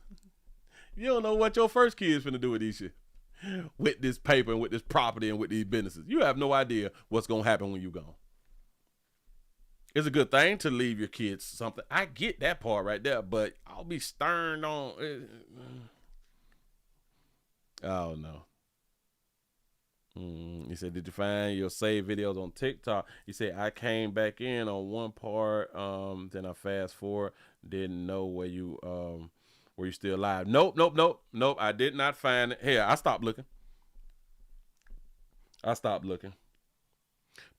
You don't know what your first kid's finna do with these shit, with this paper and with this property and with these businesses. You have no idea what's gonna happen when you gone. It's a good thing to leave your kids something. I get that part right there, but I'll be stern on. Oh no. He said, did you find your saved videos on TikTok? He said, I came back in on one part, then I fast forward, didn't know where you Were you still alive? Nope. I did not find it. Here, I stopped looking.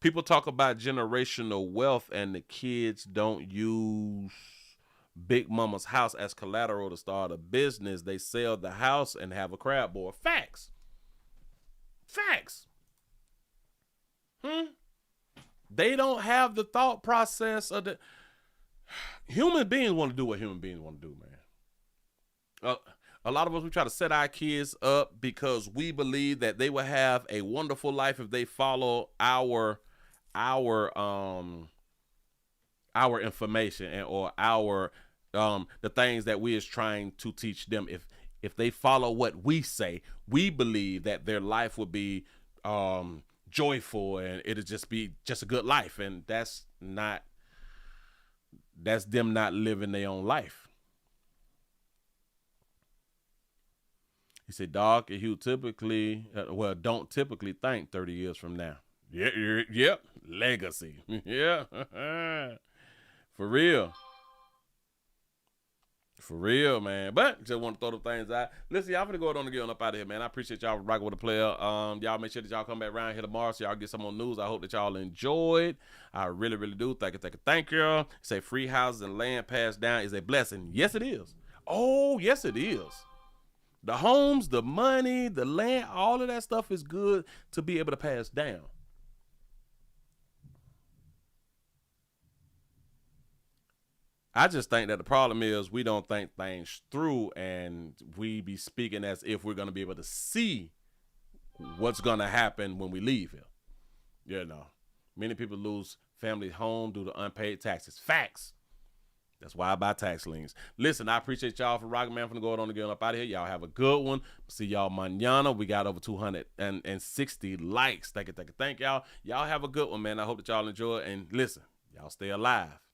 People talk about generational wealth and the kids don't use Big Mama's house as collateral to start a business. They sell the house and have a crab board. Facts. They don't have the thought process of the human beings want to do what human beings want to do, man. A lot of us, we try to set our kids up because we believe that they will have a wonderful life if they follow our information or our the things that we is trying to teach them. If they follow what we say, we believe that their life will be joyful and it'll just be just a good life, and that's them not living their own life. He said, dog, you typically, don't typically think 30 years from now. Yep. Legacy. Yeah. For real, man. But just want to throw the things out. Listen, y'all finna go on and get on up out of here, man. I appreciate y'all rocking with the player. Y'all make sure that y'all come back around here tomorrow so y'all get some more news. I hope that y'all enjoyed. I really, really do. Thank you. Say free houses and land passed down is a blessing. Yes, it is. Oh, yes, it is. The homes, the money, the land, all of that stuff is good to be able to pass down. I just think that the problem is we don't think things through, and we be speaking as if we're going to be able to see what's going to happen when we leave here. You know, many people lose family home due to unpaid taxes. Facts. That's why I buy tax liens. Listen, I appreciate y'all for rocking, man. I'm going to go on and get up out of here. Y'all have a good one. See y'all mañana. We got over 260 likes. Thank you. Y'all have a good one, man. I hope that y'all enjoy it. And listen, y'all stay alive.